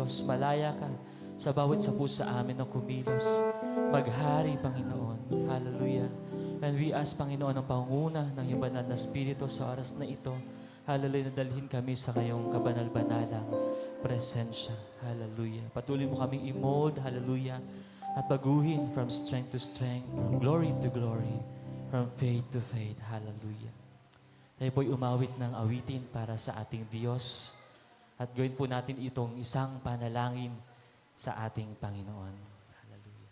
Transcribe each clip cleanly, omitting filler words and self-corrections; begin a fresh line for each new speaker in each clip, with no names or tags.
Diyos. Malaya ka sa bawat sapu sa amin na kumilos. Maghari, Panginoon. Hallelujah. And we ask, Panginoon, ang pangunguna ng iyong banal na Espiritu sa oras na ito. Hallelujah, nadalhin kami sa kayong kabanal-banalang presensya. Hallelujah. Patuloy mo kaming i-mold, hallelujah, at baguhin from strength to strength, from glory to glory, from faith to faith. Hallelujah. Tayo po'y umawit ng awitin para sa ating Diyos at gawin po natin itong isang panalangin sa ating Panginoon. Hallelujah.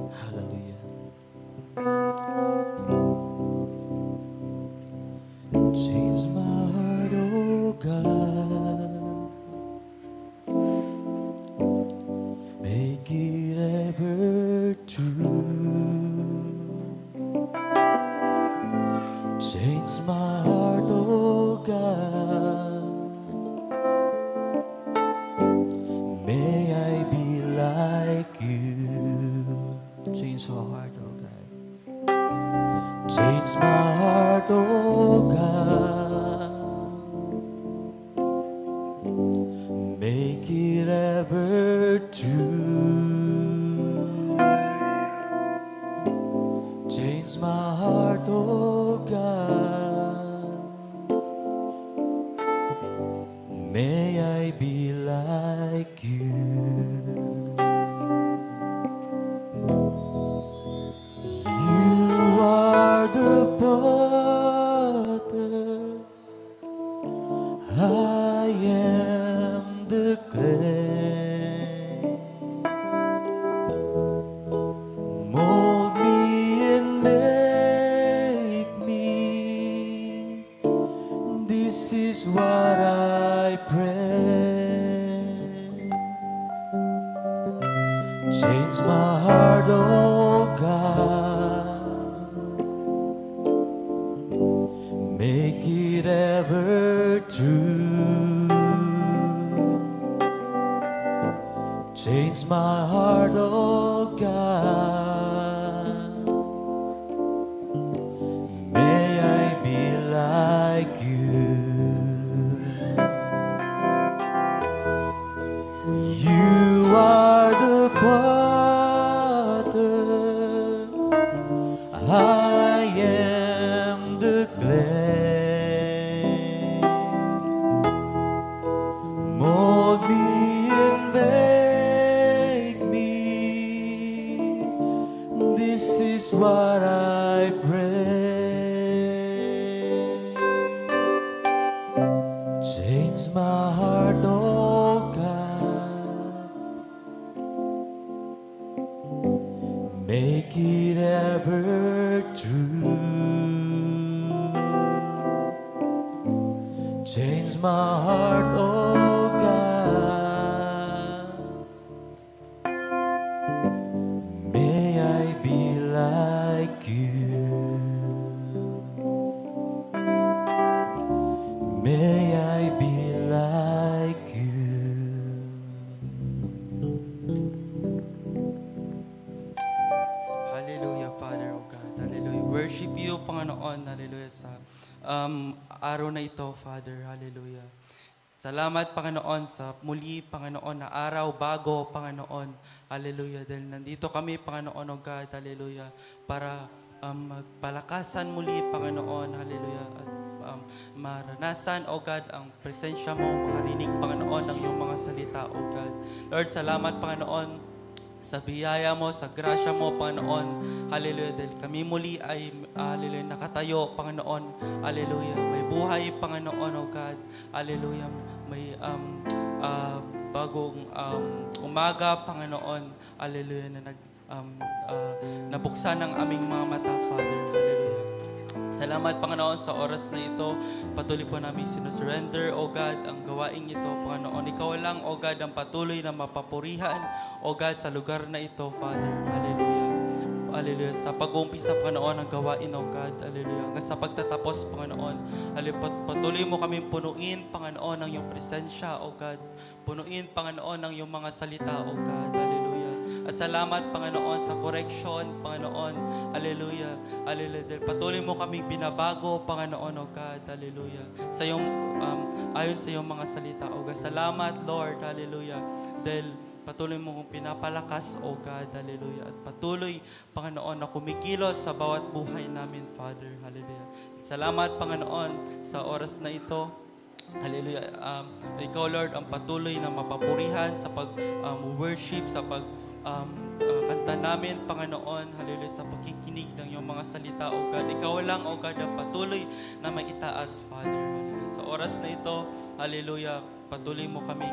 Hallelujah. Change my heart, oh God. Make it ever true. Change my heart, oh God. May I be like you. Change my heart, oh God. Change my heart, oh God. Make it ever true. Change my heart, oh God. May I be like you. You are the potter, I am the clay. Mold me and make me. This is what I pray. Change my heart, oh God. Make it ever true. Change my heart, oh God. May I be like you. You are the potter, I am the clay. Mold me and make me. This is what I pray. Change my heart, oh God. Make it ever true. Change my heart, oh God. May I be like you. May I be like you.
Hallelujah, Father, oh God. Hallelujah. Worship you, Panginoon. Hallelujah. Sa araw na ito, Father. Hallelujah. Salamat, Panginoon, sa muli, Panginoon, na araw, bago, Panginoon. Hallelujah. Dahil nandito kami, Panginoon, oh God. Hallelujah. Para magpalakasan muli, Panginoon. Hallelujah. At maranasan, oh God, ang presensya mo, makarinig, Panginoon, ng iyong mga salita, oh God. Lord, salamat, Panginoon, sa biyaya mo, sa grasya mo, Panginoon. Hallelujah. Dahil kami muli ay, hallelujah, nakatayo, Panginoon. Hallelujah. May buhay, Panginoon, oh God. Hallelujah. May bagong umaga, Panginoon. Hallelujah. Na nabuksan ang aming mga mata, Father. Hallelujah. Salamat, Panginoon, sa oras na ito. Patuloy po namin sinusurrender, O God, ang gawaing ito, Panginoon. Ikaw lang, O God, ang patuloy na mapapurihan, O God, sa lugar na ito, Father. Hallelujah. hallelujah, sa pag-uumpisa, Panginoon, ng gawain, O God, hallelujah, hanggang sa pagtatapos, Panginoon, hallelujah, patuloy mo kami punuin, Panginoon, ng iyong presensya, O God, punuin, Panginoon, ng iyong mga salita, O God, hallelujah. At salamat, Panginoon, sa correction, Panginoon, hallelujah, hallelujah, dahil patuloy mo kaming binabago, Panginoon, O God, hallelujah, sa iyong, ayon sa iyong mga salita, O God. Salamat, Lord, hallelujah, dahil patuloy mo kong pinapalakas, O God, hallelujah. At patuloy, Panginoon, na kumikilos sa bawat buhay namin, Father, hallelujah. Salamat, Panginoon, sa oras na ito, hallelujah. Ikaw, Lord, ang patuloy na mapapurihan sa pag-worship, sa kanta namin, Panginoon, hallelujah, sa pagkikinig ng iyong mga salita, O God. Ikaw lang, O God, ang patuloy na may itaas, Father, hallelujah. Sa oras na ito, hallelujah, patuloy mo kaming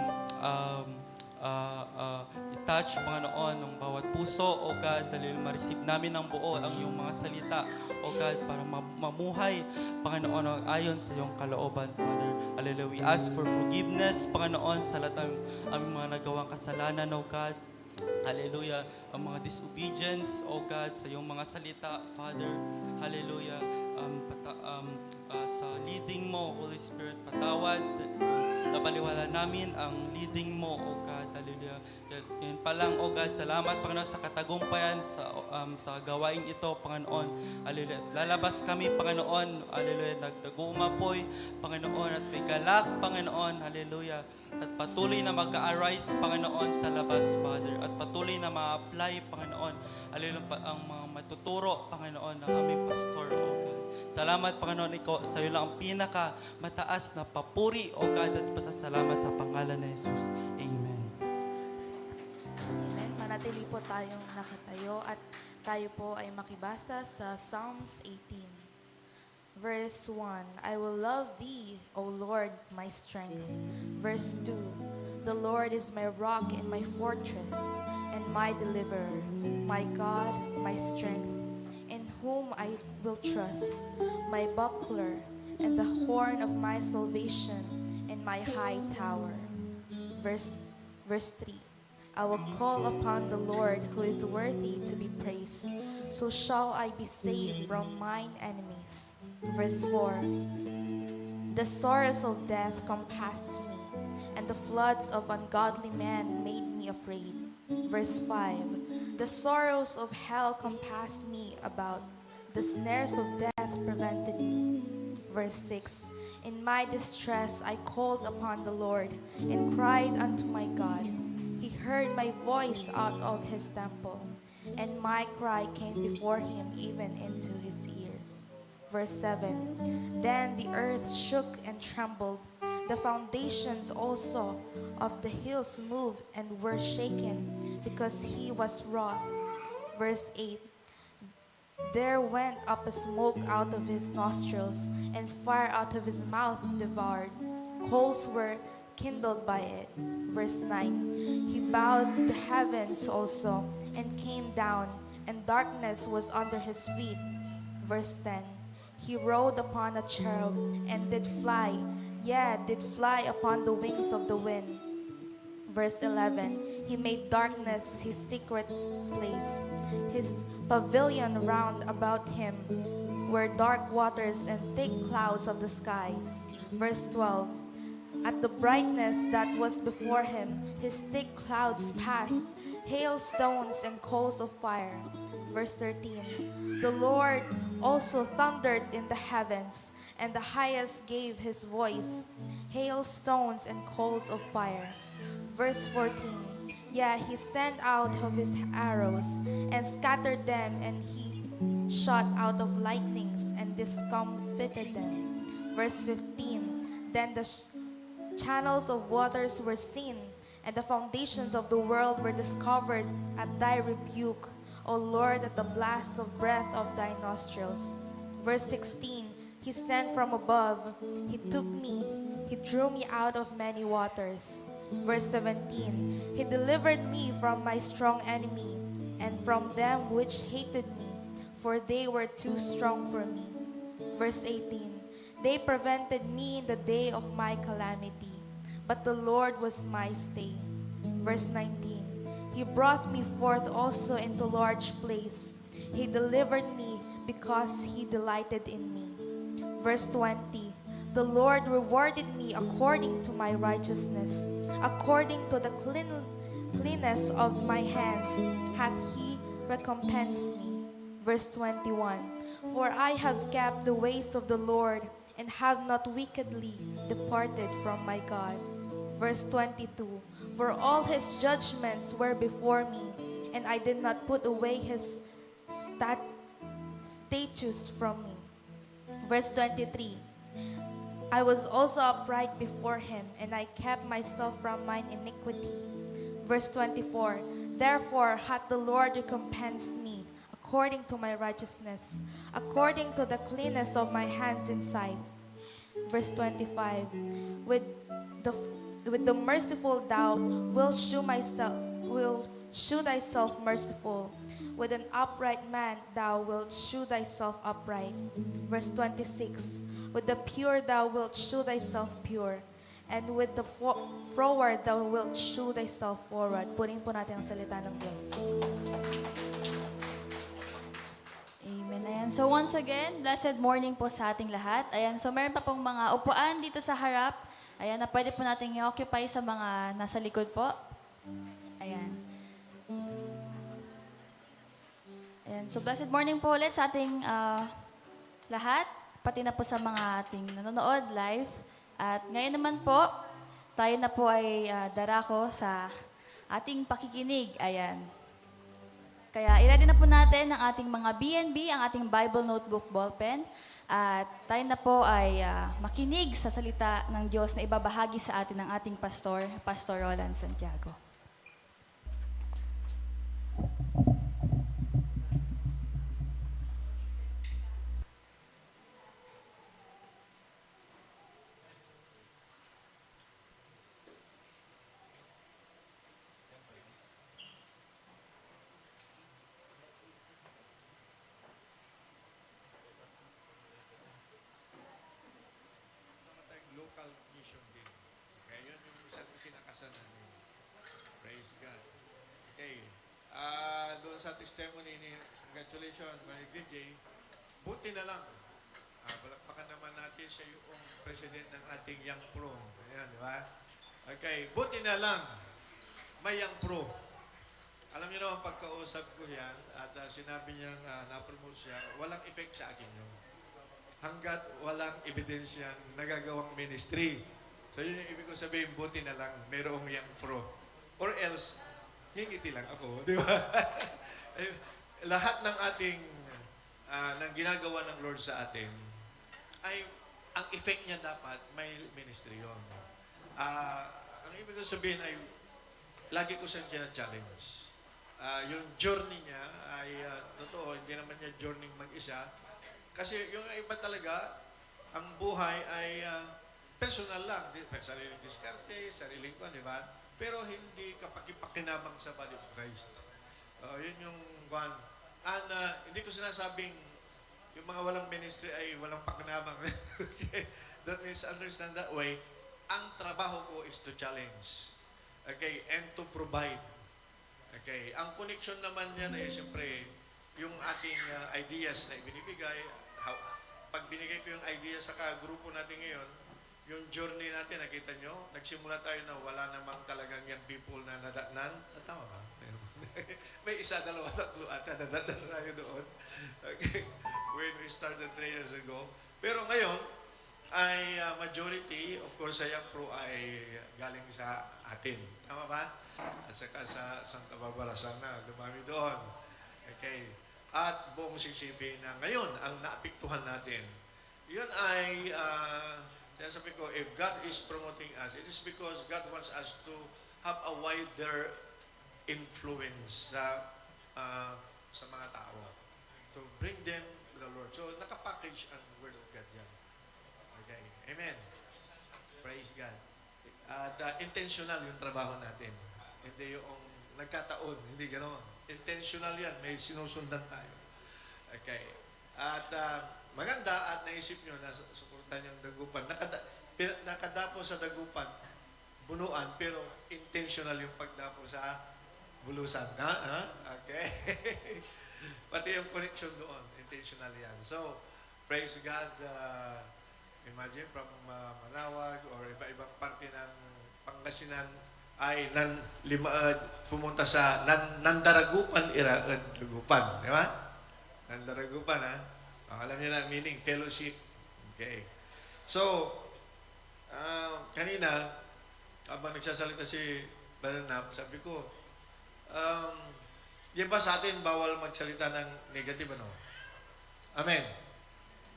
i-touch, Panginoon, ng bawat puso, O God, dahil ma-receive namin ng buo ang iyong mga salita, O God, para mamuhay, Panginoon, ayon sa iyong kalooban, Father. Hallelujah. We ask for forgiveness, Panginoon, sa lahat ng aming mga nagawang kasalanan, O God. Hallelujah. Ang mga disobedience, O God, sa iyong mga salita, Father. Hallelujah. Sa leading mo, Holy Spirit, patawad. Nabaliwala namin ang leading mo, O God. Hallelujah. Yan pa lang, O God, salamat, Panginoon, sa katagumpayan sa gawain ito, Panginoon. Hallelujah. Lalabas kami, Panginoon. Hallelujah. Nagdagumapoy, Panginoon, at may galak, Panginoon. Hallelujah. At patuloy na mag-arise, Panginoon, sa labas, Father. At patuloy na ma-apply, Panginoon. Hallelujah. Ang mga matuturo, Panginoon, ng aming pastor, O God. Salamat, Panginoon, ikaw, sa iyo lang ang pinaka mataas na papuri, O God, at pasasalamat sa pangalan ni Jesus. Amen.
Amen. Manatili po tayong nakatayo at tayo po ay makibasa sa Psalms 18. Verse 1, I will love thee, O Lord, my strength. Verse 2, the Lord is my rock and my fortress and my deliverer, my God, my strength, in whom I will trust, my buckler and the horn of my salvation and my high tower. Verse 3, I will call upon the Lord who is worthy to be praised. So shall I be saved from mine enemies. Verse 4, the sorrows of death compassed me, and the floods of ungodly men made me afraid. Verse 5, the sorrows of hell compassed me about, the snares of death prevented me. Verse 6, in my distress I called upon the Lord, and cried unto my God. He heard my voice out of his temple, and my cry came before him even into his ears. Verse 7, then the earth shook and trembled, the foundations also of the hills moved and were shaken, because he was wroth. Verse 8, there went up a smoke out of his nostrils, and fire out of his mouth devoured. Coals were kindled by it. Verse 9, he bowed the heavens also, and came down, and darkness was under his feet. Verse 10, he rode upon a cherub, and did fly, did fly upon the wings of the wind. Verse 11, he made darkness his secret place. His pavilion round about him were dark waters and thick clouds of the skies. Verse 12, at the brightness that was before him, his thick clouds passed, hailstones and coals of fire. Verse 13, the Lord also thundered in the heavens, and the highest gave his voice, hailstones and coals of fire. Verse 14, he sent out of his arrows, and scattered them, and he shot out of lightnings, and discomfited them. Verse 15, then the channels of waters were seen, and the foundations of the world were discovered at thy rebuke, O Lord, at the blast of breath of thy nostrils. Verse 16, he sent from above, he took me, he drew me out of many waters. Verse 17, he delivered me from my strong enemy, and from them which hated me, for they were too strong for me. Verse 18, they prevented me in the day of my calamity, but the Lord was my stay. Verse 19, he brought me forth also into large place. He delivered me because He delighted in me. Verse 20, the Lord rewarded me according to my righteousness, according to the cleanness of my hands hath He recompensed me. Verse 21, for I have kept the ways of the Lord, and have not wickedly departed from my God. Verse 22, for all His judgments were before me, and I did not put away His statutes from me. Verse 23, I was also upright before Him, and I kept myself from mine iniquity. Verse 24, therefore hath the Lord recompensed me according to my righteousness, according to the cleanness of my hands in sight. Verse 25, with the merciful thou wilt shew thyself merciful. With an upright man thou wilt shew thyself upright. Verse 26, with the pure thou wilt shew thyself pure. And with the forward thou wilt shew thyself forward. Punin po natin ang salita ng Diyos.
Amen. Ayan. So once again, blessed morning po sa ating lahat. Ayan. So meron pa pong mga upuan dito sa harap. Ayan, na pwede po nating i-occupy sa mga nasa likod po. Ayan. Ayan. So blessed morning po ulit sa ating lahat. Pati na po sa mga ating nanonood live. At ngayon naman po, tayo na po ay darako sa ating pakikinig. Ayan. Kaya i-ready na po natin ang ating mga BNB, ang ating Bible Notebook Ballpen. At tayo na po ay makinig sa salita ng Diyos na ibabahagi sa atin ng ating pastor, Pastor Roland Santiago.
Local mission din. Okay, yun yung isang kinakasan namin. Praise God. Okay. Doon sa testimony ni congratulations, Mary DJ, buti na lang. Palakpakan naman natin siya yung president ng ating Young Pro. Ayan, di ba? Okay, buti na lang may Young Pro. Alam niyo naman, pagkausap ko yan at sinabi niyang na-promote siya, walang effect sa akin yun. Hanggat walang ebidensyang nagagawang ministry. So yun yung ibig ko sabihin, buti na lang mayroong Young Pro. Or else, hingiti lang ako, di ba? Lahat ng ating, ng ginagawa ng Lord sa atin, ay, ang effect niya dapat, may ministry yun. Ang ibig ko sabihin ay, lagi ko siyang challenge. Yung journey niya ay, totoo, hindi naman niya journey mag-isa. Kasi yung iba talaga, ang buhay ay personal lang. Sariling diskarte, sariling ko, di ba? Pero hindi kapakipakinabang sa body of Christ. Yun yung one. And hindi ko sinasabing yung mga walang ministry ay walang pakinabang. Okay? Don't misunderstand that way. Ang trabaho ko is to challenge. Okay? And to provide. Okay? Ang connection naman yan ay siyempre yung ating ideas na ibinibigay. Pag binigay ko yung idea sa grupo natin ngayon, yung journey natin, nakita nyo, nagsimula tayo na wala namang talagang young people na nadatnan. Natawa ba? May isa, dalawa, tatlo at nadatnan tayo doon. Okay. When we started 3 years ago. Pero ngayon, ay majority, of course, sa Young Pro ay galing sa atin. Tama ba? At saka sa Santa Barbara, sana dumami doon. Okay. At buong sisibi na ngayon ang naapektuhan natin. Yun ay, sabi ko, if God is promoting us, it is because God wants us to have a wider influence sa mga tao. To bring them to the Lord. So, nakapackage ang Word of God yan. Okay. Amen. Praise God. At intentional yung trabaho natin. Hindi yung nagkataon. Hindi gano'n. Intentional yan. May sinusundan tayo. Okay. At maganda at naisip nyo na suportan yung dagupan. Nakadapo sa dagupan, bunuan, pero intentional yung pagdapo sa bulusan. Okay. Pati yung connection doon, intentional yan. So, praise God. Imagine from Manawag or iba-ibang parte ng Pangasinan ay pumunta sa Nandaragupan, Dagupan. Di ba? Nandaragupan, ha? Alam niyo na, meaning, fellowship. Okay. So, kanina, habang nagsasalita si Bananap, sabi ko, yan ba sa atin bawal magsalita ng negative, ano? Amen.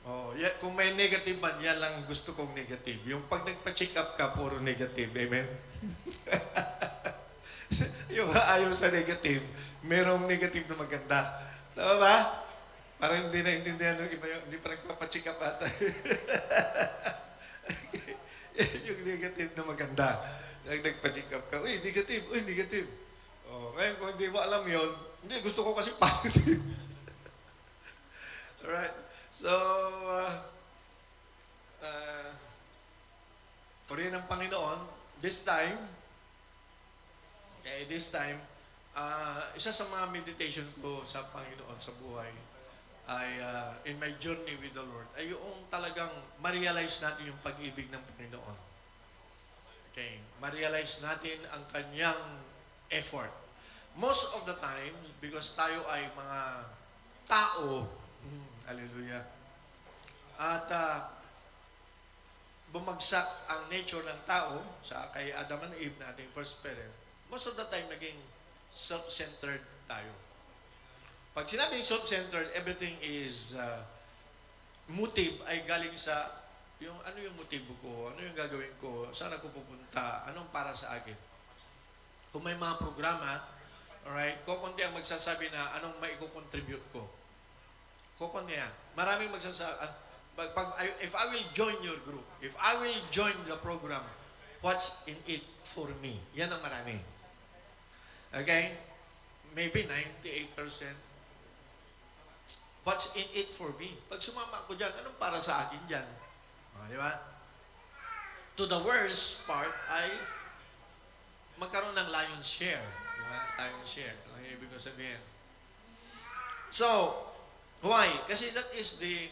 Oh, kung may negative man, yan lang gusto kong negative. Yung pag nagpa-check up ka, puro negative. Amen? Yung ayaw sa negative, merong negative na maganda. Tama ba? Parang hindi naintindihan ng iba yung, hindi pa nagpapa-check up ata. Yung negative na maganda. Nagpa-check up ka, uy, negative. Oh, ngayon, kung hindi mo alam yon, hindi, gusto ko kasi positive. Alright. So, purihin ng Panginoon, this time, isa sa mga meditation ko sa Panginoon sa buhay ay in my journey with the Lord, ay yung talagang ma-realize natin yung pag-ibig ng Panginoon. Okay, ma-realize natin ang kanyang effort. Most of the time, because tayo ay mga tao, hallelujah, at bumagsak ang nature ng tao sa kay Adam and Eve na ating first parent, most of the time naging self-centered tayo. Pag sinabing self-centered, everything is motive ay galing sa yung ano yung motibo ko, ano yung gagawin ko, saan ako pupunta, anong para sa akin. Kung may mga programa, alright, kukunti ang magsasabi na anong maiko-contribute ko. Kukunti yan. Maraming magsasabi, if I will join your group, if I will join the program, what's in it for me? Yan ang marami. Okay? Maybe 98%. What's in it for me? Pag sumama ako dyan, anong para sa akin dyan? Di ba? To the worst part ay magkaroon ng lion's share. Di ba? Lion's share. Ang ibig ko sabihin. So, why? Kasi that is the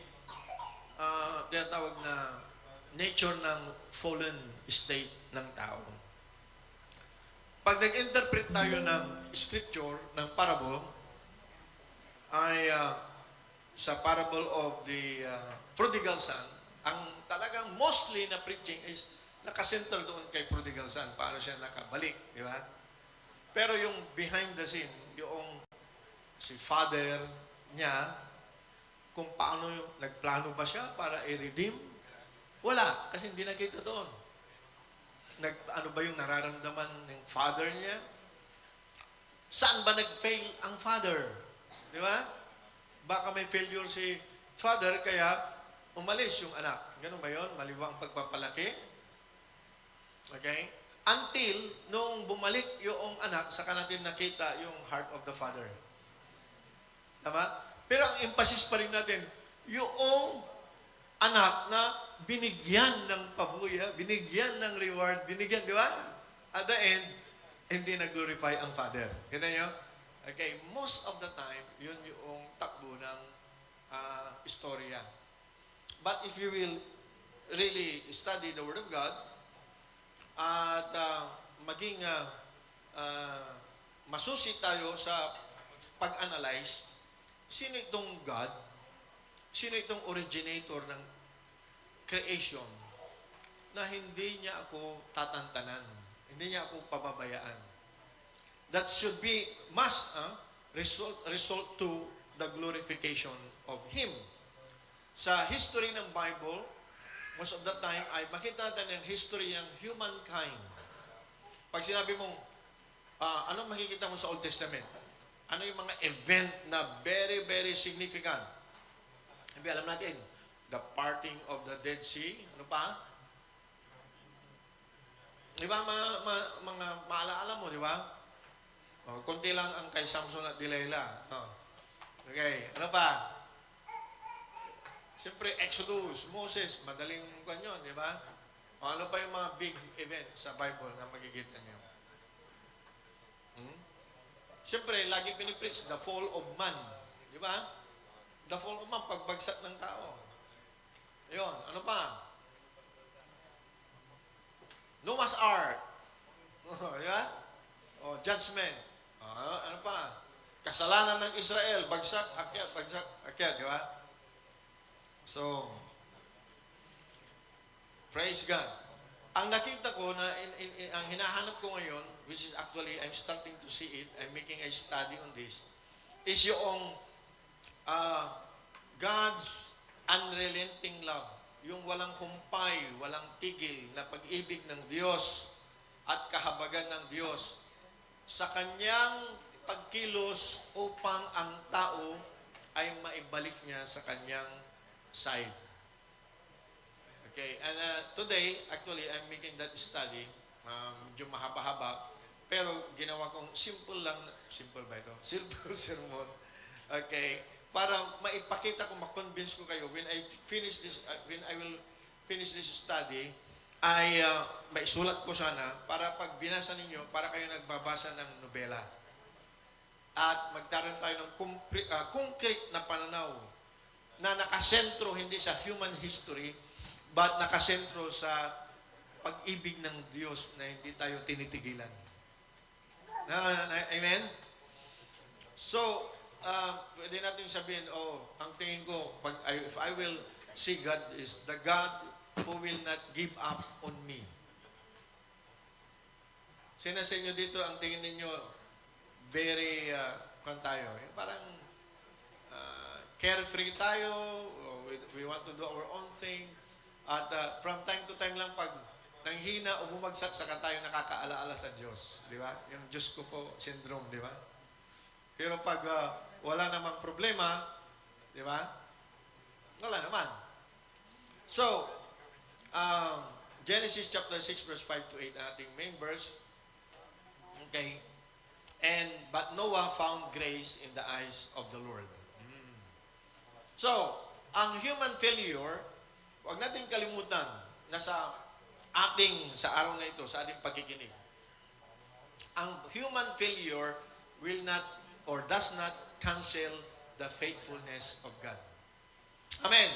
tinatawag na nature ng fallen state ng tao. Pag nag-interpret tayo ng scripture, ng parable, ay sa parable of the prodigal son, ang talagang mostly na preaching is nakasenter doon kay prodigal son. Paano siya nakabalik, di ba? Pero yung behind the scene, yung si father niya, kung paano yung, nagplano ba siya para i-redeem? Wala, kasi hindi nakita doon. Ano ba yung nararamdaman ng father niya? Saan ba nag-fail ang father? Di ba? Baka may failure si father, kaya umalis yung anak. Ganun ba yun? Maliwang pagpapalaki? Okay? Until, nung bumalik yung anak, saka natin nakita yung heart of the father. Tama? Pero ang emphasis pa rin natin, yung anak na binigyan ng pabuya, binigyan ng reward, binigyan, di ba? At the end, hindi nag-glorify ang father. Kita nyo? Okay, most of the time, yun yung takbo ng istorya. But if you will really study the Word of God at maging masusi tayo sa pag-analyze, sino itong God? Sino itong originator ng creation na hindi niya ako tatantanan, hindi niya ako pababayaan? That should be, must result to the glorification of Him. Sa history ng Bible, most of the time, ay makita natin yung history ng humankind. Pag sinabi mong, anong makikita mo sa Old Testament? Ano yung mga event na very, very significant? Sabi, alam natin, the parting of the Dead Sea. Ano pa? Di ba, mga maalaala mo, di ba? Konti lang ang kay Samson at Delilah. Okay, ano pa? Siyempre, Exodus, Moses, madaling kwan yun, di ba? Ano pa yung mga big event sa Bible na magigita niyo? Siyempre, lagi pinipreach the fall of man. Di Di ba? The fall of man, pagbagsak ng tao. Ayun, ano pa? Noah's Ark. Di ba? Judgment. Ano pa? Kasalanan ng Israel, bagsak, akyat, di ba? So, praise God. Ang nakita ko na ang hinahanap ko ngayon, which is actually I'm starting to see it, I'm making a study on this, is yung God's unrelenting love. Yung walang humpay, walang tigil na pag-ibig ng Diyos at kahabagan ng Diyos sa kanyang pagkilos upang ang tao ay maibalik niya sa kanyang side. Okay, and today, actually, I'm making that study, medyo mahaba-haba, pero ginawa kong simple ba ito? Simple sermon. Okay, para maipakita ko, ma-convince ko kayo, when I will finish this study, ay maisulat ko sana, para pag binasa ninyo, para kayo nagbabasa ng nobela. At magkaroon tayo ng concrete na pananaw na nakasentro hindi sa human history, but nakasentro sa pag-ibig ng Diyos na hindi tayo tinitigilan. Amen? So, pwede natin sabihin, ang tingin ko, if I will see God is the God who will not give up on me. Sino sa inyo dito, ang tingin ninyo, very, parang carefree tayo, we want to do our own thing, at from time to time lang pag nanghina o bumagsak, saka tayo nakakaalaala sa Diyos. Di ba? Yung Diyos ko po syndrome, di ba? Pero pag wala namang problema, di ba? Wala naman. So, Genesis chapter 6 verse 5 to 8, ating main verse. Okay. But Noah found grace in the eyes of the Lord. So, ang human failure, huwag natin kalimutan na sa araw na ito, sa ating pagkikinig, ang human failure will not or does not cancel the faithfulness of God. Amen.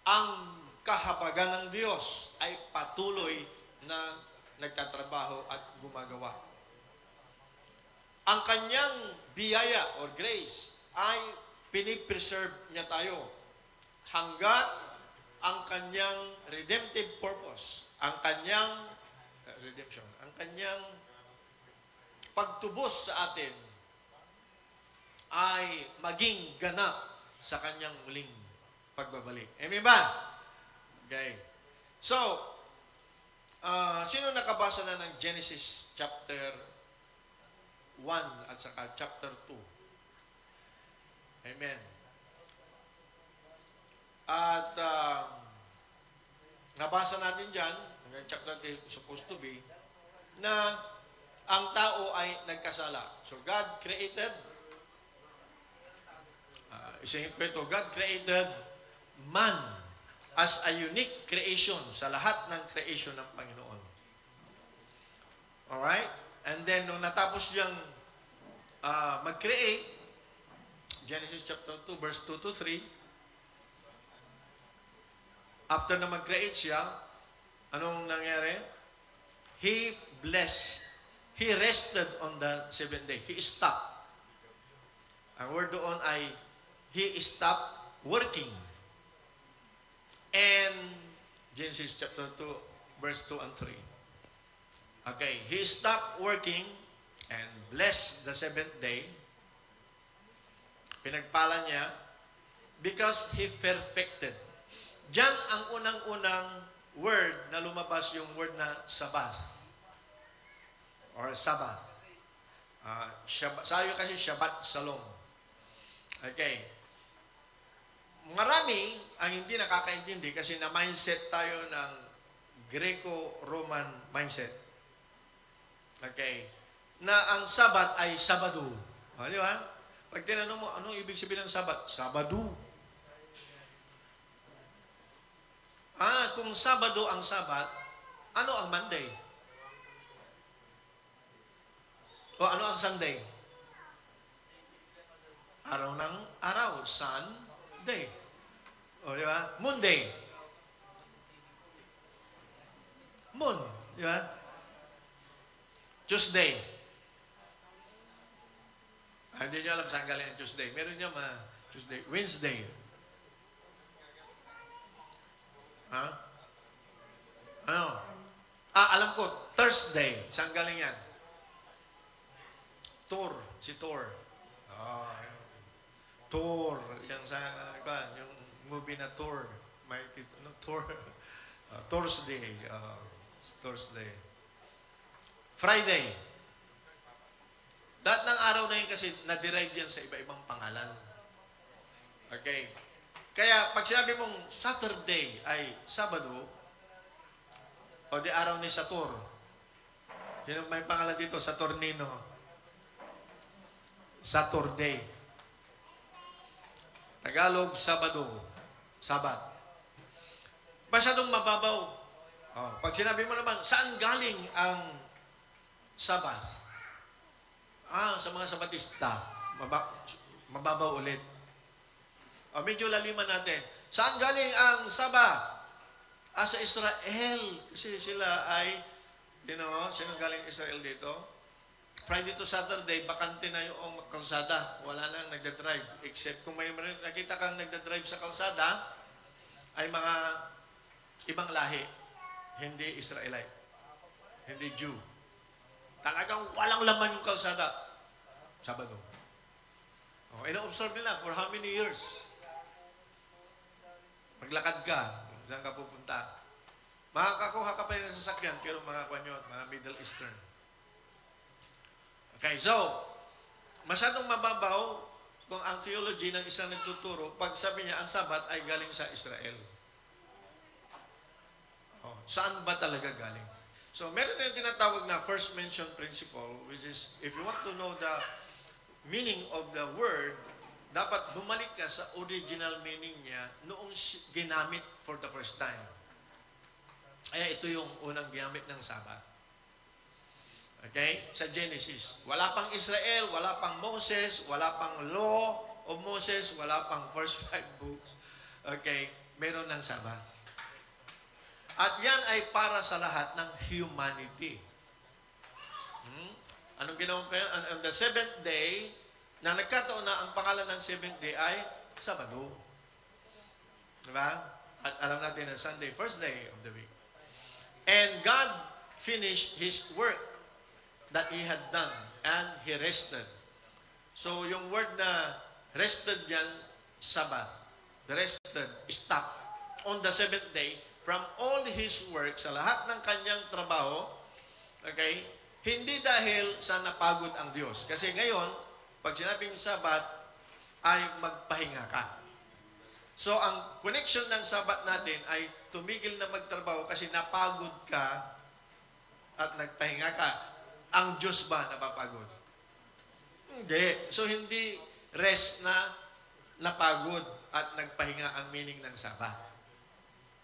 Ang kahabagan ng Diyos ay patuloy na nagtatrabaho at gumagawa. Ang kanyang biyaya or grace ay pinipreserve niya tayo hanggat ang kanyang redemptive purpose, ang kanyang redemption, ang kanyang pagtubos sa atin ay maging ganap sa kanyang muling pagbabalik. Amen ba? Okay. So, sino nakabasa na ng Genesis chapter 1 at saka chapter 2? Amen. At nabasa natin dyan, hanggang chapter 3 supposed to be, na ang tao ay nagkasala. So God created, isipin ko ito, God created man as a unique creation sa lahat ng creation ng Panginoon. Alright? And then, nung natapos siyang mag-create, Genesis chapter 2, verse 2 to 3, after na mag-create siya, anong nangyari? He blessed. He rested on the 7th day. He stopped. Ang word doon ay, He stopped working. And, Genesis chapter 2, verse 2 and 3. Okay, He stopped working and blessed the 7th day. Pinagpala niya because He perfected. Diyan ang unang-unang word na lumabas, yung word na Sabbath or Sabbath. Sayo kasi Shabbat Shalom. Okay. Marami ang hindi nakakaintindi kasi na mindset tayo ng Greco-Roman mindset. Okay. Na ang Sabat ay Sabado. Di ba? Pag tinanong mo, anong ibig sabihin ng Sabat? Sabado. Kung Sabado ang Sabat, ano ang Monday? O ano ang Sunday? Araw, Sunday. O, di ba? Monday. Moon. Di ba? Tuesday. Hindi nyo alam saan galing ang Tuesday. Meron niya Tuesday. Wednesday. Ha? Ano? Alam ko. Thursday. Saan galing yan? Thor. Si Thor. Thor. Yan sa, yung movie na Thor. May titulo. Thor. Thursday. Thursday. Friday. Lahat ng araw na yun kasi na-derive yan sa iba-ibang pangalan. Okay. Kaya pag sinabi mong Saturday ay Sabado, o di araw ni Satur. Sino may pangalan dito? Saturnino. Saturday. Tagalog, Sabado. Sabat. Masyadong mababaw. Pag sinabi mo naman, saan galing ang Sabat? Sa mga Sabatista. Mababaw ulit. Medyo laliman natin. Saan galing ang Sabat? Sa Israel. Kasi sila ay, sino galing Israel dito? Friday to Saturday, bakante na yung kalsada. Wala nang nagdadrive. Except kung may nakita kang nagdadrive sa kalsada, ay mga ibang lahi. Hindi Israelite. Hindi Jew. Talagang walang laman yung kalsada. Sabado. Ina-observe nila for how many years? Maglakad ka. Saan ka pupunta? Makakakuha ka pa rin ng sasakyan, pero mga kwanyon, mga Middle Eastern. Okay, so, masyadong mababaw kung ang theology ng isang nagtuturo, pag sabi niya, ang Sabat ay galing sa Israel. Saan ba talaga galing? So, meron tayong tinatawag na first mention principle, which is, if you want to know the meaning of the word, dapat bumalik ka sa original meaning niya noong ginamit for the first time. Kaya ito yung unang ginamit ng Sabat. Okay? Sa Genesis. Wala pang Israel, wala pang Moses, wala pang law of Moses, wala pang first 5 books. Okay? Meron ng Sabat. At yan ay para sa lahat ng humanity. Anong ginawa pa yun? On the seventh day, na nagkataon na ang pangalan ng seventh day ay Sabado. Diba? At alam natin na Sunday, first day of the week. And God finished His work that He had done and He rested. So yung word na rested yan, Sabbath. Rested, stop. On the seventh day, from all His work, sa lahat ng kanyang trabaho, okay, hindi dahil sa napagod ang Diyos. Kasi ngayon, pag sinabing Sabat, ay magpahinga ka. So, ang connection ng Sabat natin ay tumigil na magtrabaho kasi napagod ka at nagpahinga ka. Ang Diyos ba napapagod? Hindi. So, hindi rest na napagod at nagpahinga ang meaning ng Sabat.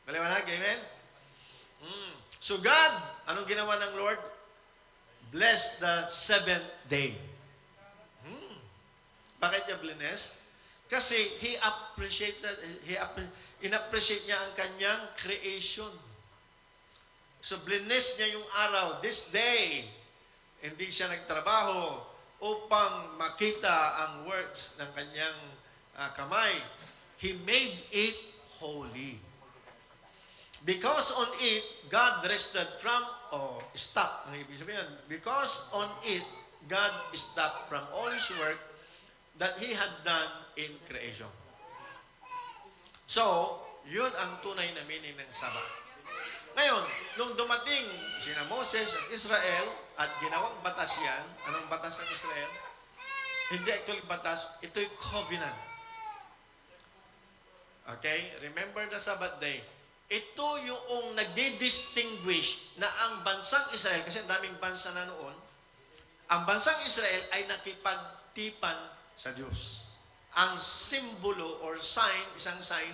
Maliwanag? Amen? So, God, anong ginawa ng Lord? Bless the seventh day. Bakit niya bless? Kasi in-appreciate niya ang kanyang creation. So, bless niya yung araw, this day. Hindi siya nagtrabaho upang makita ang works ng kanyang kamay. He made it holy. Because on it, God rested from, stop. Ang ibig sabihin, because on it, God stopped from all His work that He had done in creation. So, yun ang tunay na meaning ng Sabat. Ngayon, nung dumating sina Moses at Israel at ginawang batas yan, anong batas ng Israel? Hindi actually batas, ito'y covenant. Okay? Remember the Sabbath day. Ito yung nagdi-distinguish na ang bansang Israel, kasi ang daming bansa na noon, ang bansang Israel ay nakipagtipan sa Diyos. Ang simbolo or sign, isang sign,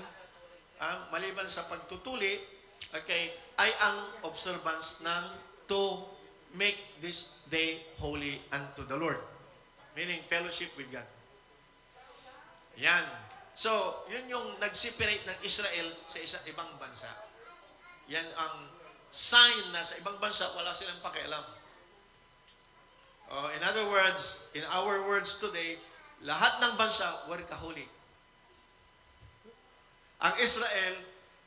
maliban sa pagtutuli, okay, ay ang observance ng to make this day holy unto the Lord. Meaning, fellowship with God. Yan. So, yun yung nag-separate ng Israel sa ibang bansa. Yan ang sign na sa ibang bansa, wala silang pakialam. In other words, in our words today, lahat ng bansa, workaholic. Ang Israel,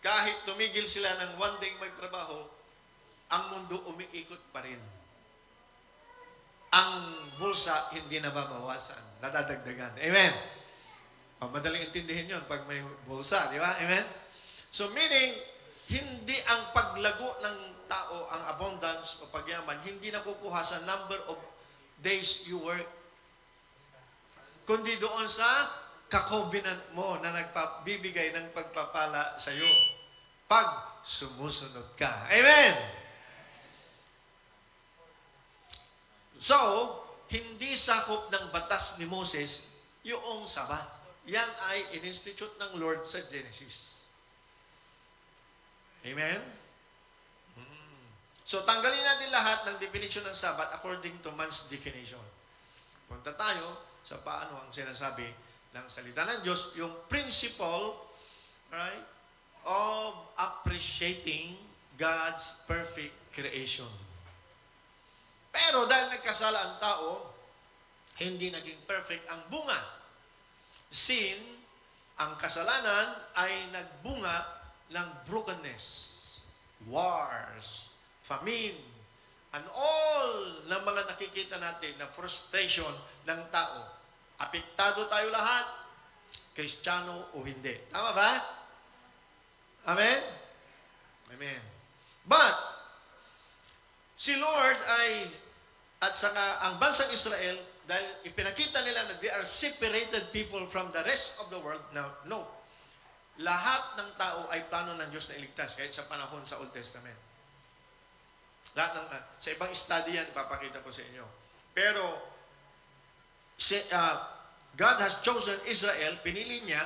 kahit tumigil sila ng one day magtrabaho, ang mundo umiikot pa rin. Ang bulsa, hindi nababawasan. Nadadagdagan. Amen? Madaling intindihin yun pag may bulsa, di ba? Amen? So meaning, hindi ang paglago ng tao, ang abundance o pagyaman, hindi nakukuha sa number of days you work, kundi doon sa ka-covenant mo na nagpabibigay ng pagpapala sa iyo pag sumusunod ka. Amen! So, hindi sakop ng batas ni Moses yung Sabat. Yan ay in-institute ng Lord sa Genesis. Amen? So, tanggalin natin lahat ng definition ng Sabat according to man's definition. Punta tayo sa paano ang sinasabi ng salita ng Diyos, yung principle, right, of appreciating God's perfect creation. Pero dahil nagkasala ang tao, hindi naging perfect ang bunga. Sin, ang kasalanan ay nagbunga ng brokenness, wars, famine, and all ng mga nakikita natin na frustration ng tao. Apektado tayo lahat, Kristiyano o hindi. Tama ba? Amen? Amen. But, si Lord ay, at saka ang bansang Israel, dahil ipinakita nila na they are separated people from the rest of the world. Now, no. Lahat ng tao ay plano ng Diyos na iligtas, kahit sa panahon sa Old Testament. Lahat ng, sa ibang study yan, papakita ko sa inyo. Pero, God has chosen Israel, pinili niya,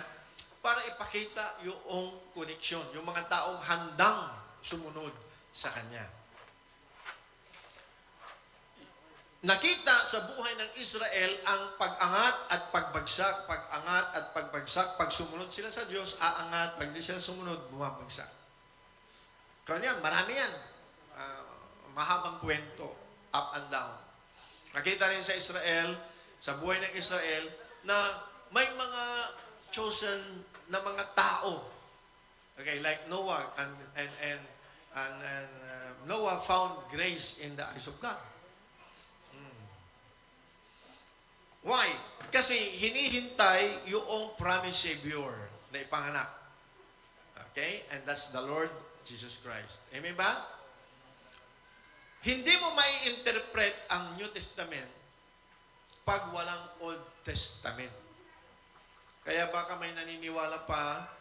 para ipakita yung connection, yung mga taong handang sumunod sa Kanya. Nakita sa buhay ng Israel ang pag-angat at pagbagsak, pag-angat at pagbagsak. Pag sumunod sila sa Diyos, aangat. Pag di sila sumunod, bumabagsak. Kanya, marami yan. Mahabang kwento, up and down. Nakita rin sa Israel, sa buhay ng Israel, na may mga chosen na mga tao. Okay, like Noah, and Noah found grace in the eyes of God. Why? Kasi hinihintay yung promised Savior na ipanganak. Okay? And that's the Lord Jesus Christ. Amen ba? Hindi mo mai-interpret ang New Testament pag walang Old Testament. Kaya baka may naniniwala pa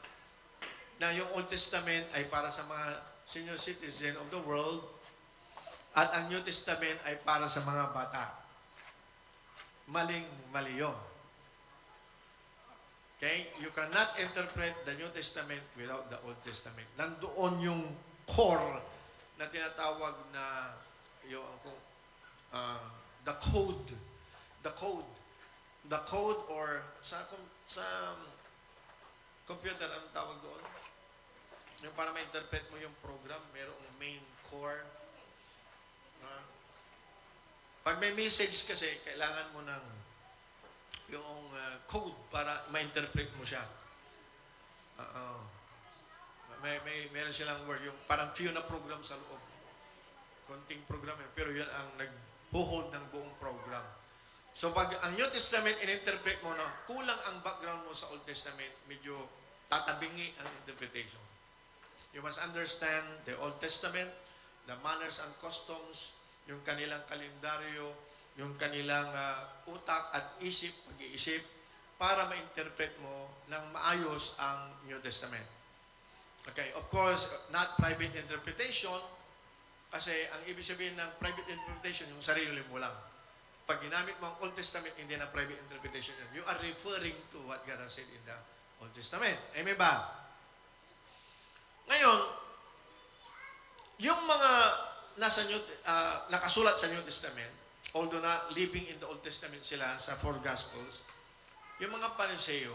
na yung Old Testament ay para sa mga senior citizen of the world at ang New Testament ay para sa mga bata. Maling-mali yun. Okay? You cannot interpret the New Testament without the Old Testament. Nandoon yung core na tinatawag na yung the code. The code. The code or sa computer, anong tawag doon? Yung para ma-interpret mo yung program, merong main core. Pag may message kasi, kailangan mo ng yung code para ma-interpret mo siya. Meron silang word, yung parang few na program sa loob. Konting program yun, pero yun ang nagbuhold ng buong program. So pag ang New Testament in-interpret mo na kulang ang background mo sa Old Testament, medyo tatabingi ang interpretation. You must understand the Old Testament, the manners and customs, yung kanilang kalendaryo, yung kanilang utak at isip, pag-iisip, para ma-interpret mo ng maayos ang New Testament. Okay, of course, not private interpretation, kasi ang ibig sabihin ng private interpretation, yung sarili mo lang. Pag ginamit mo ang Old Testament, hindi na private interpretation yun. You are referring to what God has said in the Old Testament. Amen ba? Ngayon, yung mga nakasulat sa New Testament, although na living in the Old Testament sila sa four Gospels, yung mga Pariseo,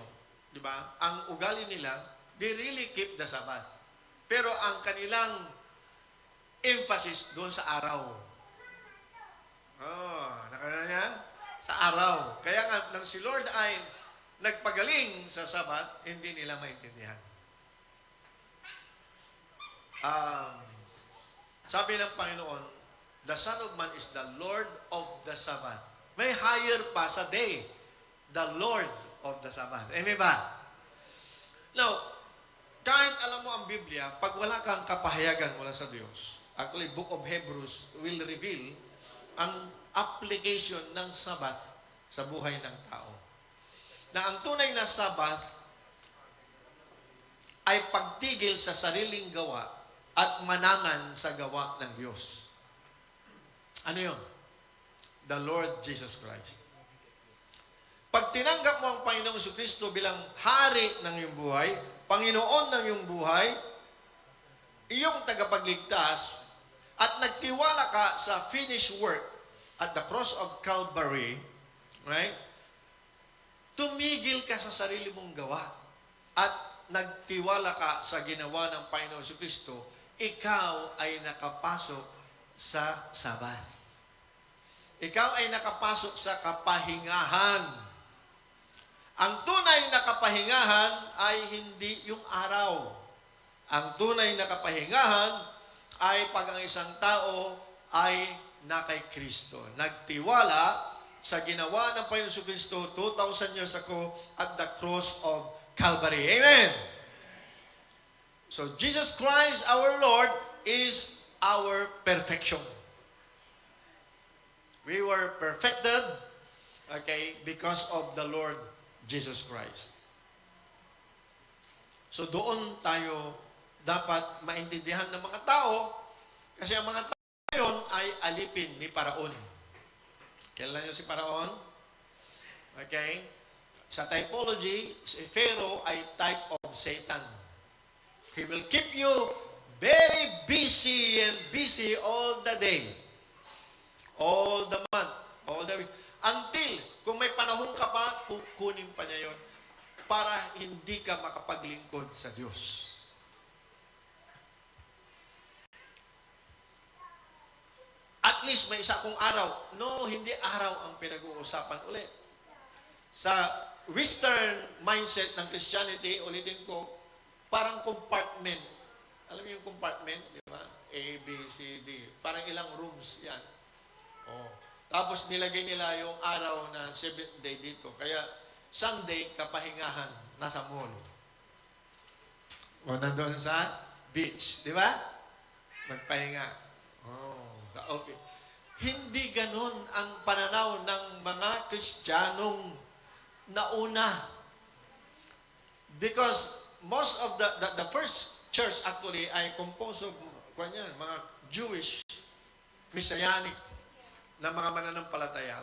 di ba? Ang ugali nila, they really keep the Sabbath. Pero ang kanilang emphasis doon sa araw. Oh, nakakaya niya? Sa araw. Kaya nga, nang si Lord ay nagpagaling sa Sabat, hindi nila maintindihan. Sabi ng Panginoon, the Son of Man is the Lord of the Sabbath. May higher pa sa day, the Lord of the Sabbath. Amen ba? Now, kahit alam mo ang Biblia, pag wala kang kapahayagan mula sa Diyos, actually, Book of Hebrews will reveal ang application ng Sabbath sa buhay ng tao. Na ang tunay na Sabbath ay pagtigil sa sariling gawa at manangan sa gawa ng Diyos. Ano yun? The Lord Jesus Christ. Pag tinanggap mo ang Panginoong Kristo bilang hari ng iyong buhay, Panginoon ng iyong buhay, iyong tagapagligtas, at nagtiwala ka sa finished work at the cross of Calvary, right? Tumigil ka sa sarili mong gawa at nagtiwala ka sa ginawa ng Panginoon Kristo, ikaw ay nakapasok sa Sabbath. Ikaw ay nakapasok sa kapahingahan. Ang tunay na kapahingahan ay hindi yung araw. Ang tunay na kapahingahan ay pag ang isang tao ay na kay Kristo. Nagtiwala sa ginawa ng Panginoon Kristo 2,000 years ago at the cross of Calvary. Amen! So, Jesus Christ, our Lord, is our perfection. We were perfected, okay, because of the Lord Jesus Christ. So, doon tayo dapat maintindihan ng mga tao kasi ang mga tao ngayon ay alipin ni Paraon. Kailan niyo si Paraon? Okay? Sa typology, si Pharaoh ay type of Satan. He will keep you very busy and busy all the day. All the month. All the week. Until, kung may panahon ka pa, kukunin pa niya yon para hindi ka makapaglingkod sa Diyos. At least may isa kong araw. No, hindi araw ang pinag-uusapan ulit. Sa Western mindset ng Christianity, ulitin ko, parang compartment. Alam mo yung compartment, di ba? A, B, C, D. Parang ilang rooms yan. Oh. Tapos nilagay nila yung araw na 7th day dito. Kaya Sunday, kapahingahan, nasa mall. O nandun sa beach, di ba? Magpahinga. Oh, okay. Hindi ganun ang pananaw ng mga Kristiyanong nauna. Because most of the first church actually ay composed of mga Jewish, Messianic na mga mananampalataya.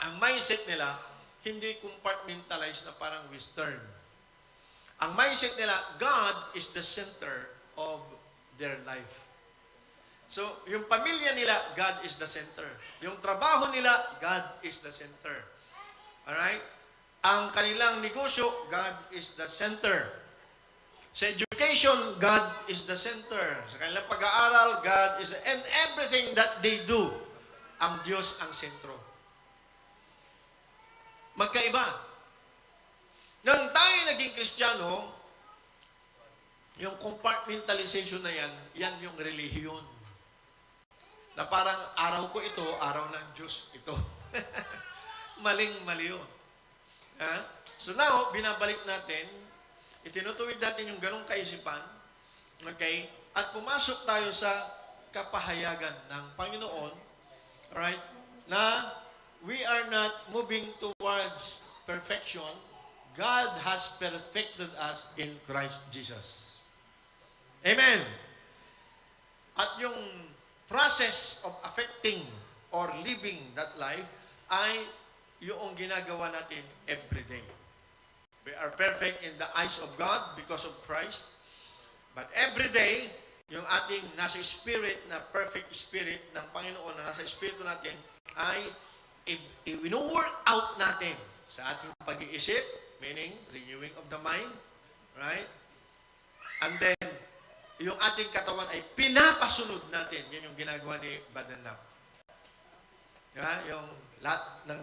Ang mindset nila, hindi compartmentalized na parang Western. Ang mindset nila, God is the center of their life. So, yung pamilya nila, God is the center. Yung trabaho nila, God is the center. Alright? Ang kanilang negosyo, God is the center. Sa education, God is the center. Sa kanilang pag-aaral, God is the... And everything that they do, ang Diyos ang sentro. Magkaiba. Nang tayo naging Kristiyano, yung compartmentalization na yan, yan yung relihiyon. Na parang araw ko ito, araw ng Diyos ito. Maling-mali yun. So now, binabalik natin, itinutuwid natin yung ganong kaisipan, okay? At pumasok tayo sa kapahayagan ng Panginoon, right? Na we are not moving towards perfection. God has perfected us in Christ Jesus. Amen. At yung process of affecting or living that life ay yung ginagawa natin every day. We are perfect in the eyes of God because of Christ. But every day, yung ating nasa spirit, na perfect spirit ng Panginoon na nasa espiritu natin, ay i-work out natin sa ating pag-iisip, meaning renewing of the mind, right? And then, yung ating katawan ay pinapasunod natin. Yan yung ginagawa ni Badanap. Diba? Yung lahat ng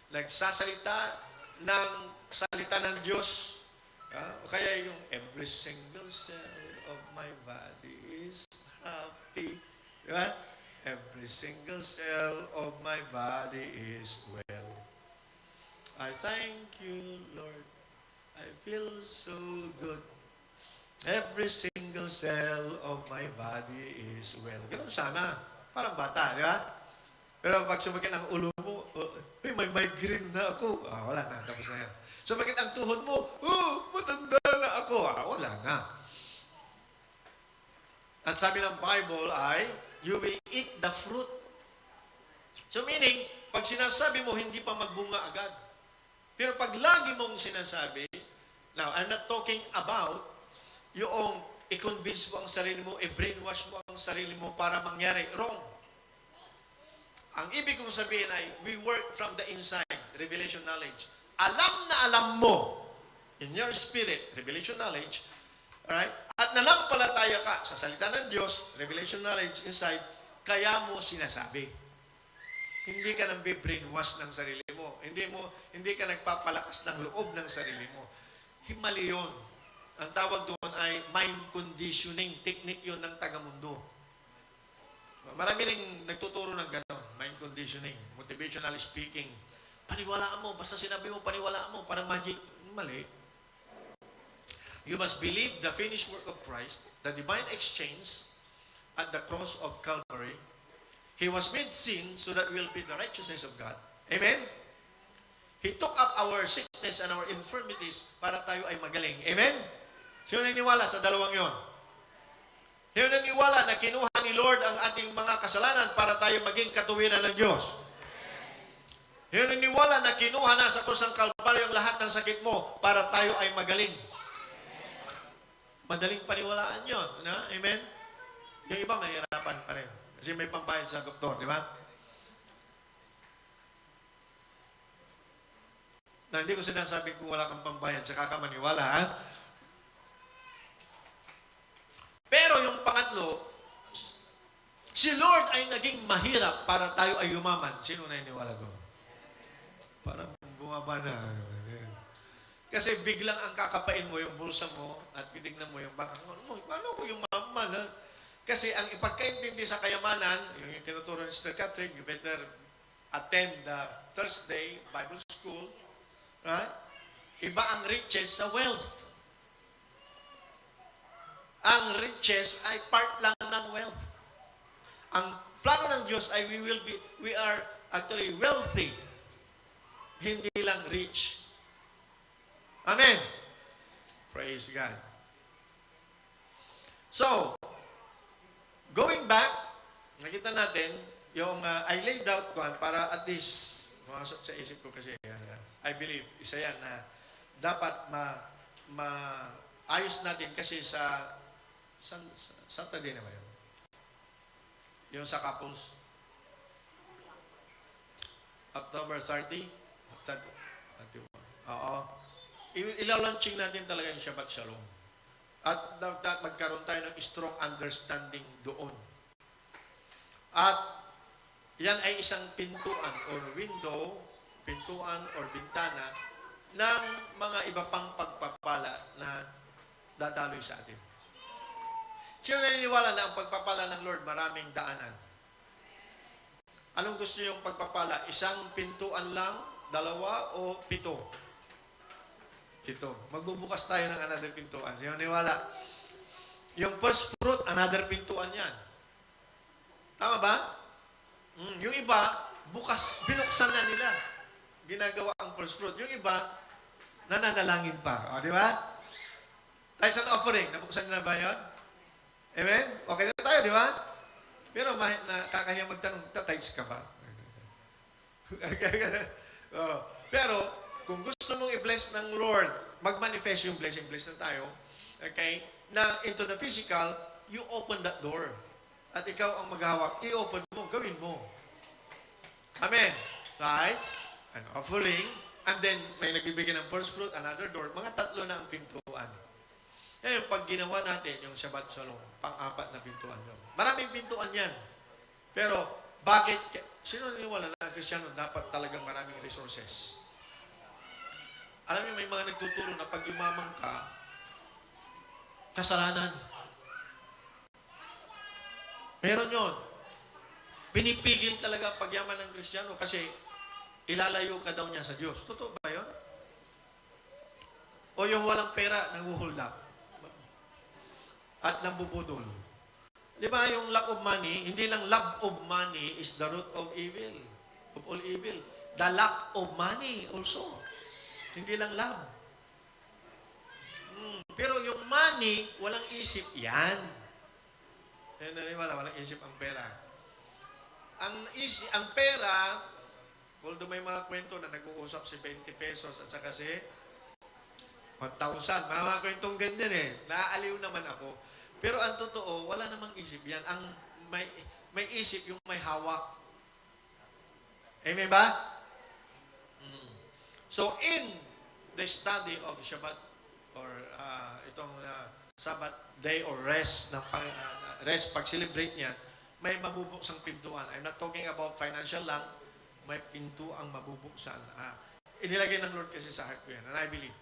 nagsasalita ng salita ng Diyos. O kaya yung every single cell of my body is happy. Diba? Every single cell of my body is well. I thank you, Lord. I feel so good. Every single cell of my body is well. Ganun sana. Parang bata, di ba? Pero pag sumakit ang ulo mo, may migraine na ako. Wala na. Tapos na yan. Sumakit ang tuhod mo, matanda na ako. Wala na. At sabi ng Bible ay, you will eat the fruit. So meaning, pag sinasabi mo, hindi pa magbunga agad. Pero pag lagi mong sinasabi, now, I'm not talking about yung i-convince mo ang sarili mo, i-brainwash mo ang sarili mo para mangyari. Wrong. Ang ibig kong sabihin ay, we work from the inside, revelation knowledge. Alam na alam mo, in your spirit, revelation knowledge, right? At nanampalataya ka sa salita ng Diyos, revelation knowledge inside, kaya mo sinasabi. Hindi ka nang be-brainwash ng sarili mo. Hindi ka nagpapalakas ng loob ng sarili mo. Himali yun. Ang tawag doon ay mind conditioning. Technique yun ng tagamundo. Marami rin nagtuturo ng gano'n. Mind conditioning. Motivational speaking. Paniwalaan mo. Basta sinabi mo, paniwalaan mo. Parang magic. Mali. You must believe the finished work of Christ, the divine exchange at the cross of Calvary. He was made sin so that we'll be the righteousness of God. Amen? He took up our sickness and our infirmities para tayo ay magaling. Amen? Sino naniniwala sa dalawang yon? Sino naniniwala na kinuha ni Lord ang ating mga kasalanan para tayo maging katuwiran ng Diyos? Sino naniniwala na kinuha na sa krus ng Kalbaryo ang lahat ng sakit mo para tayo ay magaling? Madaling paniwalaan yon, na? Amen? Yung iba mahirapan pa rin. Kasi may pambayad sa doktor, di ba? Na hindi ko sinasabi kung wala kang pambayad sa kakamaniwala, ha? Pero yung pangatlo, si Lord ay naging mahirap para tayo ay yumaman. Sino na iniwala ko? Parang bumaba na. Kasi biglang ang kakapain mo yung bulsa mo at titignan mo yung bangko mo. Paano ko yumaman, ha? Kasi ang ipagkaintindi sa kayamanan, yung tinuturo ni Sister Catherine, you better attend the Thursday Bible School, right? Iba ang riches sa wealth. Ang riches ay part lang ng wealth. Ang plano ng Diyos ay we are actually wealthy. Hindi lang rich. Amen. Praise God. So, going back, nakita natin yung I laid out one para at least pumasok sa isip ko kasi I believe isa yan na dapat maayos natin kasi sa Saturday naman yun. Yung sa couples. October 30. Oo. Ilalaunching natin talaga yung Shabbat Shalom. At dapat magkaroon tayo ng strong understanding doon. At yan ay isang pintuan or window, pintuan or bintana ng mga iba pang pagpapala na dadaloy sa atin. Sino naniniwala na ang pagpapala ng Lord maraming daanan? Anong gusto yung pagpapala? Isang pintuan lang, dalawa, o 7? 7. Magbubukas tayo ng another pintuan. Sino naniniwala? Yung first fruit, another pintuan yan. Tama ba? Yung iba, binuksan na nila. Ginagawa ang first fruit. Yung iba, nananalangin pa. O, di ba? Tithes and offering, nabuksan na ba yun? Amen? Okay na tayo, di ba? Pero nakakahiyang magtanong, tithes ka ba? Pero, kung gusto mong i-bless ng Lord, mag-manifest yung blessing, bless na tayo, okay, na into the physical, you open that door. At ikaw ang maghawak, i-open mo, gawin mo. Amen? Tithes and offering And then, may nagbibigay ng first fruit, another door. Mga tatlo na ang pintuan. Ngayon, pag ginawa natin yung Shabbat Shalom, pang-apat na pintuan yun. Maraming pintuan yan. Pero, bakit? Sino naniwala na ang Kristiyano dapat talagang maraming resources? Alam niyo, may mga nagtuturo na pag yumamang ka, kasalanan. Meron yun. Pinipigil talaga ang pagyaman ng Kristiyano kasi ilalayo ka daw niya sa Diyos. Totoo ba yun? O yung walang pera, nanguhulda at nambubudol. Di ba yung lack of money, hindi lang love of money is the root of evil. Of all evil. The lack of money also. Hindi lang love. Pero yung money, walang isip, yan. Yan naniwala, walang isip ang pera. Ang pera, although may mga kwento na nag-uusap si 20 pesos at saka si 1,000. Mga kwentong ganyan eh. Naaaliw naman ako. Pero ang totoo, wala namang isip yan. Ang may isip yung may hawak. Amen ba? So in the study of Shabbat or itong Sabbath day or rest, rest pag-celebrate niya, may mabubuksang pintuan. I'm not talking about financial lang, may pinto ang mabubuksan. Inilagay ng Lord kasi sa heart ko yan, and I believe.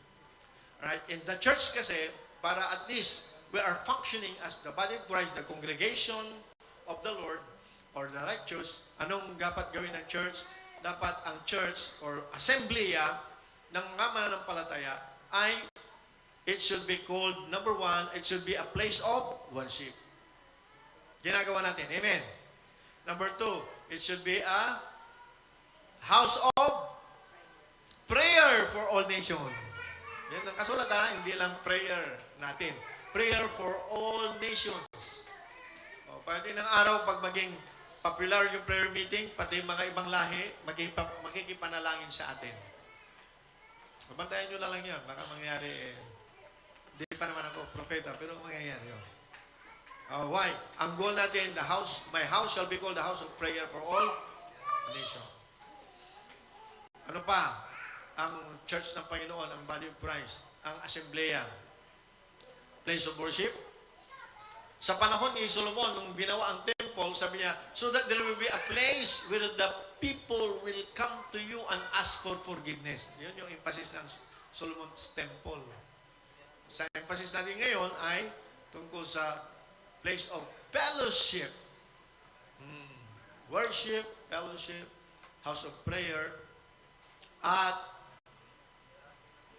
Right? In the church kasi, para at least we are functioning as the body of Christ, the congregation of the Lord, or the righteous. Anong dapat gawin ng church? Dapat ang church or assembleya ng mga mananampalataya ay it should be called, number one, it should be a place of worship. Ginagawa natin. Amen. Number two, it should be a house of prayer for all nations. Yan ang kasulat hindi lang prayer natin. Prayer for all nations. Pati ng araw, pag maging popular yung prayer meeting, pati mga ibang lahi, makikipanalangin sa atin. Mabantayan nyo na lang yan. Baka mangyari hindi pa naman ako propeta, pero mangyayari yun. Why? Ang goal natin, my house shall be called the house of prayer for all nations. Ano pa? Ang church ng Panginoon, ang body of Christ, ang assembleya, place of worship. Sa panahon ni Solomon, nung ginawa ang temple, sabi niya, so that there will be a place where the people will come to you and ask for forgiveness. Yun yung emphasis ng Solomon's temple. Sa emphasis natin ngayon ay tungkol sa place of fellowship. Worship, fellowship, house of prayer, at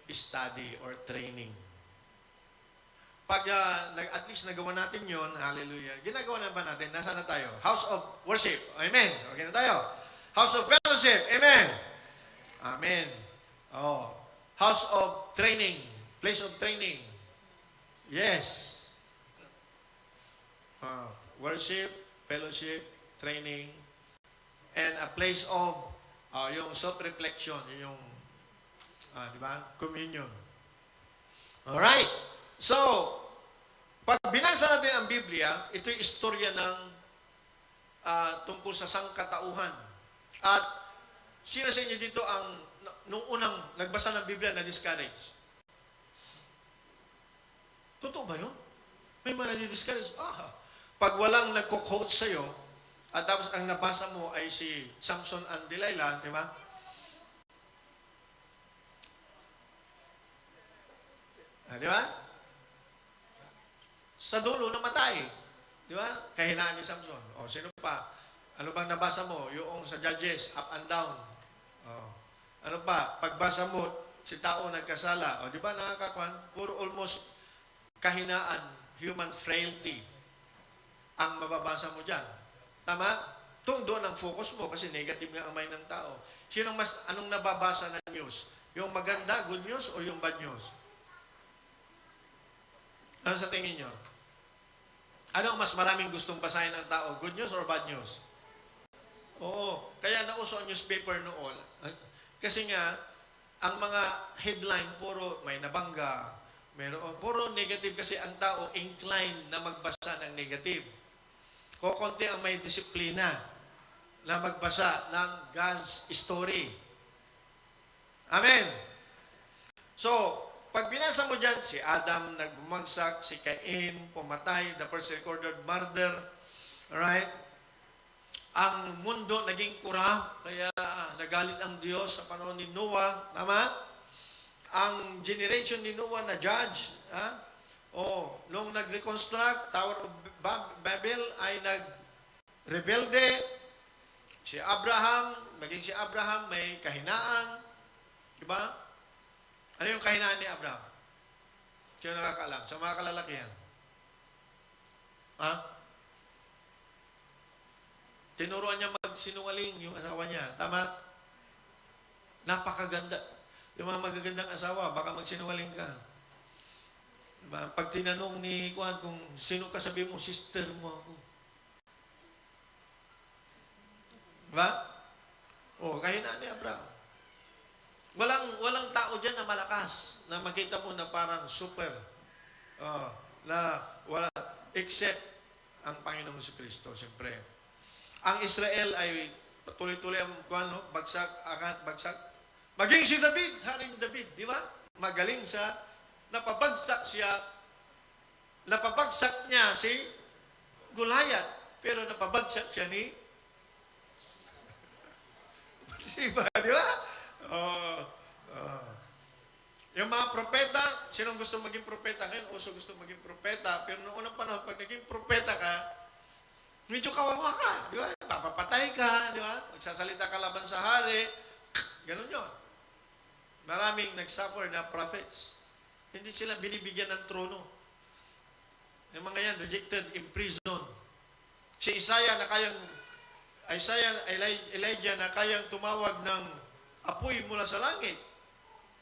study or training. Pag at least nagawa natin yon, hallelujah, ginagawa na ba natin? Nasaan na tayo? House of worship. Amen. Okay na tayo. House of fellowship. Amen. Amen. House of training. Place of training. Yes. Worship, fellowship, training, and a place of yung self-reflection, yung di ba? Communion. Alright. So, pag binasa natin ang Biblia, ito'y istorya ng tungkol sa sangkatauhan. At sino sa inyo dito ang nung unang nagbasa ng Biblia na discourage? Totoo ba yun? May mga na-discourage. Pag walang nagko-quote sa'yo, at tapos ang nabasa mo ay si Samson and Delilah, di ba? Di ba? Sa dulo, namatay. Di ba? Kahinaan ni Samson. Sino pa? Ano bang nabasa mo? Yung sa Judges, up and down. Ano pa? Pagbasa mo, si tao nagkasala. Di ba nakakakuan? Puro almost kahinaan, human frailty ang mababasa mo dyan. Tama? Doon ang focus mo kasi negative nga ang mind ng tao. Anong nababasa na news? Yung maganda, good news, o yung bad news? Ano sa tingin nyo? Ano mas maraming gustong basahin ng tao? Good news or bad news? Oo. Kaya nauso ang newspaper noon. Kasi nga, ang mga headline, puro may nabangga, puro negative kasi ang tao inclined na magbasa ng negative. Kokonti ang may disiplina na magbasa ng God's story. Amen. So, pag binasa mo dyan, si Adam nagbumagsak, si Cain pumatay, the first recorded murder, right? Ang mundo naging corrupt, kaya nagalit ang Diyos sa panahon ni Noah, tama? Ang generation ni Noah na judge, nung nag-reconstruct, Tower of Babel ay nag-rebelde. Si Abraham, maging si Abraham may kahinaan. Diba? Ano yung kahinaan ni Abraham? Sino nakakaalam? Sa mga kalalakihan. Ha? Tinuruan niya magsinungaling yung asawa niya. Tama? Napakaganda. Yung mga magagandang asawa, baka magsinungaling ka. Diba? Pag tinanong ni Juan kung sino ka, sabi mo, sister mo ako. Diba? Kahinaan ni Abraham. Walang tao dyan na malakas na makita mo na parang super. Na wala, except ang Panginoon si Kristo, siyempre. Ang Israel ay tuloy-tuloy ang bagsak, angat, bagsak. Maging si David, Haring David, di ba? Magaling sa, napabagsak niya si Goliath, pero napabagsak siya ni Siba, di ba? Yung mga propeta, sinong gusto maging propeta? Ngayon, uso gusto maging propeta, pero noong unang panahon, pag naging propeta ka, medyo kawawa ka, di ba? Papapatay ka, di ba? Magsasalita ka laban sa hari. Ganun yun. Maraming nagsuffer na prophets. Hindi sila binibigyan ng trono. Yung mga yan, rejected, imprisoned. Si Elijah na kayang tumawag ng apoy mula sa langit,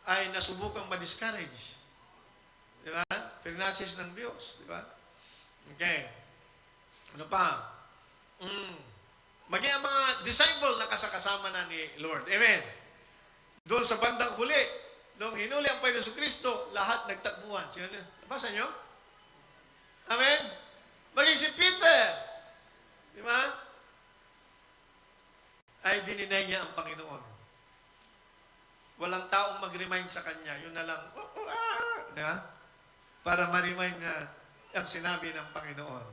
ay nasubukang ma-discourage. Di ba? Pinasis ng Diyos. Di ba? Okay. Ano pa? Maging ang mga disciple na kasama na ni Lord. Amen. Doon sa bandang huli, nung hinuli ang Panginoon Kristo, lahat nagtakbuhan. Nabasa nyo? Amen? Maging si Peter, di ba? Ay dininay niya ang Panginoon. Walang taong mag-remind sa kanya. Yun na lang, di ba? Para ma-remind na ang sinabi ng Panginoon.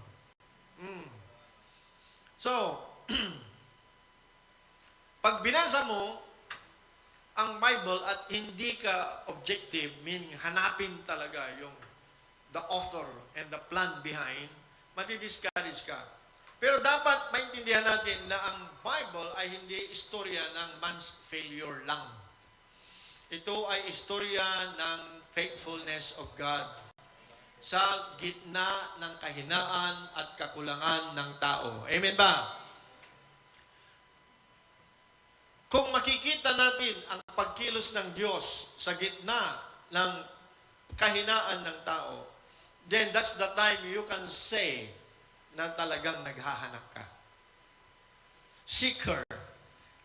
So, pag binasa mo ang Bible at hindi ka objective, meaning hanapin talaga yung the author and the plan behind, madi-discourage ka. Pero dapat maintindihan natin na ang Bible ay hindi istorya ng man's failure lang. Ito ay istorya ng faithfulness of God sa gitna ng kahinaan at kakulangan ng tao. Amen ba? Kung makikita natin ang pagkilos ng Diyos sa gitna ng kahinaan ng tao, then that's the time you can say na talagang naghahanap ka. Seeker,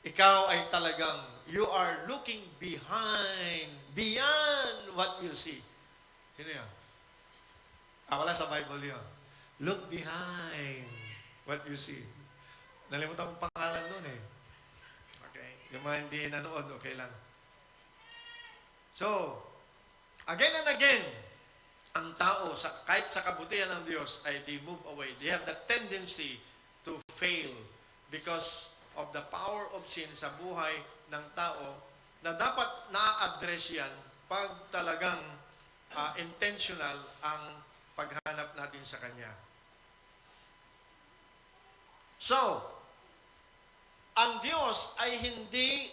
ikaw ay talagang, you are looking beyond what you see. Sino yan? Wala sa Bible yun. Look behind what you see. Nalimutan kong pangalan nun eh. Okay? Yung mga hindi nanood, okay lang. So, again and again, ang tao, kahit sa kabutihan ng Diyos, ay they move away. They have the tendency to fail because of the power of sin sa buhay ng tao na dapat na-address yan pag talagang intentional ang paghanap natin sa Kanya. So, ang Diyos ay hindi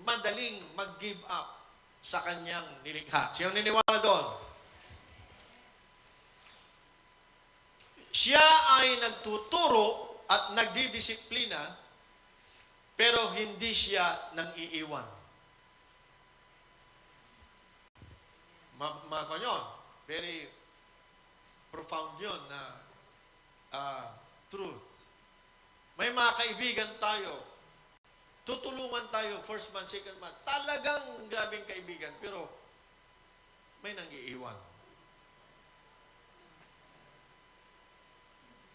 madaling mag-give up sa Kanyang nilikha. Sino niniwala doon? Siya ay nagtuturo at nagdidisiplina, pero hindi siya nang iiwan. Very profound yun na truth. May mga kaibigan tayo, tutulungan tayo, first man, second man, talagang grabing kaibigan, pero may nang iiwan.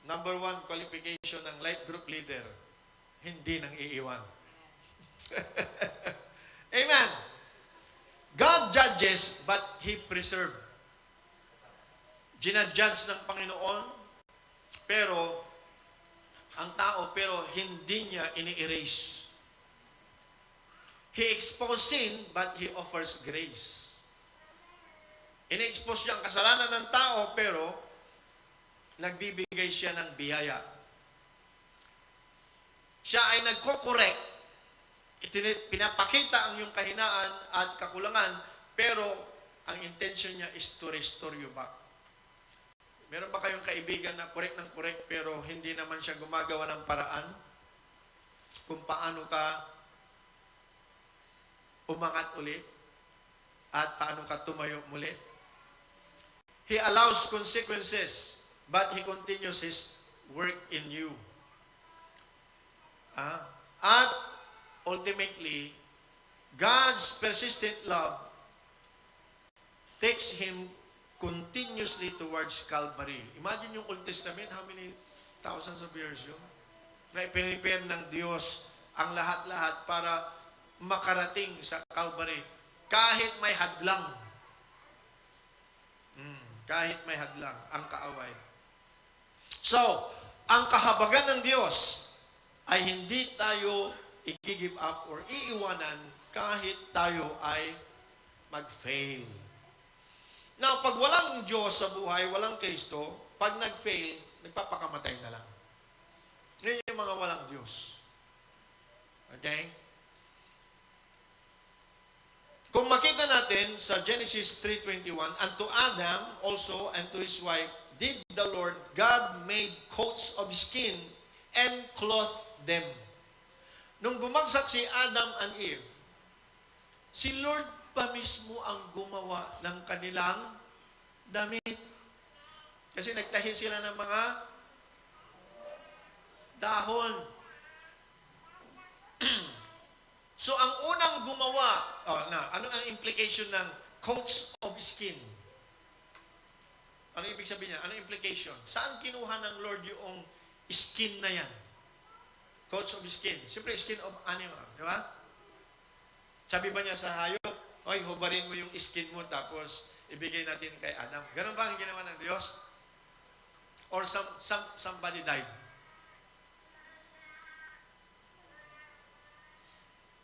Number 1 qualification ng life group leader, hindi nang iiwan. Amen. God judges, but He preserves. Ginadjudge ng Panginoon, pero ang tao, pero hindi niya ini-erase. He exposes sin, but He offers grace. Ini-expose niya ang kasalanan ng tao, pero nagbibigay siya ng biyaya. Siya ay nagko-correct. Pinapakita ang iyong kahinaan at kakulangan, pero ang intention niya is to restore you back. Meron ba kayong kaibigan na correct ng correct, pero hindi naman siya gumagawa ng paraan kung paano ka umangat ulit at paano ka tumayo muli? He allows consequences, but He continues His work in you. At ultimately, God's persistent love takes Him continuously towards Calvary. Imagine yung Old Testament, how many thousands of years yun? Na ipinipare ng Diyos ang lahat-lahat para makarating sa Calvary. Kahit may hadlang. Kahit may hadlang ang kaaway. So, ang kahabagan ng Diyos ay hindi tayo i-give up or iiwanan kahit tayo ay mag-fail. Now, pag walang Diyos sa buhay, walang Kristo, pag nag-fail, nagpapakamatay na lang. Ngayon yung mga walang Diyos. Okay? Kung makita natin sa Genesis 3:21, and to Adam also and to his wife did the Lord God made coats of skin and clothed them. Nung bumagsak si Adam and Eve, si Lord pa mismo ang gumawa ng kanilang damit. Kasi nagtahi sila ng mga dahon. So, ang unang gumawa, ano ang implication ng coats of skin? Ano ibig sabihin niya? Ano implication? Saan kinuha ng Lord yung skin na yan? Coats of skin. Siyempre, skin of animal. Di ba? Sabi ba niya sa hayop, oy, hubarin mo yung skin mo tapos ibigay natin kay Adam. Ganun ba ang ginawa ng Diyos? Or somebody died?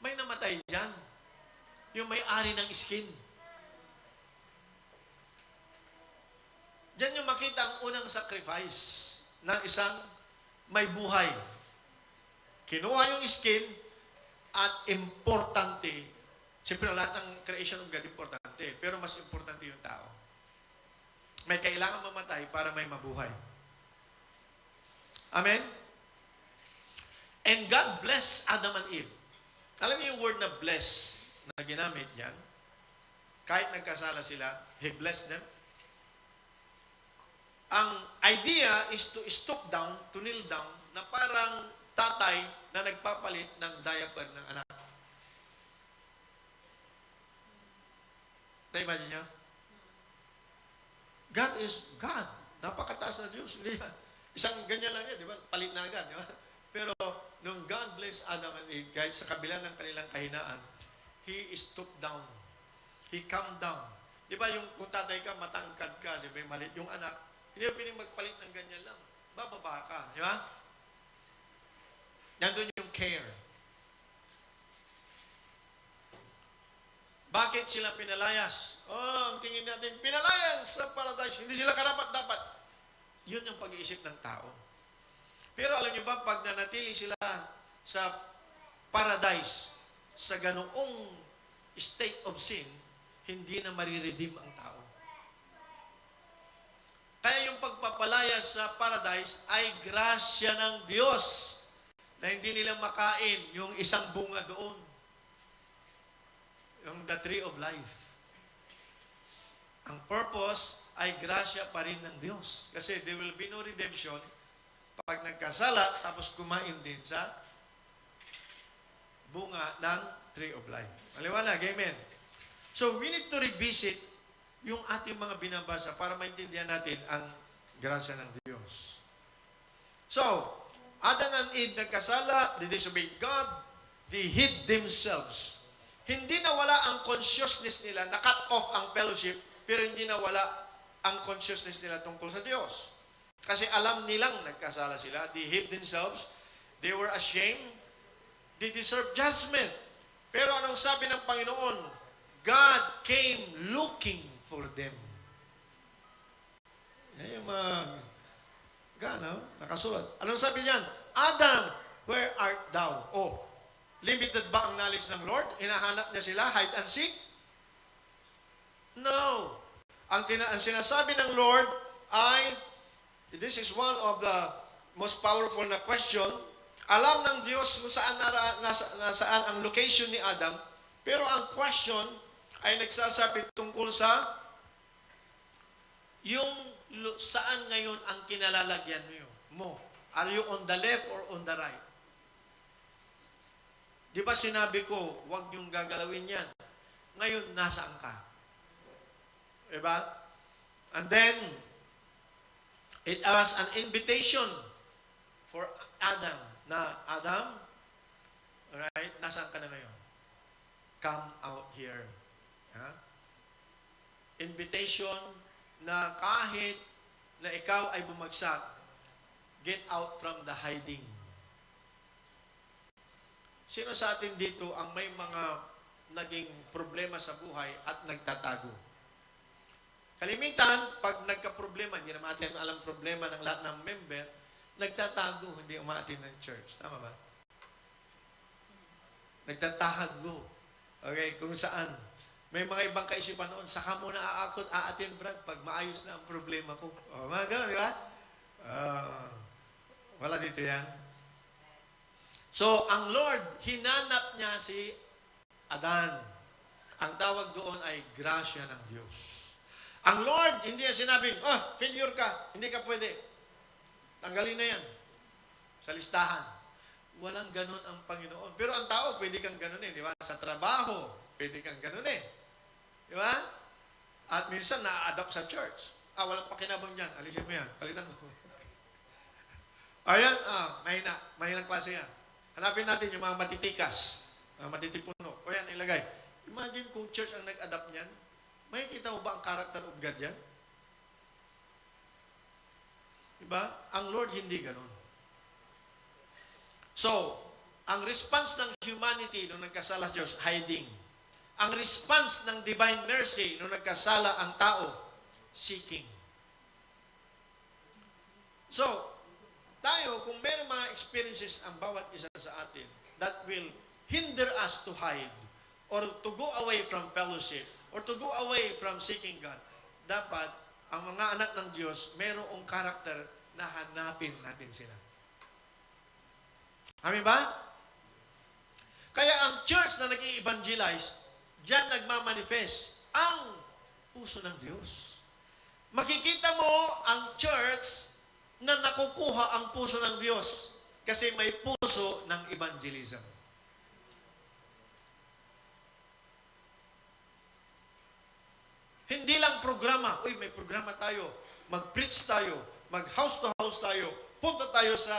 May namatay dyan. Yung may-ari ng skin. Diyan yung makita ang unang sacrifice ng isang may buhay. Kinuha yung skin at importante. Siyempre, lahat ng creation of God importante. Pero mas importante yung tao. May kailangan mamatay para may mabuhay. Amen? And God blessed Adam and Eve. Alam niyo yung word na bless na ginamit yan? Kahit nagkasala sila, He blessed them. Ang idea is to stoop down, to kneel down, na parang tatay na nagpapalit ng diaper ng anak. Na-imagine niyo? God is God. Napakataas na Diyos. Isang ganyan lang yan, di ba? Palit na agad, di ba? Pero nung God bless Adam and Eve, guys, sa kabila ng kanilang kahinaan, He stooped down. He calmed down. Di ba yung kung tatay ka, matangkad ka, siyempre malit yung anak, hindi mo piling magpalit ng ganyan lang. Bababa ka, di ba? Nandun yung care. Bakit sila pinalayas? Ang tingin natin, pinalayas sa paradise. Hindi sila karapat-dapat. Yun yung pag-iisip ng tao. Pero alam niyo ba, pag nanatili sila sa paradise, sa ganoong state of sin, hindi na mariredeem ang tao. Kaya yung pagpapalayas sa paradise ay grasya ng Diyos na hindi nila makain yung isang bunga doon. Yung the tree of life. Ang purpose ay grasya pa rin ng Diyos. Kasi there will be no redemption pag nagkasala, tapos kumain din sa bunga ng tree of life. Maliwanag, amen? So, we need to revisit yung ating mga binabasa para maintindihan natin ang grasya ng Diyos. So, Adam and Eve nagkasala, they disobeyed God, they hid themselves Hindi nawala ang consciousness nila, na-cut off ang fellowship, pero hindi nawala ang consciousness nila tungkol sa Diyos. Kasi alam nilang nagkasala sila. They hid themselves. They were ashamed. They deserve judgment. Pero anong sabi ng Panginoon? God came looking for them. Yan yung mga nakasulat. Anong sabi niyan? Adam, where art thou? Oh, limited ba ang knowledge ng Lord? Hinahanap niya sila, hide and seek? No. Ang sinasabi ng Lord ay, this is one of the most powerful na question. Alam ng Diyos kung nasaan ang location ni Adam, pero ang question ay nagsasabi tungkol sa yung saan ngayon ang kinalalagyan mo. Are you on the left or on the right? Di ba sinabi ko, huwag niyong gagalawin yan. Ngayon, nasaan ka? Diba? And then, it was an invitation for Adam na, Adam, alright, nasaan ka na ngayon? Come out here. Invitation na kahit na ikaw ay bumagsak, get out from the hiding. Sino sa atin dito ang may mga naging problema sa buhay at nagtatago? Kalimitan, pag nagka-problema, hindi naman natin alam problema ng lahat ng member, nagtatago, hindi umaatin ng church. Tama ba? Nagtatago. Okay, kung saan. May mga ibang kaisipan noon, saka mo na aatin, Brad, pag maayos na ang problema ko. O, mga gano'n, di ba? Wala dito yan. So, ang Lord, hinanap niya si Adan. Ang tawag doon ay grasya ng Diyos. Ang Lord, hindi niya sinabing, failure ka, hindi ka pwede. Tanggalin na yan sa listahan. Walang ganun ang Panginoon. Pero ang tao, pwede kang ganun di ba? Sa trabaho, pwede kang ganun di ba? At minsan, na-adopt sa church. Walang pakinabang dyan. Alisin mo yan. Palitan mo. Ayan, mahinang klase yan. Hanapin natin yung mga matitikas, mga matitipuno. O yan, ilagay. Imagine kung church ang nag-adapt niyan, makikita mo ba ang character of God yan? Diba? Ang Lord hindi ganun. So, ang response ng humanity nung nagkasala sa Diyos, hiding. Ang response ng divine mercy nung nagkasala ang tao, seeking. So, tayo, kung meron mga experiences ang bawat isa sa atin that will hinder us to hide or to go away from fellowship or to go away from seeking God, dapat ang mga anak ng Diyos merong karakter na hanapin natin sila. Amin ba? Kaya ang church na nag-i-evangelize, diyan nagmamanifest ang puso ng Diyos. Makikita mo ang church na nakukuha ang puso ng Diyos kasi may puso ng evangelism. Hindi lang programa. Uy, may programa tayo. Mag-preach tayo. Mag-house to house tayo. Punta tayo sa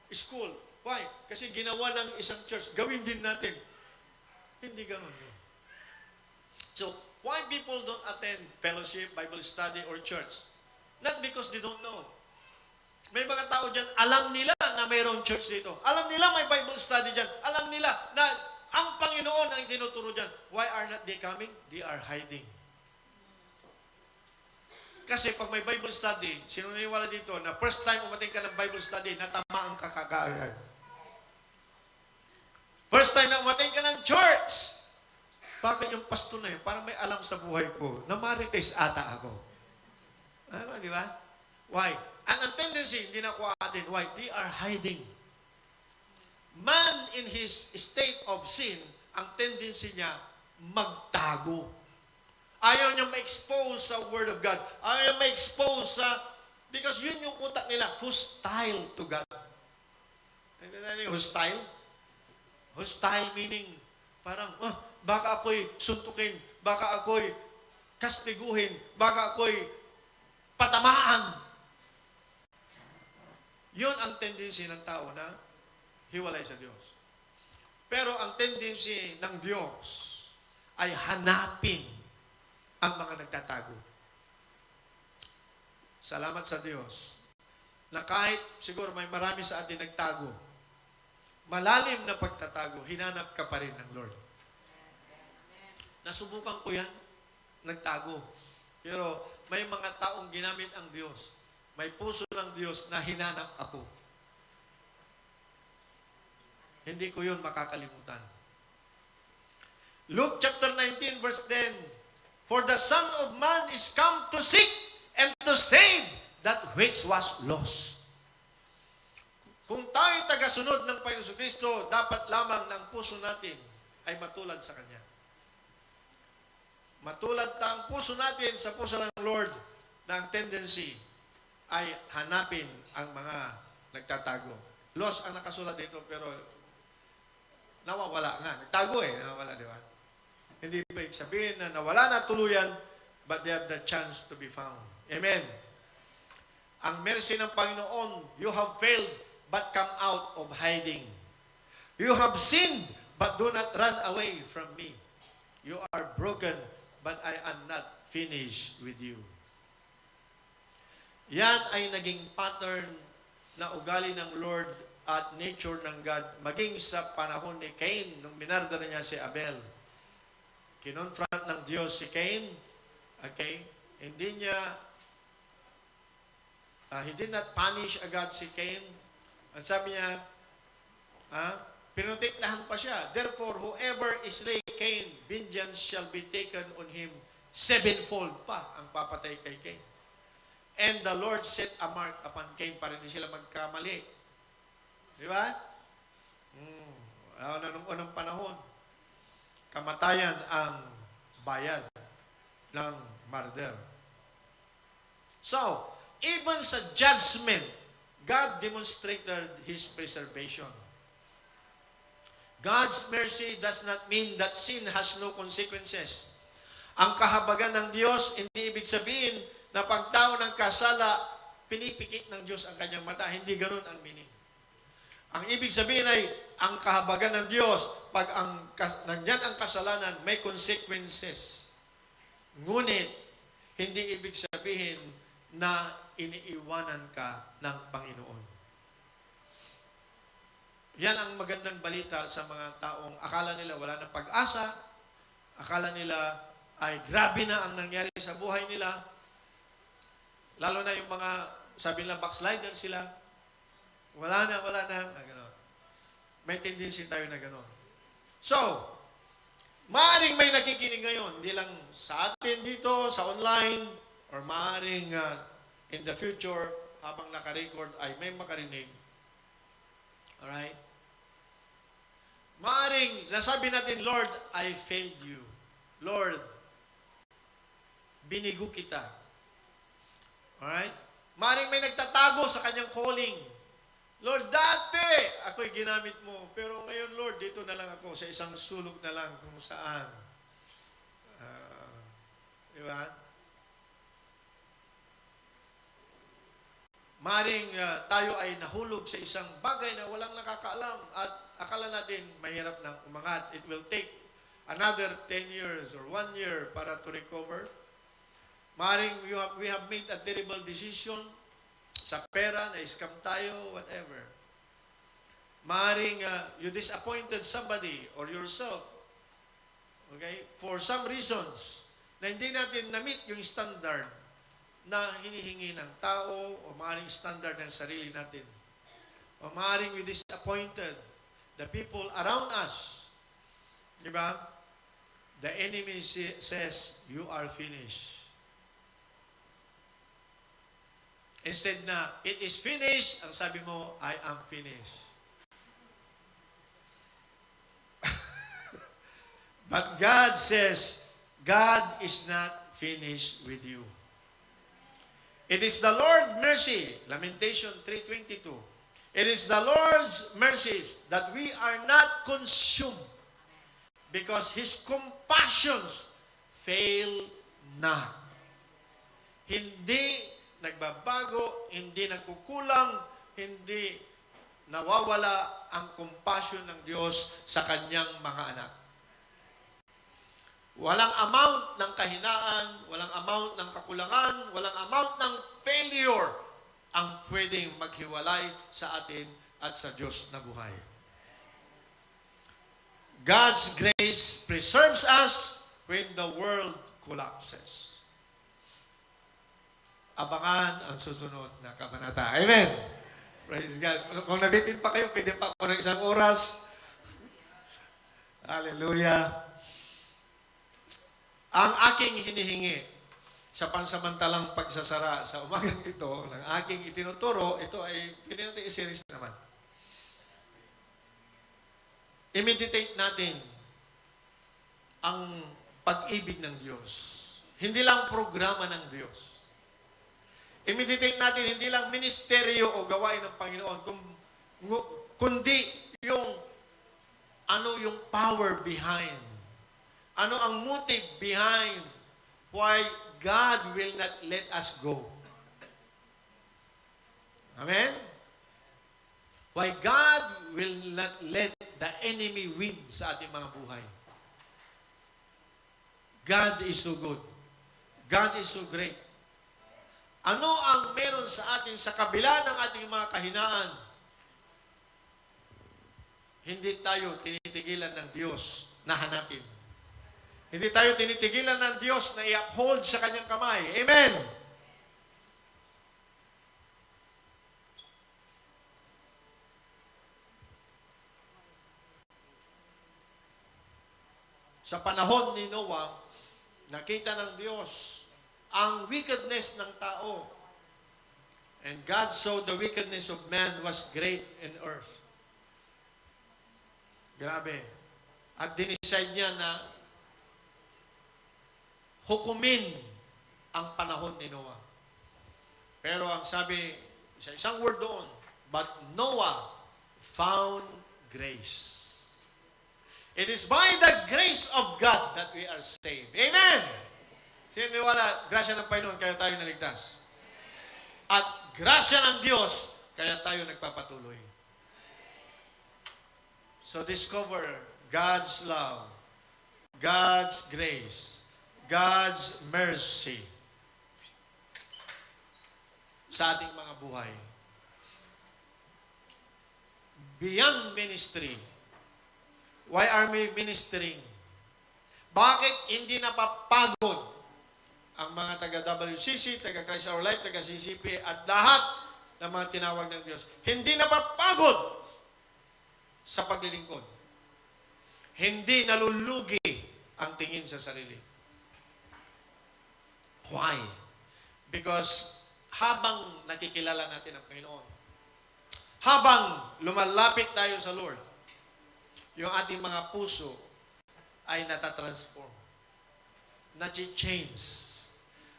school. Why? Kasi ginawa ng isang church. Gawin din natin. Hindi ganun yun. So, why people don't attend fellowship, Bible study, or church? Not because they don't know. May mga tao dyan, alam nila na mayroong church dito. Alam nila may Bible study dyan. Alam nila na ang Panginoon ang tinuturo dyan. Why are not they coming? They are hiding. Kasi pag may Bible study, sino naniwala dito na first time umating ka ng Bible study, natamaan ka kagad. First time na umating ka ng church, bakit yung pastor na yun? Parang may alam sa buhay ko. Namarites ata ako. Ano, di ba? Why? And ang tendency, hindi na ko atin. Why? They are hiding. Man in his state of sin, ang tendency niya, magtago. Ayaw niya ma-expose sa Word of God. Ayaw niya ma-expose sa, because yun yung utak nila, hostile to God. Hostile? Hostile meaning, parang, baka ako'y suntukin, baka ako'y kastiguhin, baka ako'y patamaan. Yun ang tendency ng tao na hiwalay sa Diyos. Pero ang tendency ng Diyos, ay hanapin ang mga nagtatago. Salamat sa Diyos na kahit siguro may marami sa atin nagtago, malalim na pagtatago, hinanap ka pa rin ng Lord. Nasubukan ko yan, nagtago. Pero may mga taong ginamit ang Diyos. May puso ng Diyos na hinanap ako. Hindi ko yun makakalimutan. Luke chapter 19 verse 10, For the Son of Man is come to seek and to save that which was lost. Kung tayo tagasunod ng Panginoon Kristo, dapat lamang ng puso natin ay matulad sa Kanya. Matulad ang puso natin sa puso ng Lord na ang tendency ay hanapin ang mga nagtatago. Lost ang nakasulat dito, pero nawawala nga. Nagtago nawawala, di ba? Hindi pa sabihin na nawala na tuluyan, but they have the chance to be found. Amen. Ang mercy ng Panginoon, you have failed, but come out of hiding. You have sinned, but do not run away from me. You are broken, but I am not finished with you. Yan ay naging pattern na ugali ng Lord at nature ng God, maging sa panahon ni Cain, nung minarder niya si Abel. Kinonfront ng Diyos si Cain, okay? He did not punish agad si Cain. Ang sabi niya, pinoteklahan pa siya. Therefore, whoever slay Cain, vengeance shall be taken on him sevenfold pa ang papatay kay Cain. And the Lord set a mark upon Cain para hindi sila magkamali. Di ba? Nung unang panahon, kamatayan ang bayad ng murder. So, even sa judgment, God demonstrated His preservation. God's mercy does not mean that sin has no consequences. Ang kahabagan ng Diyos, hindi ibig sabihin na pag tao ng kasala, pinipikit ng Diyos ang kanyang mata. Hindi ganun ang meaning. Ang ibig sabihin ay, ang kahabagan ng Diyos, pag nandyan ang kasalanan, may consequences. Ngunit, hindi ibig sabihin na iniiwanan ka ng Panginoon. Yan ang magandang balita sa mga taong akala nila wala ng pag-asa, akala nila ay grabe na ang nangyari sa buhay nila, lalo na yung mga, sabi nila, backslider sila, wala na, gano'n. May tendency tayo na gano'n. So, maaaring may nakikinig ngayon, hindi lang sa atin dito, sa online, or maaaring in the future, habang naka-record, ay may makarinig. Alright? Maaaring, nasabi natin, Lord, I failed you. Lord, binigo kita. Alright? Maaaring may nagtatago sa kanyang calling. Lord, dati ako'y ginamit mo, pero ngayon, Lord, dito na lang ako sa isang sulok na lang kung saan. Di ba? Maring tayo ay nahulog sa isang bagay na walang nakakaalam at akala natin mahirap nang umangat. It will take another 10 years or 1 year para to recover. Maring we have made a terrible decision sa pera, na-scam tayo, whatever. Maring you disappointed somebody or yourself, okay, for some reasons na hindi natin na-meet yung standard na hinihingi ng tao o maaaring standard ng sarili natin. O maaaring we disappointed the people around us. Di ba? The enemy says, you are finished. Instead na, it is finished, ang sabi mo, I am finished. But God says, God is not finished with you. It is the Lord's mercy, Lamentation 3:22. It is the Lord's mercies that we are not consumed because His compassions fail not. Hindi nagbabago, hindi nagkukulang, hindi nawawala ang compassion ng Diyos sa kanyang mga anak. Walang amount ng kahinaan, walang amount ng kakulangan, walang amount ng failure ang pwedeng maghiwalay sa atin at sa Diyos na buhay. God's grace preserves us when the world collapses. Abangan ang susunod na kabanata. Amen. Praise God. Kung nabitin pa kayo, pwede pa ako ng isang oras. Hallelujah. Ang aking hinihingi sa pansamantalang pagsasara sa umagang ito, ng aking itinuturo, ito ay pwede natin i-series naman. I-meditate natin ang pag-ibig ng Diyos. Hindi lang programa ng Diyos. I-meditate natin hindi lang ministeryo o gawain ng Panginoon, kundi yung yung power behind. Ano ang motive behind why God will not let us go. Amen? Why God will not let the enemy win sa ating mga buhay. God is so good. God is so great. Ano ang meron sa atin sa kabila ng ating mga kahinaan? Hindi tayo tinitigilan ng Diyos na hanapin. Hindi tayo tinitigilan ng Diyos na i-uphold sa kanyang kamay. Amen! Sa panahon ni Noah, nakita ng Diyos ang wickedness ng tao. And God saw the wickedness of man was great in earth. Grabe. At dinicide niya na hukumin ang panahon ni Noah. Pero ang sabi sa isang word doon, but Noah found grace. It is by the grace of God that we are saved. Amen! Sino wala, grasya ng Panginoon, kaya tayo naligtas. At grasya ng Diyos, kaya tayo nagpapatuloy. So discover God's love, God's grace, God's mercy sa ating mga buhay. Beyond ministry, why are we ministering? Bakit hindi napapagod ang mga taga-WCC, taga-Christ Our Life, taga-CCP, at lahat ng mga tinawag ng Diyos? Hindi napapagod sa paglilingkod. Hindi nalulugi ang tingin sa sarili. Why? Because habang nakikilala natin ang Panginoon, habang lumalapit tayo sa Lord, yung ating mga puso ay natatransform, nati-change.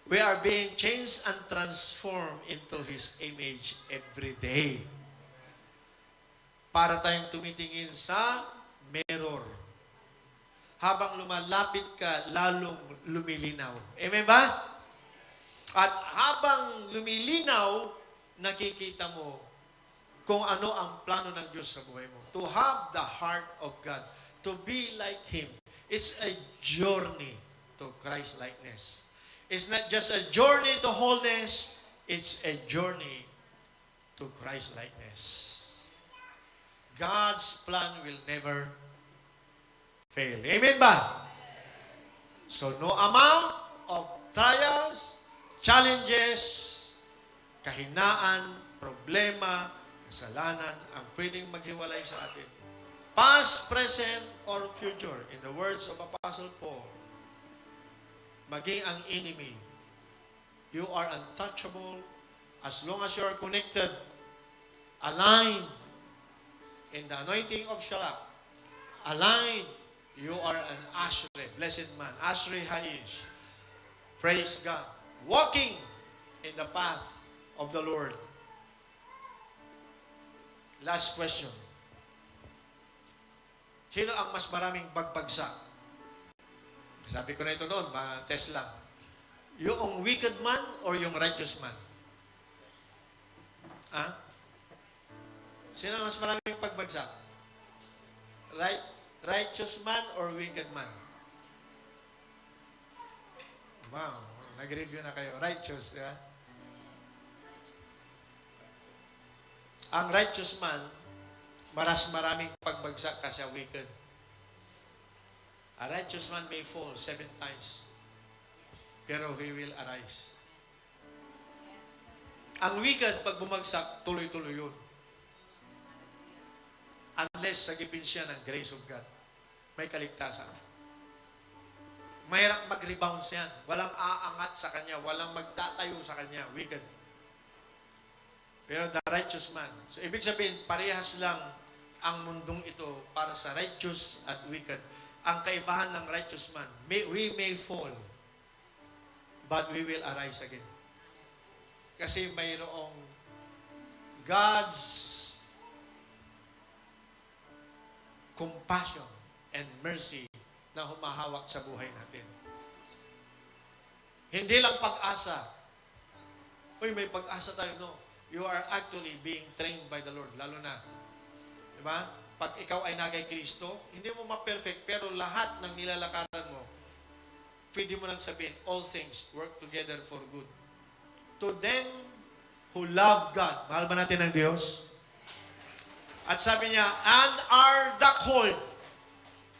We are being changed and transformed into His image every day. Para tayong tumitingin sa mirror. Habang lumalapit ka, lalong lumilinaw. Amen ba? At habang lumilinaw, nakikita mo kung ano ang plano ng Diyos sa buhay mo. To have the heart of God. To be like Him. It's a journey to Christ-likeness. It's not just a journey to wholeness, it's a journey to Christ-likeness. God's plan will never fail. Amen ba? So no amount of trials, challenges, kahinaan, problema, kasalanan ang pwedeng maghiwalay sa atin. Past, present, or future. In the words of Apostle Paul, maging ang enemy, you are untouchable as long as you are connected, aligned in the anointing of Shalak. Aligned, you are an Ashrei, blessed man, Ashrei Haish. Praise God. Walking in the path of the Lord. Last question. Sino ang mas maraming bagbagsak? Sabi ko na ito noon, test lang. Yung wicked man or yung righteous man? Ha? Sino ang mas maraming pagbagsak? Righteous man or wicked man? Wow, nag-review na kayo. Righteous, yeah? Ang righteous man, maraming pagbagsak kasi wicked. A righteous man may fall 7 times, pero he will arise. Ang wicked, pag bumagsak, tuloy-tuloy yun. Unless sagipin siya ng grace of God, may kaligtasan. Mahirap mag-rebound yan. Walang aangat sa kanya, walang magtatayo sa kanya. Wicked. Pero the righteous man. So, ibig sabihin, parehas lang ang mundong ito para sa righteous at wicked. Ang kaibahan ng righteous man, we may fall, but we will arise again. Kasi mayroong God's compassion and mercy na humahawak sa buhay natin. Hindi lang pag-asa. Uy, may pag-asa tayo, no? You are actually being trained by the Lord, lalo na. Diba? Pag ikaw ay nagay Kristo, hindi mo ma-perfect, pero lahat ng nilalakaran mo, pwede mo nang sabihin, all things work together for good. To them who love God. Mahal ba natin ang Diyos? At sabi niya, and are the called.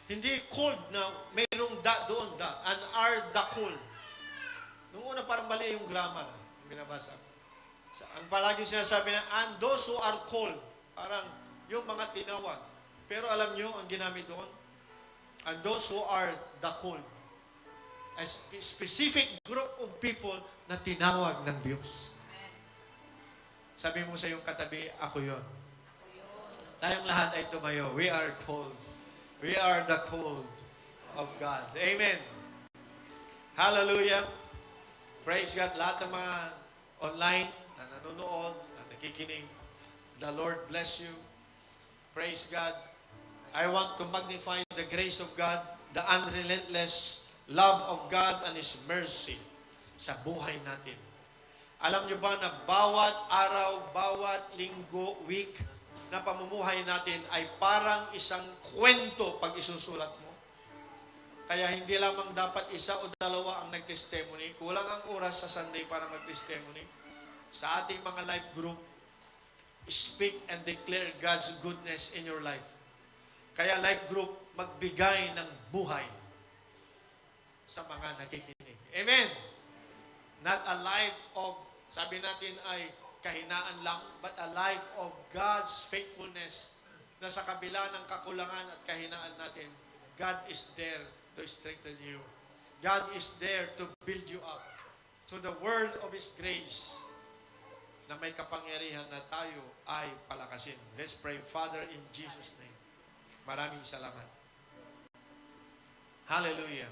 Hindi cold na mayroong da doon, da. And are the called. Nung una parang mali yung grammar. Binabasa. Ang palagi sinasabi na, and those who are called. Parang yung mga tinawag. Pero alam nyo, ang ginamit doon, and those who are the called. A specific group of people na tinawag ng Diyos. Sabi mo sa iyong katabi, ako yon. Tayong lahat ay tumayo. We are called. We are the called of God. Amen. Hallelujah. Praise God. Lahat ng mga online na nanonood, na nakikinig, the Lord bless you. Praise God. I want to magnify the grace of God, the unrelentless love of God and His mercy sa buhay natin. Alam niyo ba na bawat araw, bawat linggo, week, na pamumuhay natin ay parang isang kwento pag isusulat mo. Kaya hindi lamang dapat isa o dalawa ang nag-testimony. Kulang ang oras sa Sunday para mag-testimony. Sa ating mga life group, speak and declare God's goodness in your life. Kaya life group, magbigay ng buhay sa mga nakikinig. Amen! Not a life of, sabi natin ay kahinaan lang, but a life of God's faithfulness na sa kabila ng kakulangan at kahinaan natin, God is there to strengthen you. God is there to build you up. So the word of His grace na may kapangyarihan na tayo ay palakasin. Let's pray. Father, in Jesus' name, maraming salamat. Hallelujah.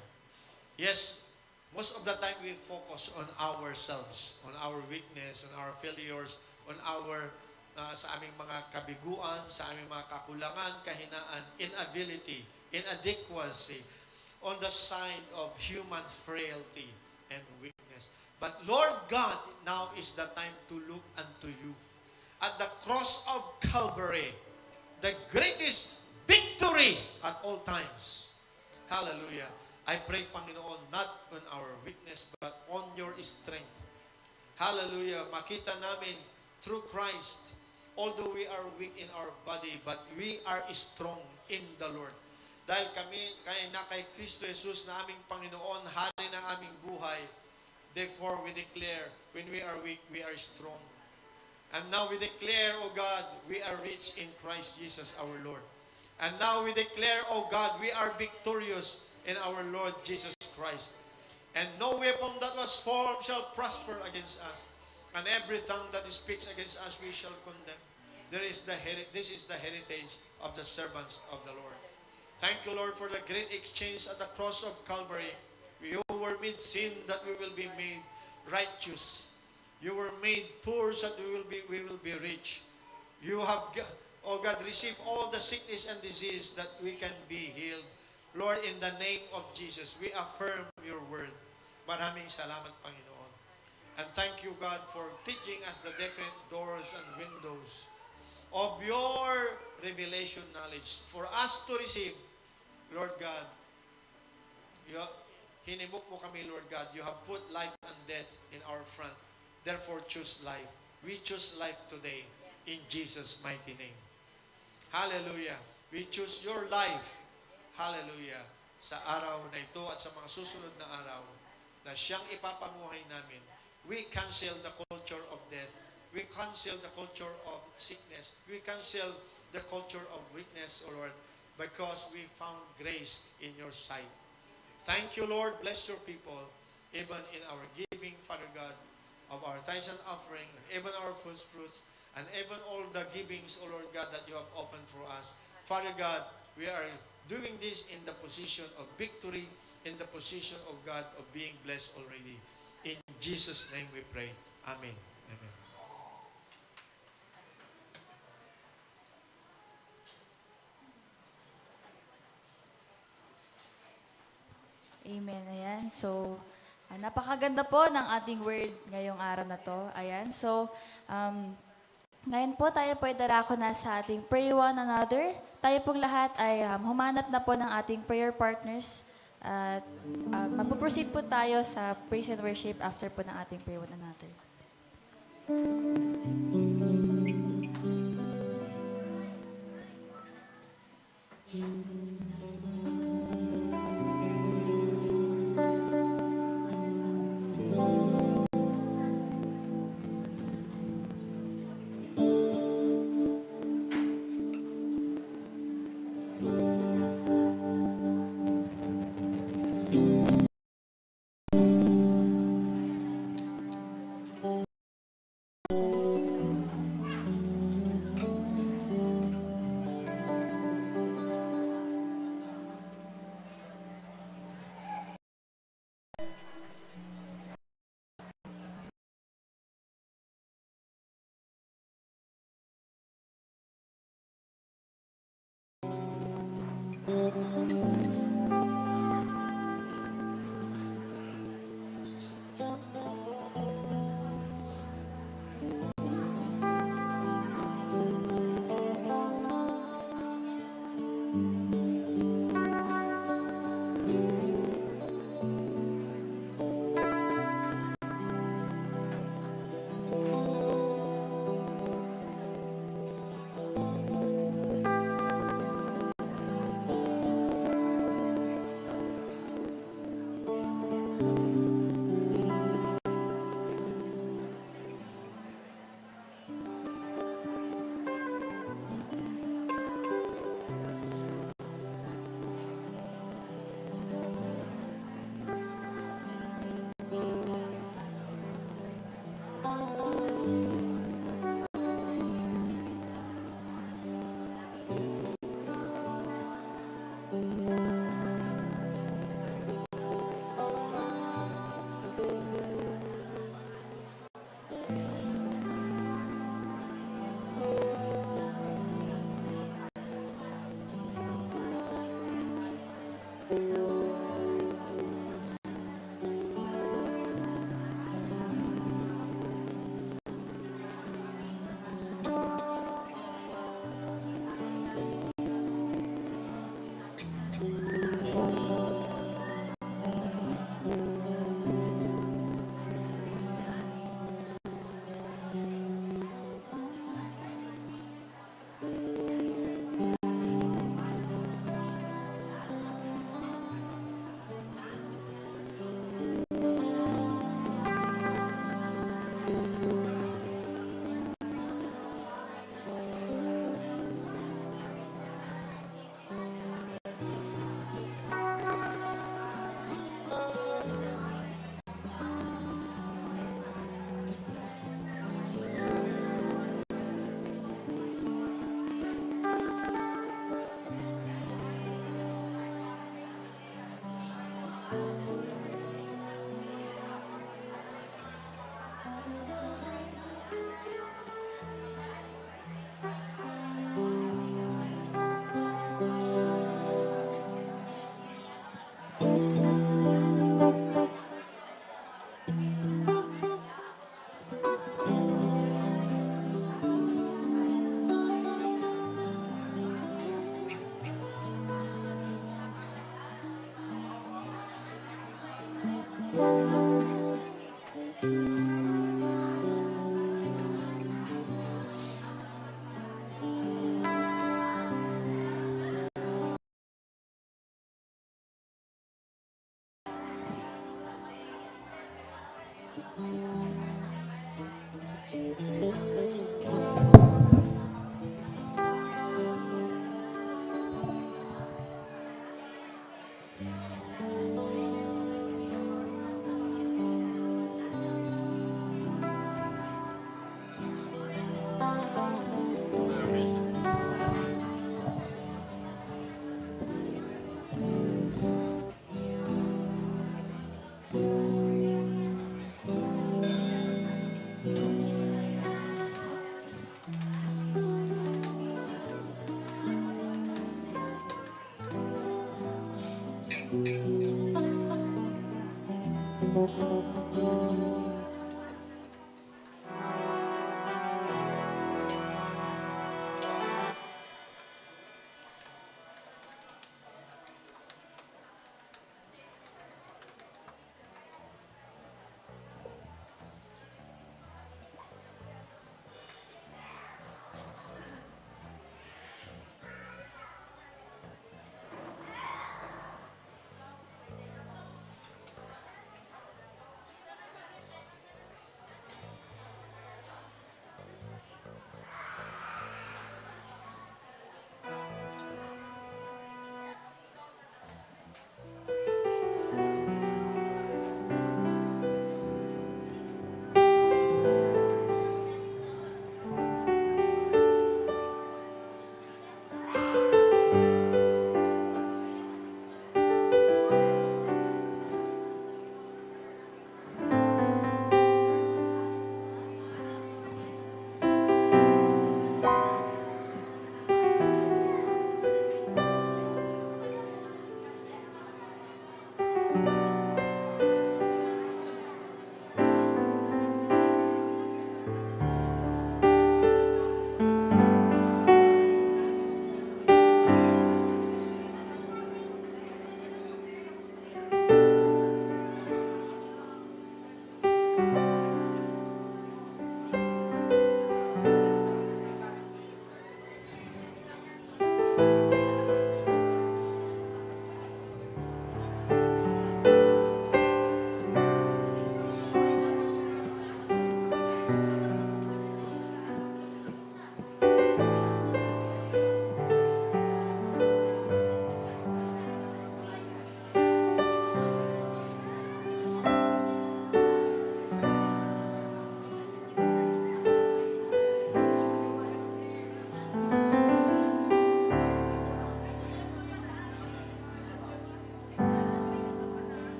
Yes, most of the time we focus on ourselves, on our weakness, on our failures, on our sa aming mga kabiguan, sa aming mga kakulangan, kahinaan, inability, inadequacy, on the side of human frailty and weakness. But Lord God, now is the time to look unto you. At the cross of Calvary, the greatest victory at all times. Hallelujah. I pray, Panginoon, not on our weakness, but on your strength. Hallelujah. Makita namin through Christ, although we are weak in our body, but we are strong in the Lord. Dahil kami na kay Kristo Jesus na aming Panginoon, hari ng aming buhay. Therefore, we declare, when we are weak, we are strong. And now we declare, O God, we are rich in Christ Jesus our Lord. And now we declare, O God, we are victorious in our Lord Jesus Christ. And no weapon that was formed shall prosper against us. And every tongue that speaks against us, we shall condemn. This is the heritage of the servants of the Lord. Thank you, Lord, for the great exchange at the cross of Calvary. You were made sin that we will be made righteous. You were made poor so that we will be rich. You have, oh God, received all the sickness and disease that we can be healed. Lord, in the name of Jesus, we affirm your word. Maraming salamat, Panginoon. And thank you, God, for teaching us the different doors and windows of your revelation knowledge for us to receive, Lord God, Hinimok mo kami, Lord God. You have put life and death in our front. Therefore, choose life. We choose life today in Jesus' mighty name. Hallelujah. We choose your life. Hallelujah. Sa araw na ito at sa mga susunod na araw na siyang ipapamuhay namin. We cancel the culture of death. We cancel the culture of sickness. We cancel the culture of weakness, O Lord, because we found grace in your sight. Thank you, Lord. Bless your people, even in our giving, Father God, of our tithes and offering, and even our first fruits, and even all the givings, O Lord God, that you have opened for us. Father God, we are doing this in the position of victory, in the position of God of being blessed already. In Jesus' name we pray. Amen. Amen.
Amen. Ayan. So, napakaganda po ng ating word ngayong araw na to. Ayan. So, ngayon po tayo po ay darako na sa ating pray one another. Tayo pong lahat ay humanap na po ng ating prayer partners. At magpo-proceed po tayo sa praise and worship after po ng ating pray one another.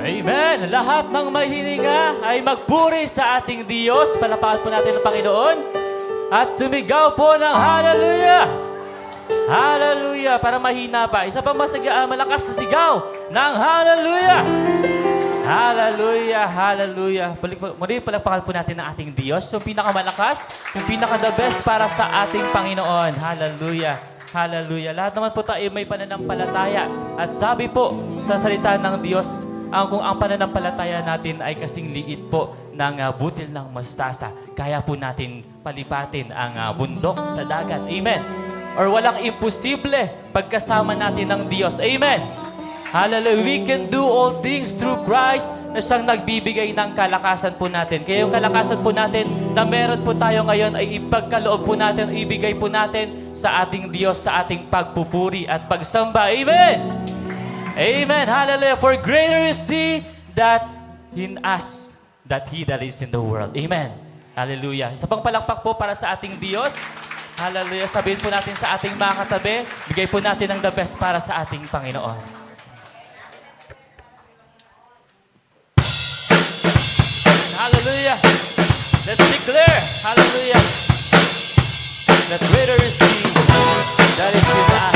Amen! Lahat ng may hininga ay magpuri sa ating Diyos. Palapakan po natin ang Panginoon. At sumigaw po ng Hallelujah! Hallelujah! Para mahina pa. Isa pa malakas na sigaw ng Hallelujah! Hallelujah! Hallelujah! Muli palapakan po natin ang ating Diyos. Yung pinakamalakas, yung pinaka-the best para sa ating Panginoon. Hallelujah! Hallelujah! Lahat naman po tayo may pananampalataya. At sabi po sa salita ng Diyos, kung ang pananampalataya natin ay kasing liit po ng butil ng mustasa, kaya po natin palipatin ang bundok sa dagat. Amen. Or walang imposible pagkasama natin ng Diyos. Amen. Hallelujah. We can do all things through Christ na siyang nagbibigay ng kalakasan po natin. Kaya yung kalakasan po natin na meron po tayo ngayon ay ipagkaloob po natin, ibigay po natin sa ating Diyos, sa ating pagpupuri at pagsamba. Amen! Amen! Hallelujah! For greater is He that in us that He that is in the world. Amen! Hallelujah! Isa pang palakpak po para sa ating Diyos. Hallelujah! Sabihin po natin sa ating mga katabi, bigay po natin ang the best para sa ating Panginoon. Hallelujah. Let's declare, hallelujah, that greater is He that is in us.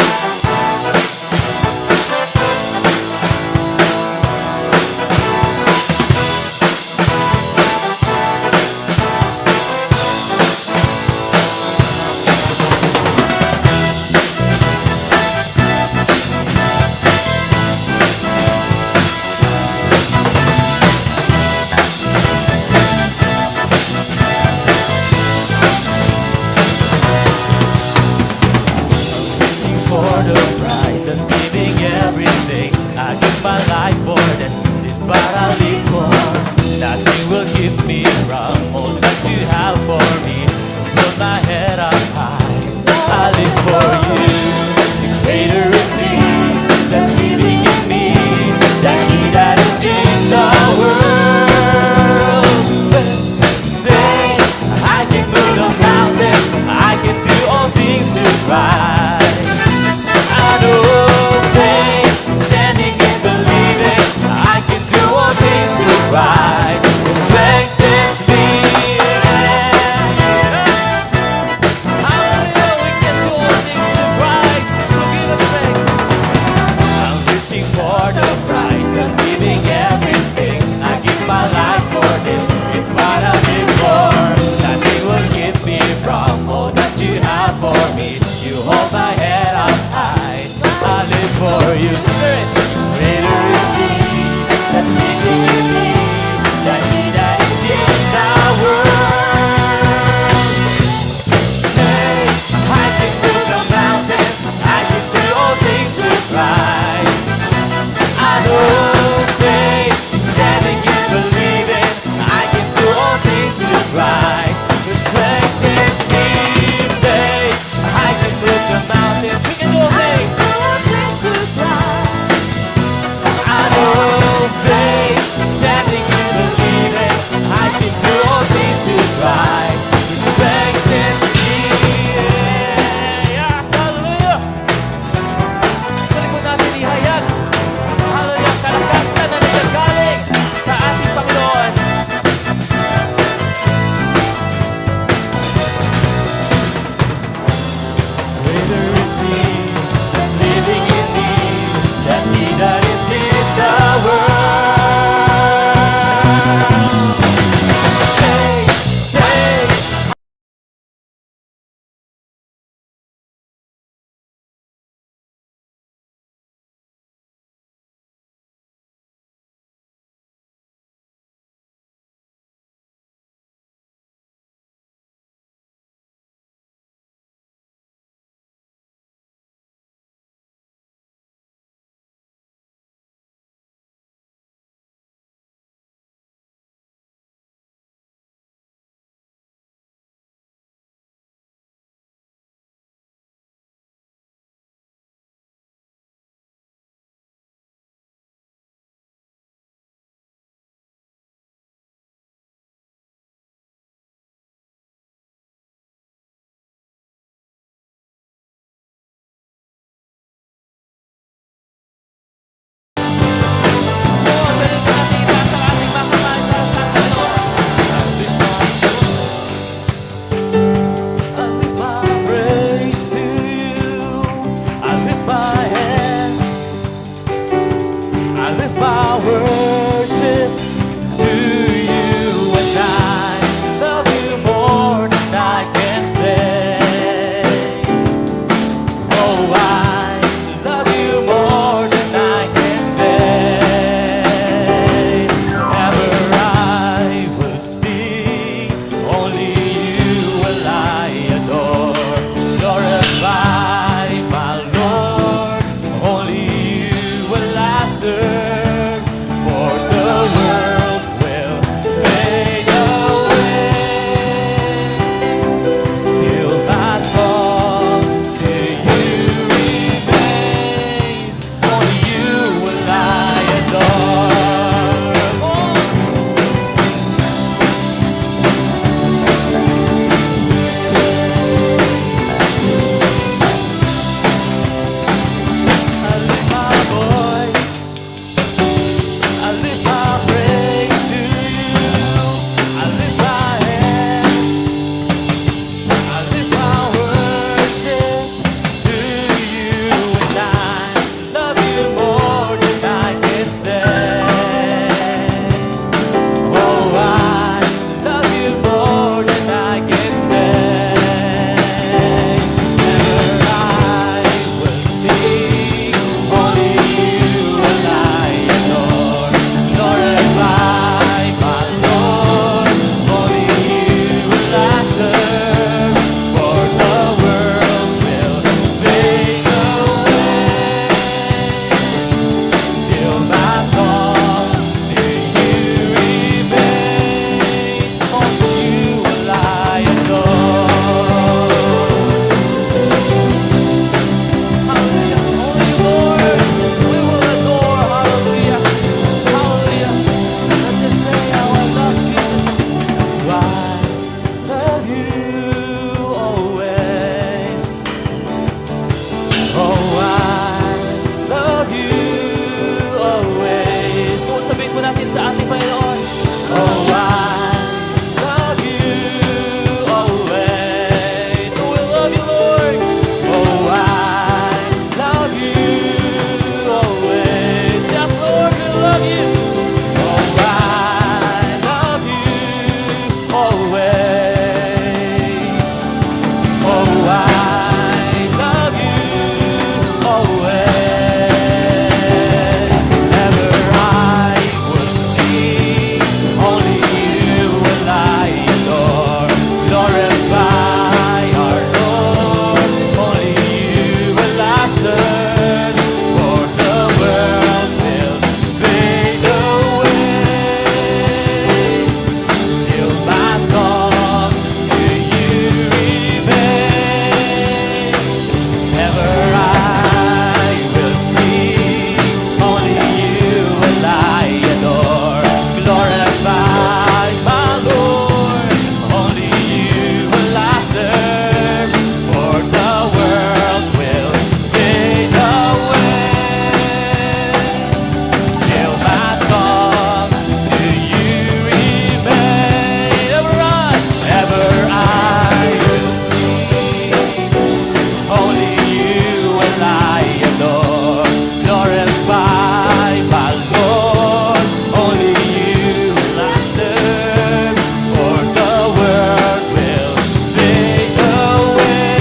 For glorify our Lord. Only you will I serve, for the world will fade away. Till my song to you remain. Ever I will sing, only you will I adore. Glorify my Lord, only you will I serve, for the world will fade away. Till my song to you remain. Ever I will sing, only you will I adore. Glorify my Lord, only you will I serve, for the world will fade away.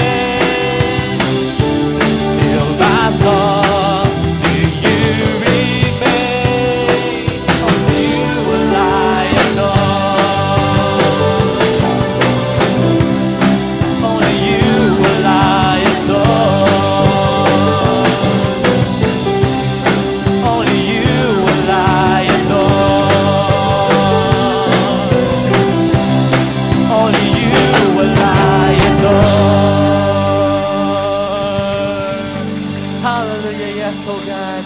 Till my song to you remain. Only you will I adore. Only you will I adore. Only you will I adore. Only you will I adore. Hallelujah, yes, oh God.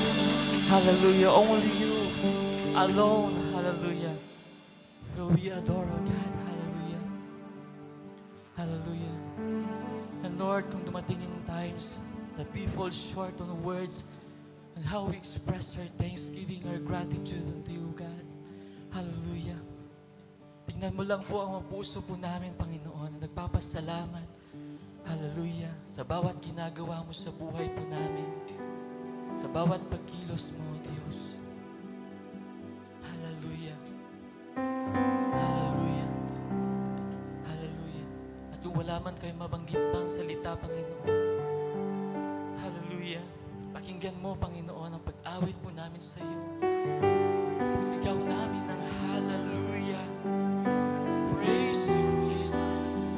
Hallelujah, only you alone. Hallelujah. Will we adore, oh God. Hallelujah. Hallelujah. And Lord, kung dumating yung times that we fall short on words and how we express our thanksgiving, our gratitude unto you, God. Hallelujah. Tingnan mo lang po ang mga puso po namin, Panginoon, na nagpapasalamat. Hallelujah. Sa bawat ginagawa mo sa buhay po namin. Sa bawat pagkilos mo, Diyos. Hallelujah. Hallelujah. Hallelujah. At kung wala man kayo mabanggit pang salita, Panginoon. Hallelujah. Pakinggan mo, Panginoon, ang pag-awit po namin sa iyo. Pagsigaw namin ng hallelujah. Praise you, Jesus.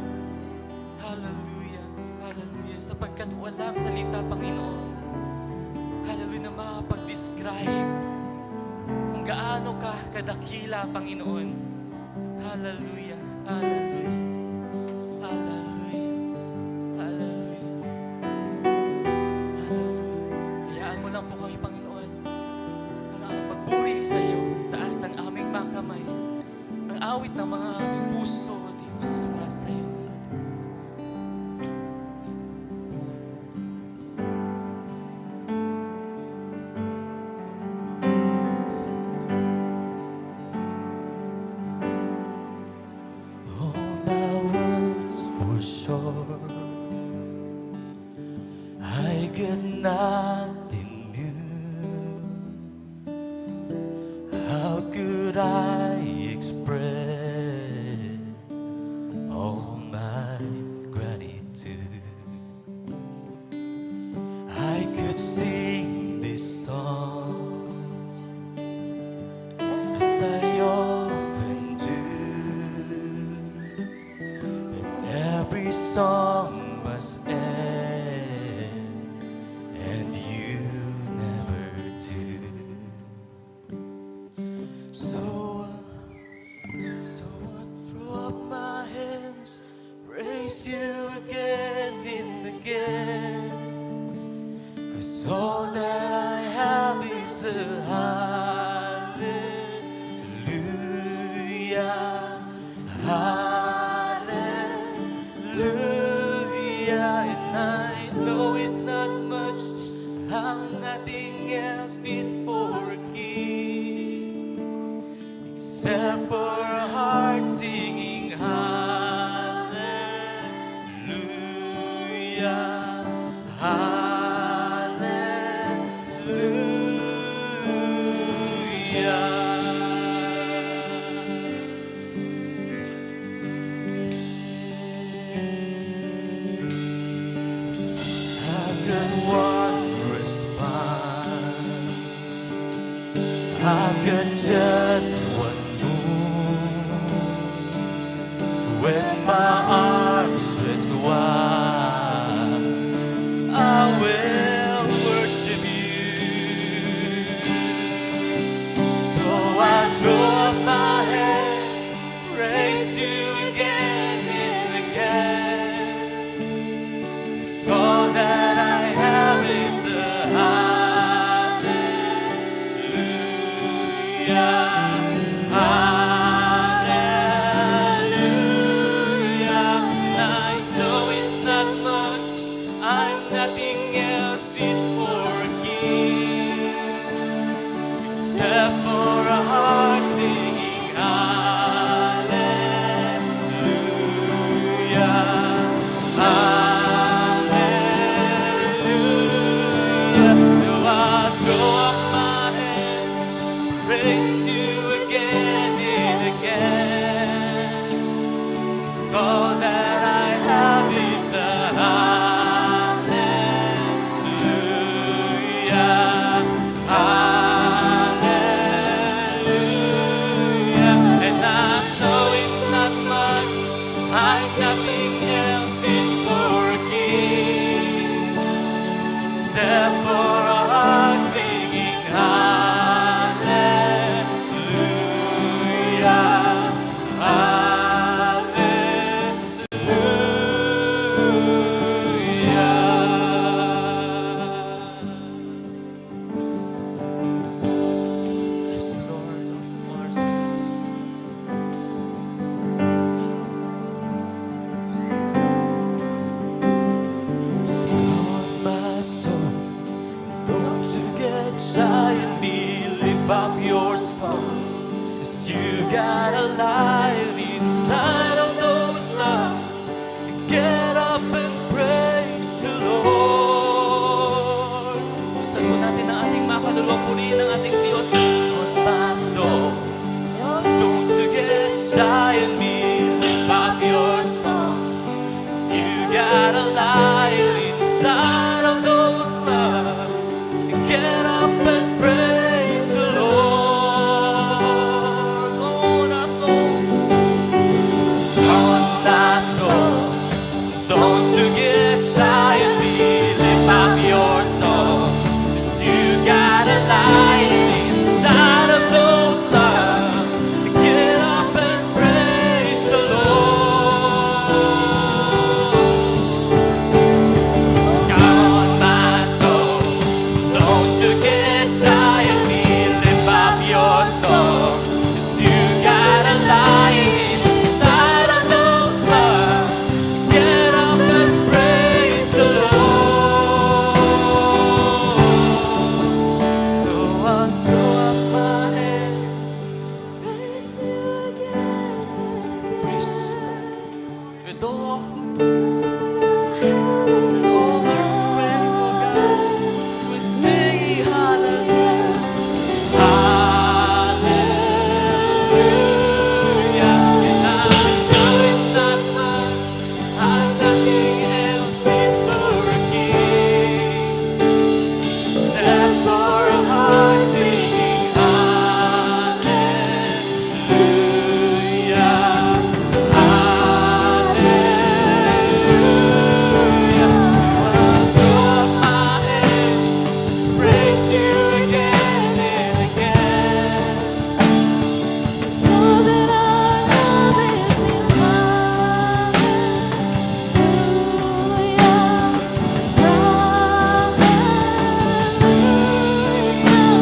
Hallelujah. Hallelujah. Sapagkat walang salita, Panginoon. Hallelujah, na makapag-describe kung gaano ka kadakila, Panginoon. Hallelujah. Hallelujah. Hallelujah. Hallelujah. Hallelujah. Hayaan mo lang po kami, Panginoon, na magpuri sa iyo, taas ng aming mga kamay, ang awit ng mga aming puso, O Diyos, para sa iyo. All my words for sure, I got nothing new. How could I express all my gratitude? I could sing these songs as I often do, but every song must end, and you never do. So I throw up my hands, praise you again and again. 'Cause all that I have is a hallelujah, hallelujah. And I know it's not much, I'm nothing else fit for a king, except for a heart singing hallelujah, I've got one response, I've got just one move. When my I'm nothing else fit for a king. Except for a heart singing hallelujah. Yes, Lord of mercy. On my soul, don't you get shy and lift up your song. 'Cause you got a light inside of those lungs. Get up and praise the Lord. Buksan po natin ang ating mga kaluluwang purihin ng ating Diyos. On my soul, don't you get shy and lift up your song. 'Cause you got a light inside of those lungs. Get up and praise the Lord. On our soul, don't you get shy and lift up your song. 'Cause you got a light inside of those lungs. Get up and praise the Lord. Come on, my soul, don't you get shy and lift up your song. 'Cause you got a light inside of those lungs. Get up and praise the Lord. So I'll throw up my hands,
Praise you again and
praise
again.
with all our strength, oh God. We sing hallelujah, hallelujah. And I know it's not much, I'm nothing else fit for a king. Except for a heart singing hallelujah, hallelujah. I'll throw up my hands, praise you again and again.
So that our love is in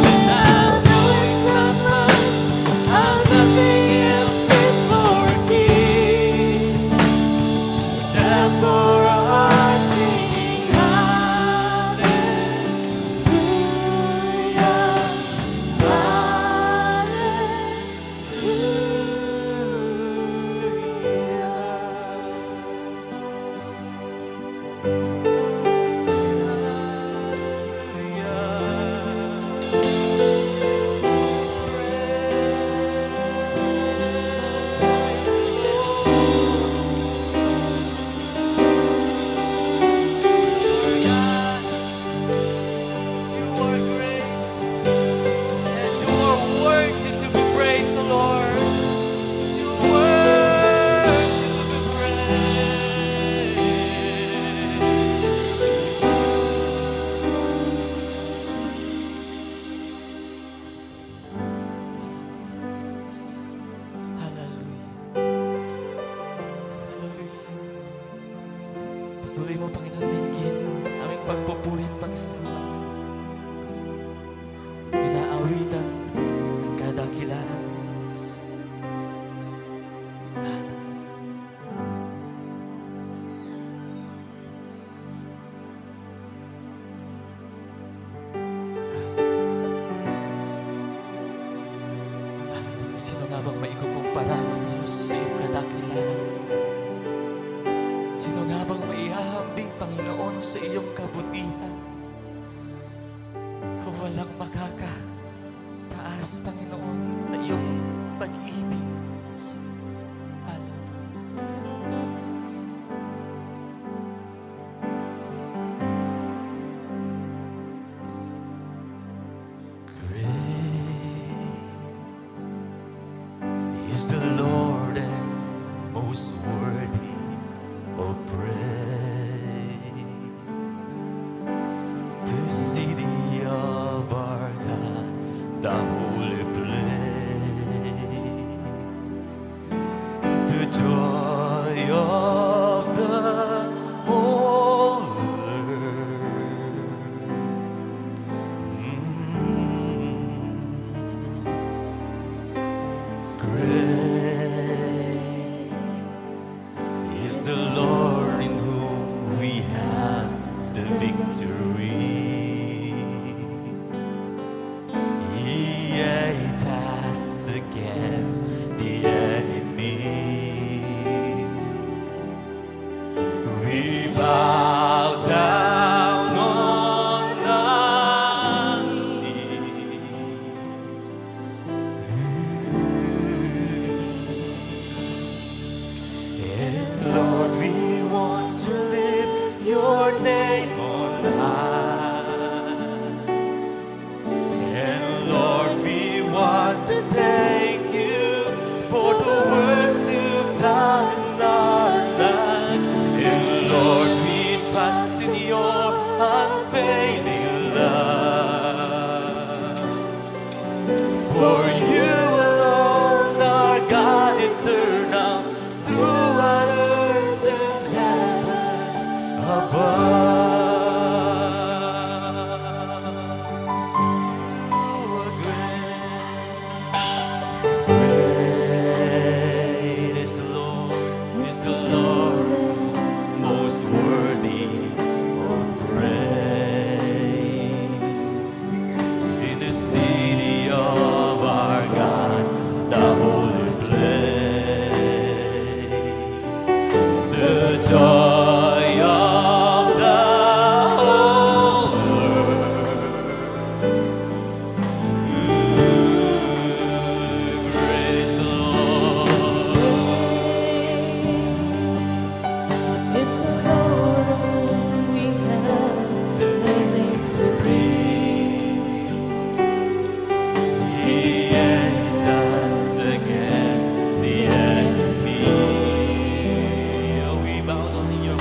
And I know it's not much, I'm nothing else fit for a king. Except for a heart singing hallelujah, You are great and you are worthy to be praised, Lord. You are worthy to be praised. Hallelujah. Hallelujah. Patuloy mo, Panginoon, dinggin ang aming pagpupuri at pagsamba. Pinaawitan ng kadakilaan. Hallelujah. Sino nga bang maikukumpara, O Diyos, sa iyong kadakilaan? Sino nga bang maihahambing, Panginoon, sa iyong kabutihan? Walang makakataas, Panginoon, sa iyong pag-ibig. Hallelujah. Great is the Lord and most worthy. worthy of praise. The city of our God, the holy place, the joy of the whole earth. Great is the Lord in whom we have the victory. He hates us against the enemy. We bow down on our knees. And Lord, we want to lift your name on high. And Lord, we want to thank you for the works you've done in our lives. And Lord, we trust in your unfailing love. For you alone are God eternal, throughout earth and heaven above. Great is the Lord, most worthy of praise. In the city of our God, the holy place, the joy of the whole earth. Praise the Lord.
It's the Lord whom we have
To
the victory.
He hates us against the enemy. We bow down in your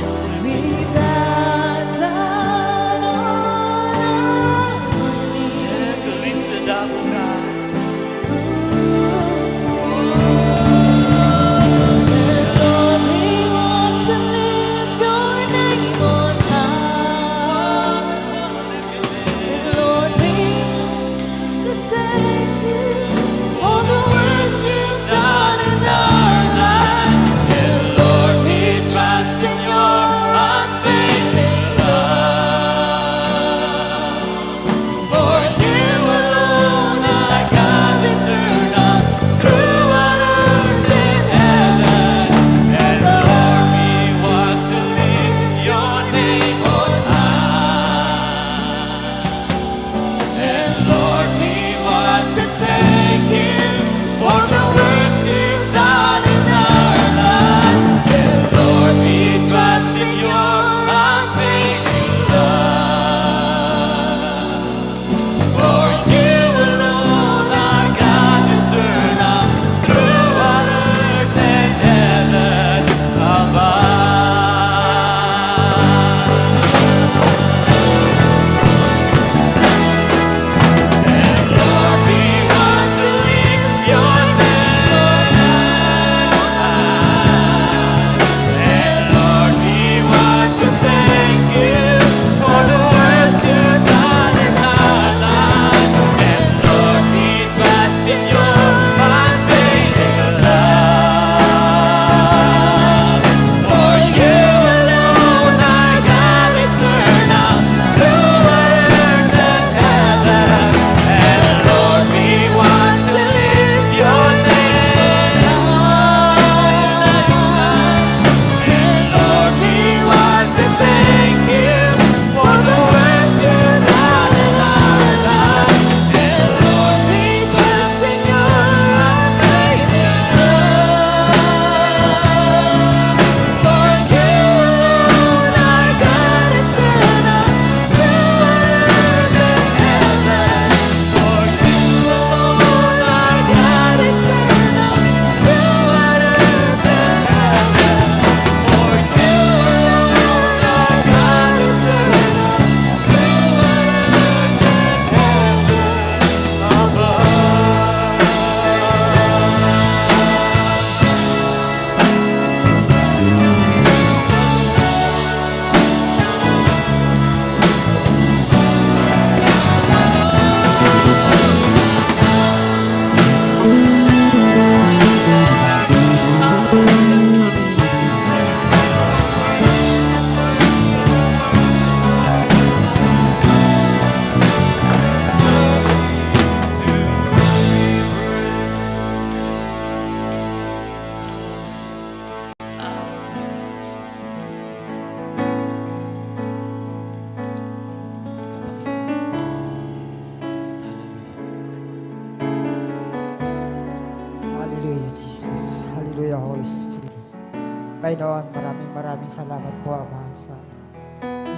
Panginoon, maraming salamat po, Ama, sa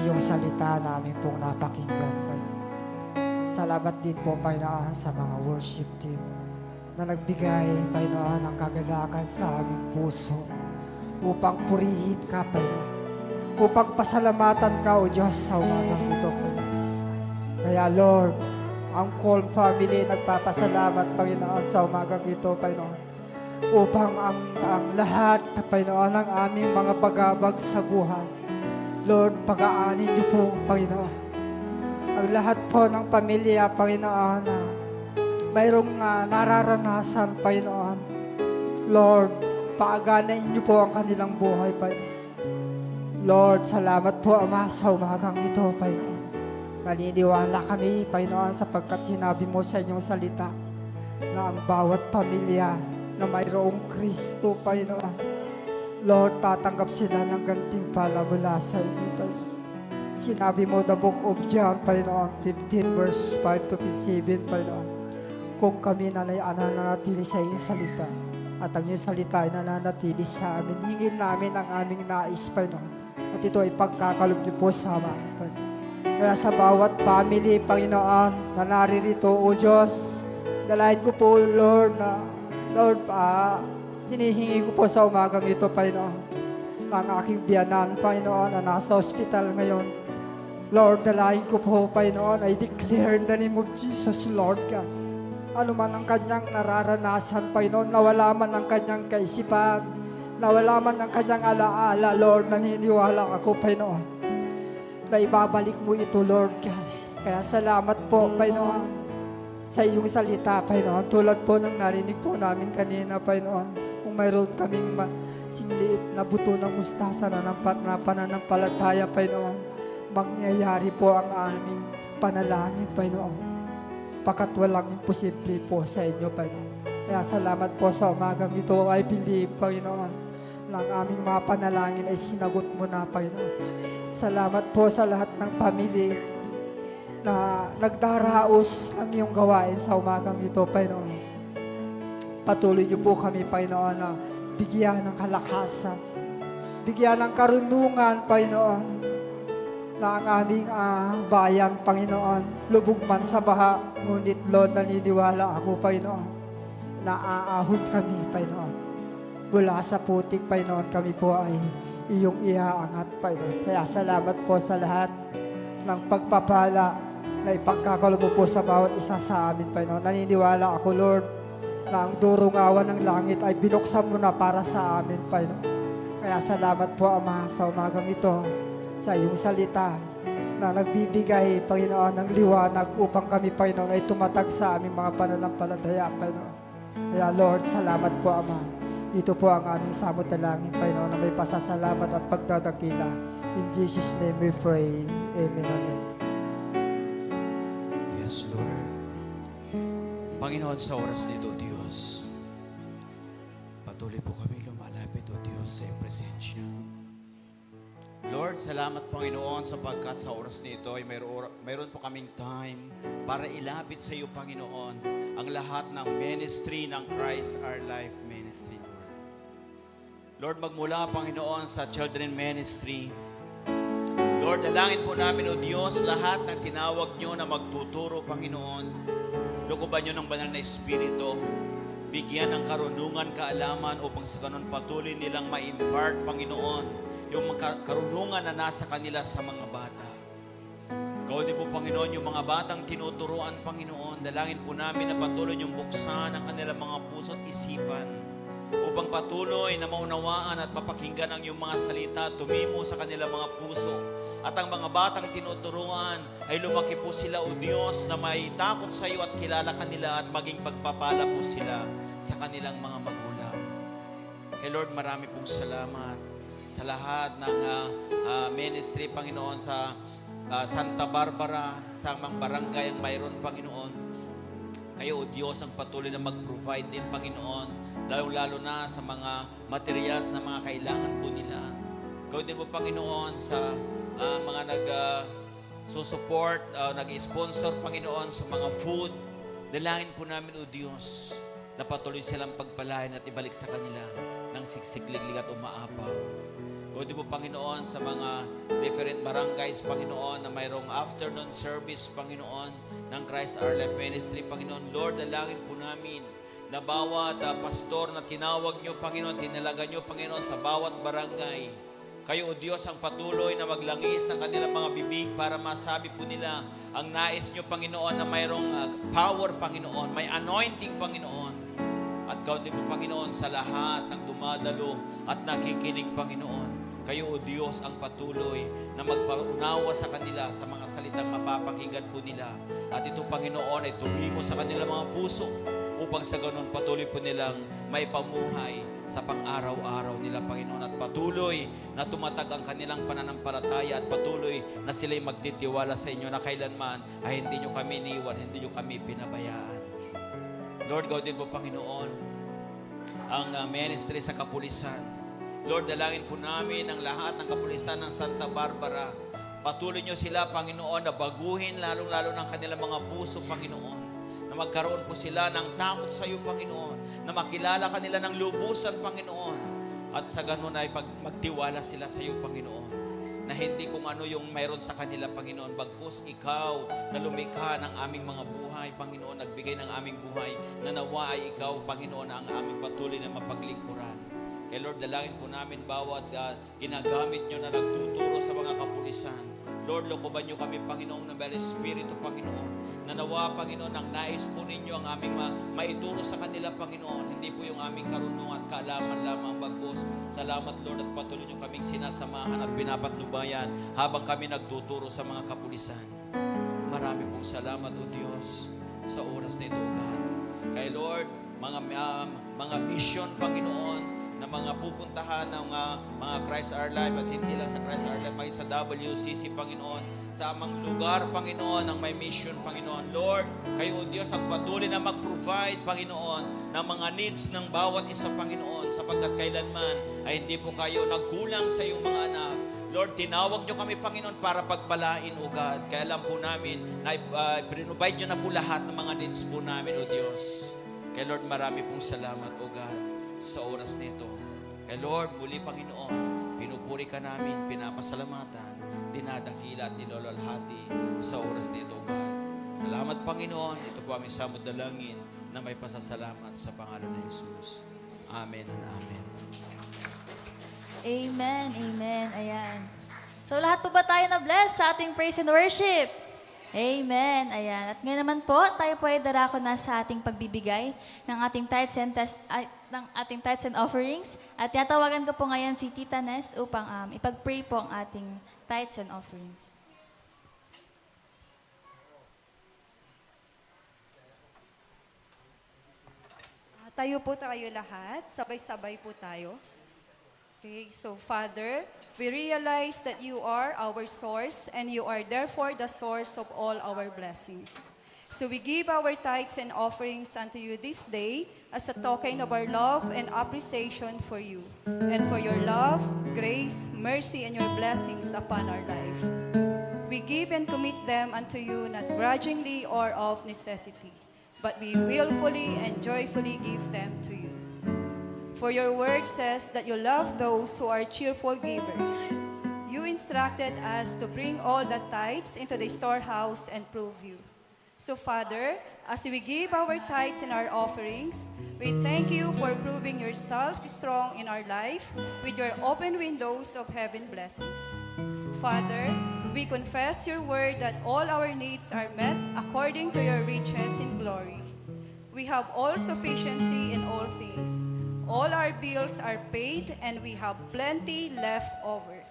iyong salita namin pong napakinggan, Panginoon. Salamat din po, Panginoon, sa mga worship team na nagbigay, Panginoon, ng kagalakan sa aming puso upang purihin ka, Panginoon. Upang pasalamatan ka, O Diyos, sa umagang ito, Panginoon. Kaya, Lord, ang Calm Family nagpapasalamat, Panginoon, sa umagang ito, Panginoon. Upang ang lahat, Panginoon, ng aming mga bagabag sa buhay, Lord, pag-aanin niyo po, Panginoon. Ang lahat po ng pamilya, Panginoon, na mayroong nararanasan, Panginoon. Lord, paaganain niyo po ang kanilang buhay, Panginoon. Lord, salamat po, Ama, sa umagang ito, Panginoon. Naniniwala kami, Panginoon, sapagkat sinabi mo sa inyong salita na ang bawat pamilya na mayroong Kristo, Panginoon, Lord, tatanggap sila ng gantimpala mula sa inyo, Panginoon. Sinabi mo, the book of John, Panginoon, 15 verse 5 to 7, Panginoon, kung kami nananatili sa iyong salita at ang iyong salita ay nananatili sa amin, hingin namin ang aming nais, Panginoon. At ito ay pagkakalob niyo po sa amin, Panginoon. Kaya sa bawat family, Panginoon, na naririto, O Diyos, dalahin ko po, Lord, na, Lord, hinihingi ko po sa umagang ito, Panginoon, ang aking biyanan, Panginoon, na nasa hospital ngayon. Lord, dalahin ko po, Panginoon, I declare in the name of Jesus, Lord God, ano man ang kanyang nararanasan, Panginoon, nawala man ang kanyang kaisipan, nawala man ang kanyang alaala, Lord, naniniwala ako, Panginoon, na ibabalik mo ito, Lord God. Kaya salamat po, Panginoon, sa iyong salita, Panginoon. Tulad po ng narinig po namin kanina, Panginoon, kung mayroon kaming singliit na buto ng mustasa na pananampalataya, Panginoon, mangyayari po ang aming panalangin, Panginoon. Pakat walang imposible po sa inyo, Panginoon. Kaya salamat po sa umagang ito. I believe, Panginoon, na ang aming mga panalangin ay sinagot mo na, Panginoon. Salamat po sa lahat ng pamilya na nagdaraos ng iyong gawain sa umagang ito, Panginoon. Patuloy niyo po kami, Panginoon, na bigyan ng kalakasan, bigyan ng karunungan, Panginoon, na ang aming bayan, Panginoon, lubog man sa baha, ngunit, Lord, naniniwala ako, Panginoon, na aahon kami, Panginoon. Mula sa putik, Panginoon, kami po ay iyong iaangat, Panginoon. Kaya salamat po sa lahat ng pagpapala na ipagkakalob po sa bawat isa sa amin, Panginoon. Naniniwala ako, Lord, na ang durungawan ng langit ay binuksan mo na para sa amin, Panginoon. Kaya salamat po, Ama, sa umagang ito, sa iyong salita na nagbibigay, Panginoon, ng liwanag upang kami, Panginoon, ay tumatag sa aming mga pananampalataya, Panginoon. Kaya, Lord, salamat po, Ama. Ito po ang aming samot na langin, Panginoon, na may pasasalamat at pagdadakila. In Jesus' name we pray. Amen. Amen.
Yes, Lord. Panginoon, sa oras nito, Diyos, patuloy po kami lumalapit, O Diyos, sa iyong presensya. Lord, salamat, Panginoon, sapagkat sa oras nito ay mayroon po kaming time para ilapit sa iyo, Panginoon, ang lahat ng ministry ng Christ Our Life Ministry, Lord. Lord, magmula, Panginoon, sa Children Ministry, Lord, dalangin po namin, O Diyos, lahat ng tinawag nyo na magtuturo, Panginoon, lukuban nyo ng banal na Espiritu, bigyan ng karunungan, kaalaman, upang sa ganun patuloy nilang ma-impart, Panginoon, yung karunungan na nasa kanila sa mga bata. Gawin po, Panginoon, yung mga batang tinuturuan, Panginoon, dalangin po namin na patuloy yung buksan ang kanilang mga puso at isipan, upang patuloy na maunawaan at mapakinggan ang iyong mga salita, tumimo sa kanilang mga puso. At ang mga batang tinuturuan ay lumaki po sila, O Diyos, na may takot sa iyo at kilala kanila at maging pagpapala po sila sa kanilang mga magulang. Kay Lord, marami pong salamat sa lahat ng ministry, Panginoon, sa Santa Barbara, sa mga barangay ang mayroon, Panginoon. Kayo, O Diyos, ang patuloy na mag-provide din, Panginoon, lalo na sa mga materials na mga kailangan po nila. Gawin din po, Panginoon, sa mga nag-support, nag-sponsor, Panginoon, sa mga food. Dalangin po namin, O Diyos, na patuloy silang pagpalain at ibalik sa kanila ng siksikliglig at umaapaw. Kundi po, Panginoon, sa mga different barangays, Panginoon, na mayroong afternoon service, Panginoon, ng Christ Our Life Ministry, Panginoon. Lord, dalangin po namin na bawat pastor na tinawag nyo, Panginoon, tinalaga nyo, Panginoon, sa bawat barangay. Kayo, O Diyos, ang patuloy na maglangis ng kanilang mga bibig para masabi po nila ang nais nyo, Panginoon, na mayroong power, Panginoon, may anointing, Panginoon. At gawin din po, Panginoon, sa lahat ng dumadalo at nakikinig, Panginoon. Kayo, O Diyos, ang patuloy na magpaunawa sa kanila sa mga salitang mapapakinggan po nila. At ito, Panginoon, ay tumimo sa kanilang mga puso upang sa ganun patuloy po nilang maipamuhay sa pang-araw-araw nila, Panginoon. At patuloy na tumatag ang kanilang pananampalataya at patuloy na sila'y magtitiwala sa inyo na kailanman ay hindi nyo kami iniwan, hindi nyo kami pinabayaan. Lord, gawin din po, Panginoon, ang ministry sa kapulisan. Lord, dalangin po namin ang lahat ng kapulisan ng Santa Barbara. Patuloy nyo sila, Panginoon, na baguhin lalong-lalo ng kanilang mga puso, Panginoon. Na magkaroon po sila ng takot sa iyo, Panginoon. Na makilala kanila ng lubusan, Panginoon. At sa ganun ay magtiwala sila sa iyo, Panginoon. Na hindi kung ano yung mayroon sa kanila, Panginoon. Bagkus ikaw na lumikha ng aming mga buhay, Panginoon. Nagbigay ng aming buhay. Na nawa ay ikaw, Panginoon, ang aming patuloy na mapaglingkuran. Kaya Lord, dalangin po namin bawat ginagamit nyo na nagtuturo sa mga kapulisan. Lord, lokoban nyo kami, Panginoon, ng Very Espiritu, Panginoon. Na nawa, Panginoon, ang nais po ninyo ang aming maituro sa kanila, Panginoon. Hindi po yung aming karunungan at kaalaman lamang, bagkus. Salamat, Lord, at patuloy nyo kaming sinasamahan at pinapatnubayan habang kami nagtuturo sa mga kapulisan. Marami pong salamat, O Diyos, sa oras na ito, O God. Kaya Lord, mga mission, Panginoon, na mga pupuntahan ng mga Christ Our Life at hindi lang sa Christ Our Life, ay sa WCC, Panginoon, sa amang lugar, Panginoon, ang may mission, Panginoon. Lord, kayo, O Diyos, ang patuloy na mag-provide, Panginoon, ng mga needs ng bawat isa, Panginoon, sapagkat kailanman ay hindi po kayo nagkulang sa iyong mga anak. Lord, tinawag nyo kami, Panginoon, para pagpalain, O God. Kaya alam po namin na provide nyo na po lahat ng mga needs po namin, O Diyos. Kaya Lord, marami pong salamat, O God, sa oras nito. Kaya Lord, muli, Panginoon, pinupuri ka namin, pinapasalamatan, dinadakila at nilolalhati sa oras nito, O God. Salamat, Panginoon. Ito po aming samod dalangin na may pasasalamat sa pangalan ng Jesus. Amen and amen.
Amen, amen. Ayan. So lahat po ba tayo na bless sa ating praise and worship? Amen. Ayan. At ngayon naman po, tayo po ay darako na sa ating pagbibigay ng ating tithes and offerings. At tinatawagan ko po ngayon si Tita Nes upang ipag-pray po ang ating tithes and offerings.
Tayo po tayo lahat. Sabay-sabay po tayo. Okay, so Father, we realize that you are our source and you are therefore the source of all our blessings. So we give our tithes and offerings unto you this day as a token of our love and appreciation for you and for your love, grace, mercy, and your blessings upon our life. We give and commit them unto you not grudgingly or of necessity, but we willfully and joyfully give them to you. For your word says that you love those who are cheerful givers. You instructed us to bring all the tithes into the storehouse and prove you. So, Father, as we give our tithes and our offerings, we thank you for proving yourself strong in our life with your open windows of heaven blessings. Father, we confess your word that all our needs are met according to your riches in glory. We have all sufficiency in all things. All our bills are paid and we have plenty left over.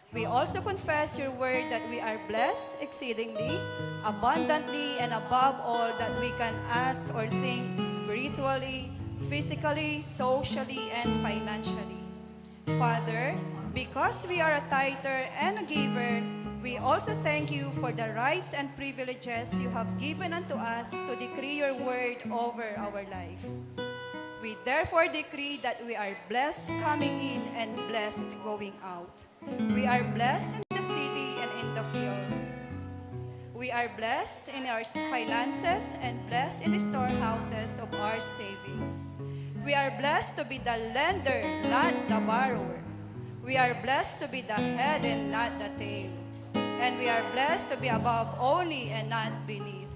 We also confess your word that we are blessed exceedingly, abundantly, and above all that we can ask or think spiritually, physically, socially, and financially. Father, because we are a tither and a giver, we also thank you for the rights and privileges you have given unto us to decree your word over our life. We therefore decree that we are blessed coming in and blessed going out. We are blessed in the city and in the field. We are blessed in our finances and blessed in the storehouses of our savings. We are blessed to be the lender, not the borrower. We are blessed to be the head and not the tail. And we are blessed to be above only and not beneath.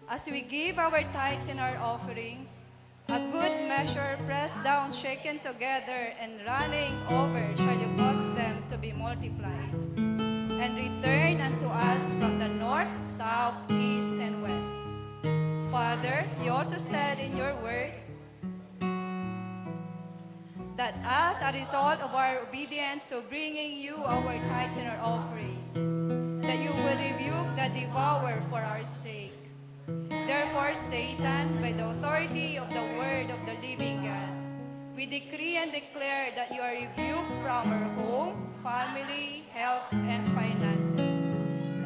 As we give our tithes and our offerings, a good measure pressed down, shaken together, and running over shall you cause them to be multiplied, and return unto us from the north, south, east, and west. Father, you also said in your word that as a result of our obedience to bringing you our tithes and our offerings, that you will rebuke the devourer for our sake. Therefore, Satan, by the authority of the word of the living God, we decree and declare that you are rebuked from our home, family, health, and finances.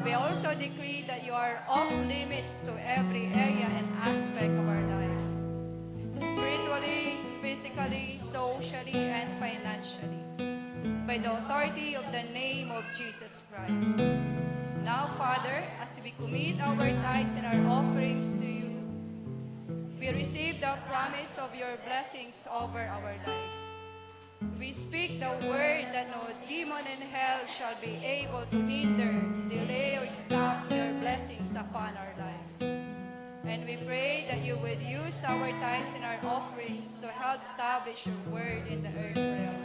We also decree that you are off limits to every area and aspect of our life, spiritually, physically, socially, and financially, by the authority of the name of Jesus Christ. Now, Father, as we commit our tithes and our offerings to you, we receive the promise of your blessings over our life. We speak the word that no demon in hell shall be able to hinder, delay, or stop your blessings upon our life. And we pray that you would use our tithes and our offerings to help establish your word in the earth realm.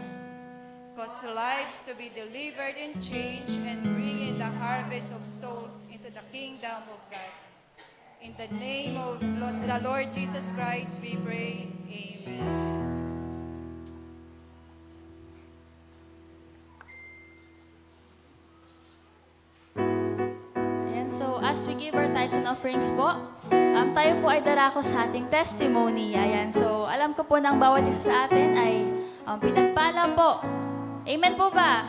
Cause lives to be delivered and changed, and bring in the harvest of souls into the kingdom of God. In the name of the Lord Jesus Christ, we pray. Amen.
Ayan, so as we give our tithes and offerings po, tayo po ay darako sa ating testimony. Ayan, so alam ko po ng bawat isa sa atin ay pinagpala po. Amen po ba?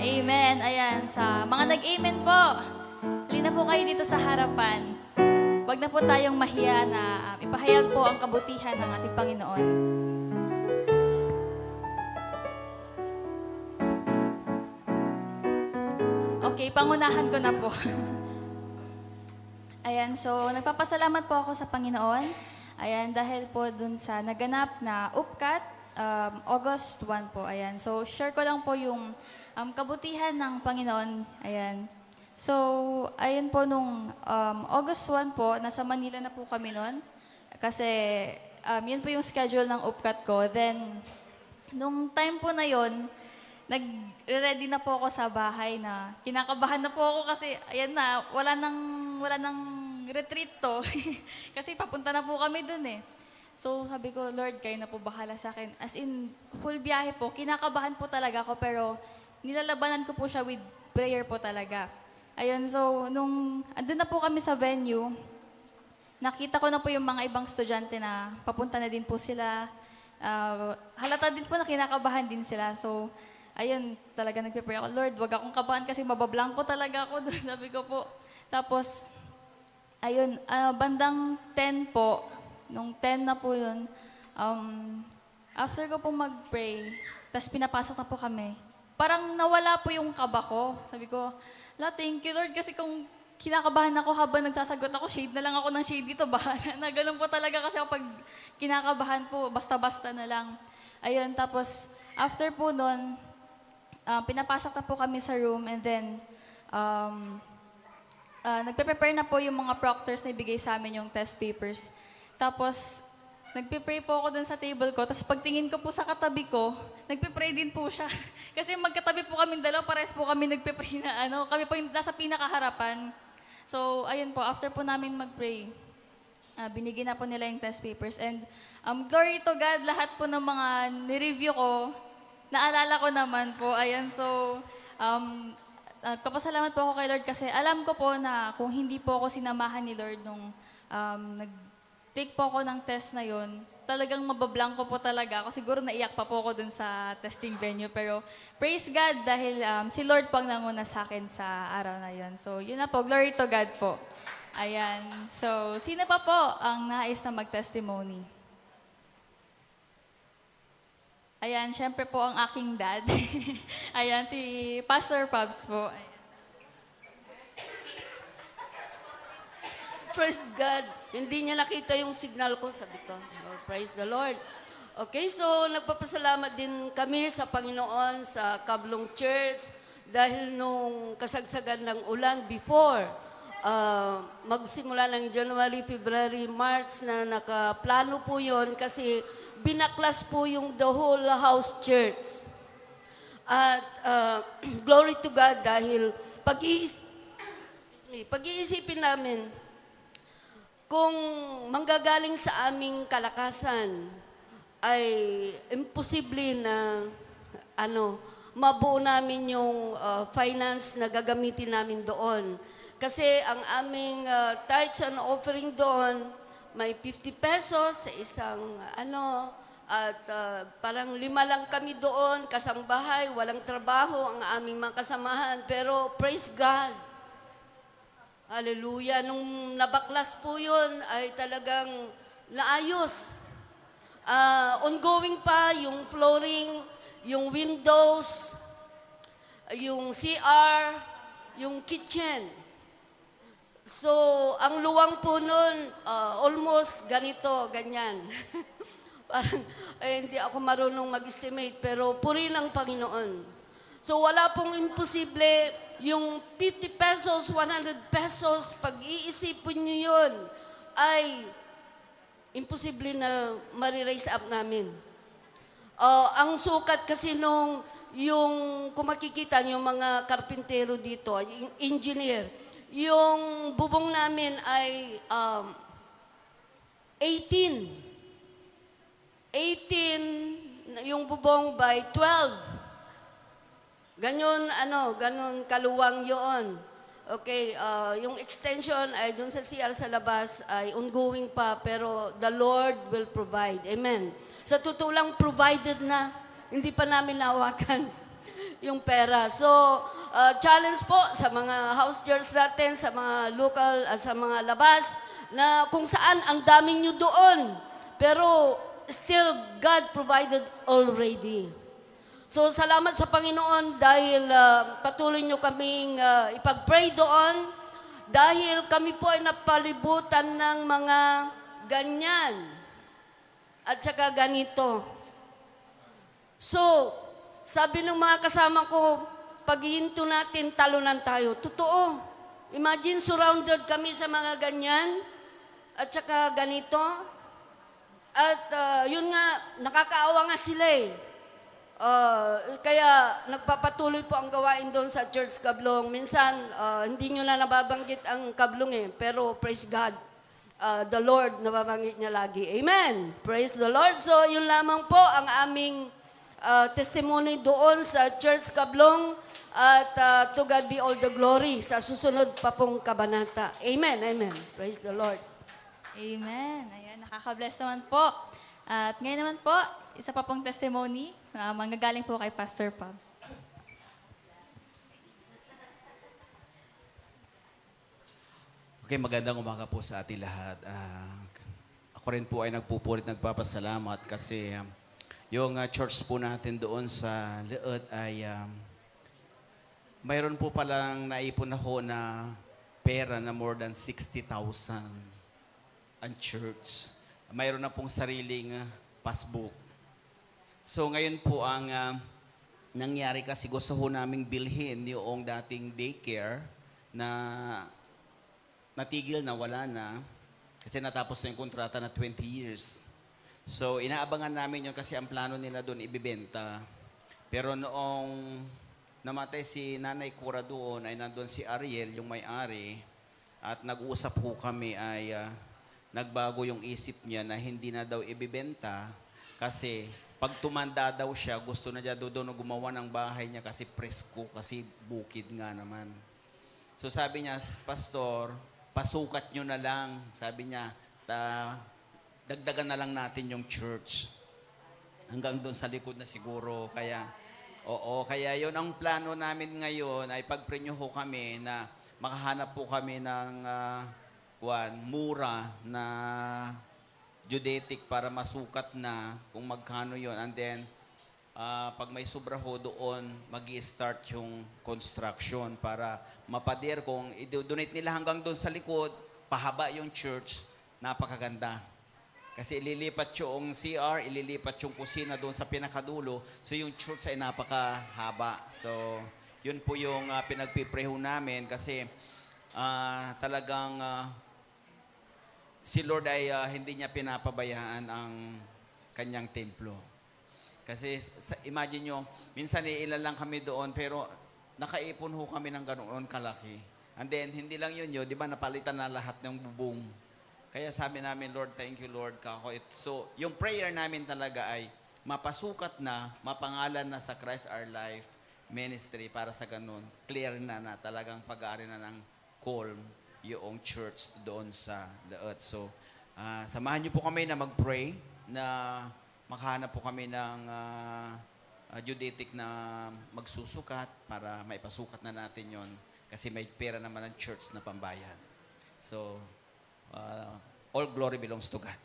Amen. Ayan, sa mga nag-amen po, halina po kayo dito sa harapan. Huwag na po tayong mahiya na ipahayag po ang kabutihan ng ating Panginoon. Okay, pangunahan ko na po. Ayan, so nagpapasalamat po ako sa Panginoon. Ayan, dahil po dun sa naganap na UPCAT, August 1 po. Ayan, so share ko lang po yung kabutihan ng Panginoon. Ayan. So, ayun po nung August 1 po, nasa Manila na po kami noon. Kasi yun po yung schedule ng UPCAT ko. Then, nung time po na yun, nag-ready na po ako sa bahay na kinakabahan na po ako kasi ayan na, wala nang retreat to. Kasi papunta na po kami dun eh. So sabi ko, Lord, kayo na po bahala sa akin. As in, full biyahe po, kinakabahan po talaga ako pero nilalabanan ko po siya with prayer po talaga. Ayun, so nung andun na po kami sa venue, nakita ko na po yung mga ibang estudyante na papunta na din po sila. Halata din po na kinakabahan din sila. So, ayun, talaga nagpe-pray ako, Lord, wag akong kabahan kasi mabablanko talaga ako doon, sabi ko po. Tapos, ayun, bandang 10 po, nung 10 na po yun, after ko po mag-pray, tapos pinapasok na po kami, parang nawala po yung kaba ko. Sabi ko, thank you Lord, kasi kung kinakabahan ako habang nagsasagot ako, shade na lang ako ng shade dito, bahala na. Ganun po talaga kasi ako pag kinakabahan po, basta-basta na lang. Ayun, tapos after po nun, pinapasok na po kami sa room and then nagpe-prepare na po yung mga proctors na ibigay sa amin yung test papers. Tapos, nagpe-pray po ako dun sa table ko. Tapos pagtingin ko po sa katabi ko, nagpe-pray din po siya. Kasi magkatabi po kami dalawa, pares po kami nagpe-pray na kami po yung nasa pinakaharapan. So, ayun po, after po namin mag-pray, binigyan na po nila yung test papers. And glory to God, lahat po ng mga nireview ko, naalala ko naman po. Ayan, so, kapasalamat po ako kay Lord kasi alam ko po na kung hindi po ako sinamahan ni Lord nung nag-take po ako ng test na yon, talagang mabablanko po talaga ako. Siguro naiyak pa po ako dun sa testing venue. Pero praise God dahil si Lord po ang nanguna sa akin sa araw na yon. So, yun na po. Glory to God po. Ayan. So, sino pa po ang nais na mag-testimony? Ayan, syempre po ang aking dad. Ayan, si Pastor Pabs po. Ayan.
Praise God. Hindi niya nakita yung signal ko. Sabi ko, oh, praise the Lord.
Okay, so nagpapasalamat din kami sa Panginoon sa Kablong Church dahil nung kasagsagan ng ulan before, magsimula ng January, February, March na nakaplano po yon kasi binaklas po yung the whole house church. At glory to God dahil pag-iisipin namin kung manggagaling sa aming kalakasan ay imposible na mabuo namin yung finance na gagamitin namin doon. Kasi ang aming tithes and offering doon, may 50 pesos sa isang at parang 5 lang kami doon, kasangbahay, walang trabaho ang aming mga kasamahan. Pero praise God. Hallelujah. Nung nabaklas po yun ay talagang naayos. Ongoing pa yung flooring, yung windows, yung CR, yung kitchen. So, ang luwang po nun, almost ganito, ganyan. Parang, hindi ako marunong mag-estimate, pero puri ng Panginoon. So, wala pong imposible. Yung 50 pesos, 100 pesos, pag-iisipin nyo yun, ay imposible na ma-raise up namin. Ang sukat kasi nung yung kung makikita yung mga karpintero dito, yung engineer, yung bubong namin ay 18 yung bubong by 12. Ganun kaluwang yun. Okay, yung extension ay dun sa CR sa labas ay ongoing pa, pero the Lord will provide. Amen. Sa totoo lang, provided na. Hindi pa namin nawakan yung pera. So, challenge po sa mga house church natin, sa mga local, sa mga labas, na kung saan ang dami nyo doon. Pero still, God provided already. So, salamat sa Panginoon dahil patuloy nyo kaming ipag-pray doon dahil kami po ay napalibutan ng mga ganyan at saka ganito. So, sabi ng mga kasama ko, paghihinto natin, talunan tayo. Totoo. Imagine, surrounded kami sa mga ganyan at saka ganito. At yun nga, nakakaawa nga sila eh. Kaya nagpapatuloy po ang gawain doon sa Church Kablong. Minsan, hindi nyo na nababanggit ang Kablong eh. Pero praise God, the Lord nababanggit niya lagi. Amen. Praise the Lord. So, yun lamang po ang aming testimony doon sa Church Kablong. At to God be all the glory sa susunod pa pong kabanata. Amen. Amen. Praise the Lord.
Amen. Ayan, nakaka-bless naman po. At ngayon naman po, isa pa pong testimony, manggagaling po kay Pastor Pabs.
Okay, magandang umaga po sa ating lahat. Ako rin po ay nagpapasalamat kasi yung church po natin doon sa Leod ay mayroon po palang naipon ako na pera na more than 60,000 ang church. Mayroon na pong sariling passbook. So ngayon po ang nangyari kasi gusto ho naming bilhin yung dating daycare na natigil na, wala na. Kasi natapos na yung kontrata na 20 years. So inaabangan namin yun kasi ang plano nila doon ibibenta. Pero noong namatay si Nanay Cora doon ay nandun si Ariel, yung may-ari. At nag-uusap po kami ay nagbago yung isip niya na hindi na daw ibibenta kasi pag tumanda daw siya, gusto na niya doon gumawa ng bahay niya kasi presko, kasi bukid nga naman. So sabi niya, Pastor, pasukat nyo na lang. Sabi niya, dagdagan na lang natin yung church. Hanggang doon sa likod na siguro. Kaya yun ang plano namin ngayon ay pag-pray nyo ho kami na makahanap po kami ng mura na geodetic para masukat na kung magkano yon. And then, pag may sobra ho doon, mag-i-start yung construction para mapader. Kung i-donate nila hanggang doon sa likod, pahaba yung church, napakaganda. Kasi ililipat yung CR, ililipat yung kusina doon sa pinakadulo. So yung church ay napakahaba. So yun po yung pinagpipreho namin kasi talagang si Lord ay hindi niya pinapabayaan ang kanyang templo. Kasi imagine nyo, minsan ilan lang kami doon pero nakaipon ho kami ng ganoon kalaki. And then hindi lang yun di ba napalitan na lahat ng bubong. Kaya sabi namin, Lord, thank you Lord. So yung prayer namin talaga ay mapasukat na, mapangalan na sa Christ Our Life Ministry para sa ganun. Clear na talagang pag-aari na ng call yung church doon sa Laot. So samahan niyo po kami na mag-pray na makahanap po kami ng geodetic na magsusukat para maipasukat na natin yon kasi may pera naman ng church na pambayan. So, all glory belongs to God.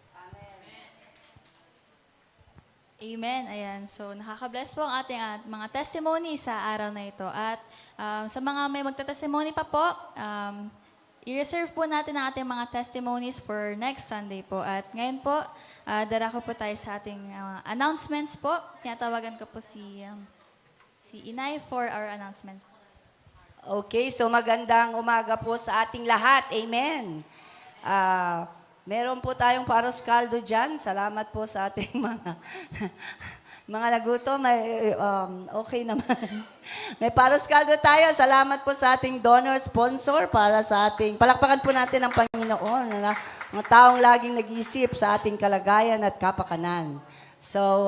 Amen. Ayan. So, nakaka-bless po ang ating mga testimony sa araw na ito. At sa mga may magta-testimony pa po, i-reserve po natin ang ating mga testimonies for next Sunday po. At ngayon po, darako po tayo sa ating announcements po. Tinatawagan ko po si Inay for our announcements.
Okay, so magandang umaga po sa ating lahat. Amen. Meron po tayong paros kaldo dyan. Salamat po sa ating mga nagutom. Okay naman. May paros kaldo tayo. Salamat po sa ating donor sponsor para sa ating, palakpakan po natin ang Panginoon. Mga taong laging nag-iisip sa ating kalagayan at kapakanan. So,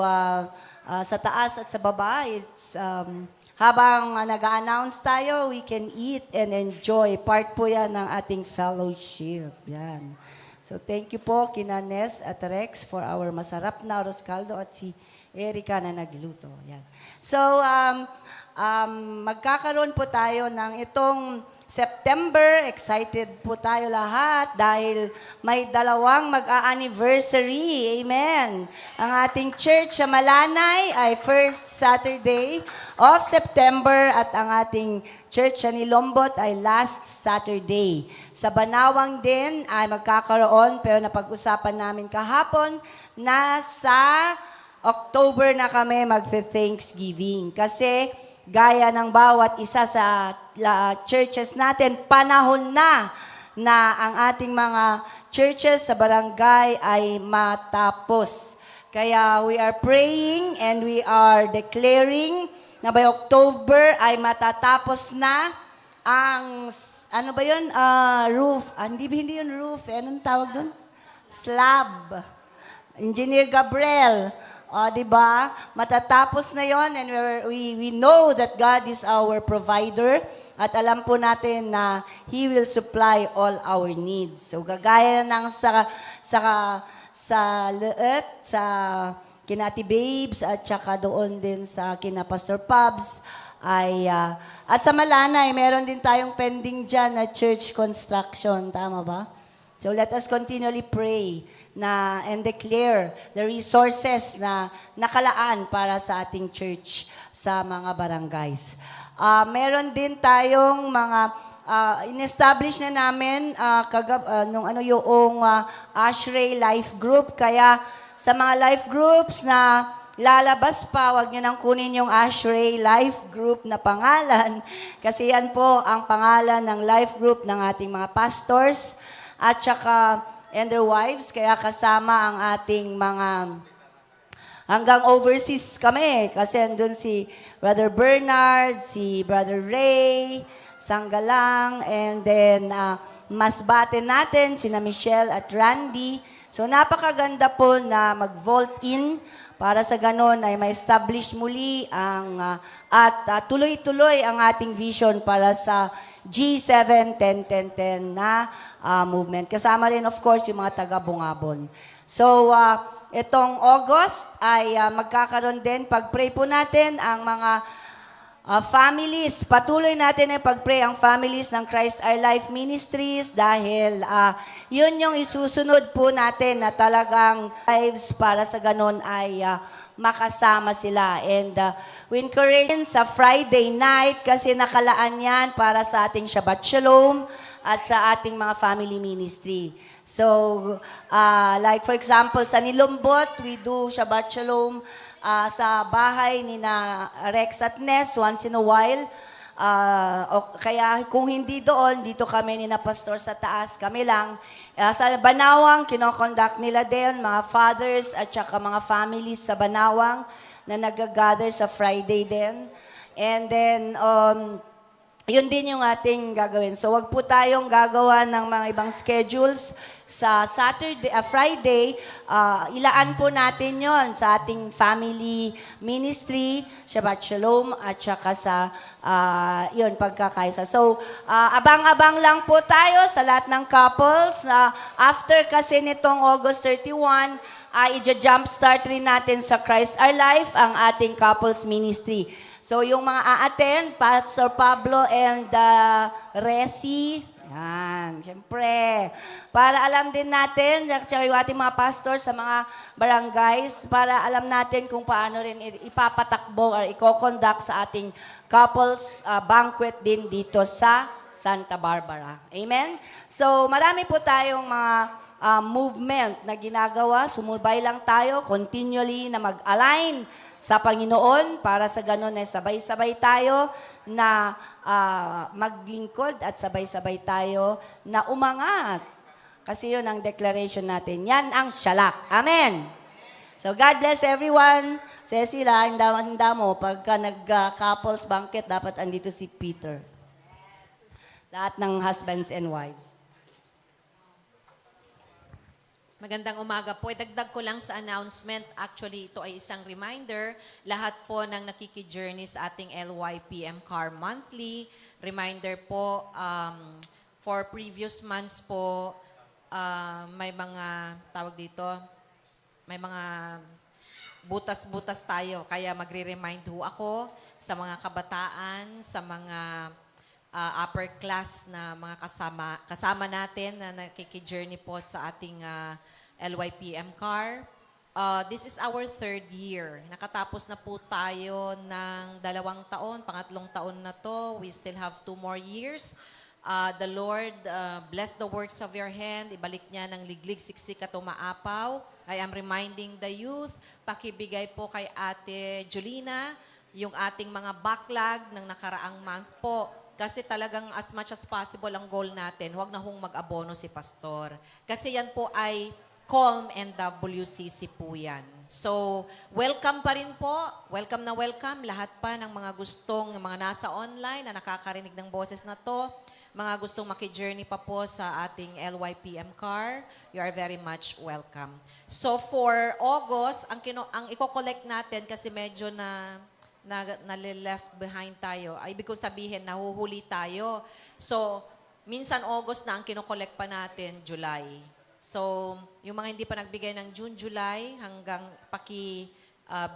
sa taas at sa baba, it's, habang nag-a-announce tayo, we can eat and enjoy. Part po yan ng ating fellowship. Yan. So, thank you po kina Nes at Rex for our masarap na arroz caldo at si Erica na nagluto. Yan. So, magkakaroon po tayo ng itong September. Excited po tayo lahat dahil may 2 mag-a-anniversary. Amen. Ang ating church sa Malanay ay first Saturday of September at ang ating church sa Nilombot ay last Saturday. Sa Banawang din ay magkakaroon pero napag-usapan namin kahapon na sa October na kami magte-Thanksgiving. Kasi gaya ng bawat isa sa churches natin, panahon na ang ating mga churches sa barangay ay matapos. Kaya we are praying and we are declaring na by October ay matatapos na ang, ano ba yun? Roof. Hindi yun roof. Anong tawag dun? Slab. Engineer Gabriel. Di ba? Matatapos na yon and we know that God is our provider at alam po natin na He will supply all our needs. So gagaya ng sa Leet, sa kina Ate Babes at saka doon din sa kina Pastor Pubs ay at sa Malanay, meron din tayong pending dyan na church construction. Tama ba? So let us continually pray and declare the resources na nakalaan para sa ating church sa mga barangays. Meron din tayong mga in-establish na namin yung Ashray Life Group. Kaya sa mga life groups na lalabas pa, wag nyo nang kunin yung Ashray Life Group na pangalan. Kasi yan po ang pangalan ng life group ng ating mga pastors at saka and their wives. Kaya kasama ang ating mga hanggang overseas kami. Kasi andun si Brother Bernard, si Brother Ray, Sanggalang, and then masbate natin sina Michelle at Randy. So napakaganda po na mag-vault in para sa ganon ay ma-establish muli ang at tuloy-tuloy ang ating vision para sa G7 10-10-10 na movement. Kasama rin of course yung mga taga-Bungabon. So itong August ay magkakaroon din, pag-pray po natin ang mga families. Patuloy natin ay pag-pray ang families ng Christ Our Life Ministries dahil yun yung isusunod po natin na talagang lives para sa ganon ay makasama sila. And we encourage sa Friday night kasi nakalaan yan para sa ating Shabbat Shalom at sa ating mga family ministry. So, like for example, sa Nilumbot, we do Shabbat Shalom sa bahay ni na Rex at Ness once in a while. Kaya kung hindi doon, dito kami ni na pastor sa taas, kami lang. Sa Banawang, kinoconduct nila din, mga fathers at saka mga families sa Banawang na nag-gather sa Friday din. And then, yun din yung ating gagawin. So, wag po tayong gagawa ng mga ibang schedules. Sa Friday, ilaan po natin yon sa ating family ministry, Shabbat Shalom, at saka sa yun, pagkakaisa. So, abang-abang lang po tayo sa lahat ng couples. After kasi nitong August 31, i-jumpstart rin natin sa Christ Our Life ang ating couples ministry. So, yung mga a-attend, Pastor Pablo and Resi, yan, siyempre. Para alam din natin, tsaka yung ating mga pastor sa mga barangays, para alam natin kung paano rin ipapatakbo or i-conduct sa ating couples banquet din dito sa Santa Barbara. Amen? So, marami po tayong mga movement na ginagawa. Sumubay lang tayo continually na mag-align sa Panginoon para sa ganun ay sabay-sabay tayo na maglingkod at sabay-sabay tayo na umangat. Kasi yun ang declaration natin. Yan ang shalak. Amen. So God bless everyone. Cecilia, handa mo, pagka nag-couples banquet, dapat andito si Peter. Lahat ng husbands and wives.
Magandang umaga po. Dagdag ko lang sa announcement. Actually, ito ay isang reminder. Lahat po ng nakiki-journey sa ating LYPM Car Monthly. Reminder po, for previous months po, may mga, tawag dito, may mga butas-butas tayo. Kaya magre-remind ho ako sa mga kabataan, sa mga upper class na mga kasama natin na nakiki-journey po sa ating LYPM car. This is our 3rd year. Nakatapos na po tayo ng 2 taon, pangatlong taon na to. We still have 2 more years. The Lord bless the works of your hand. Ibalik niya ng liglig, siksik at umaapaw. I am reminding the youth, pakibigay po kay Ate Julina yung ating mga backlog ng nakaraang month po. Kasi talagang as much as possible ang goal natin, huwag na hong mag-abono si Pastor. Kasi yan po ay CALM and WCC po yan. So, welcome pa rin po. Welcome na welcome. Lahat pa ng mga gustong, mga nasa online na nakakarinig ng boses na to, mga gustong maki-journey pa po sa ating LYPM car, you are very much welcome. So, for August, ang i-collect natin kasi medyo na left behind tayo, ay ibig ko sabihin, nahuhuli tayo. So, minsan August na ang kinokollect pa natin, July. So, yung mga hindi pa nagbigay ng June, July, hanggang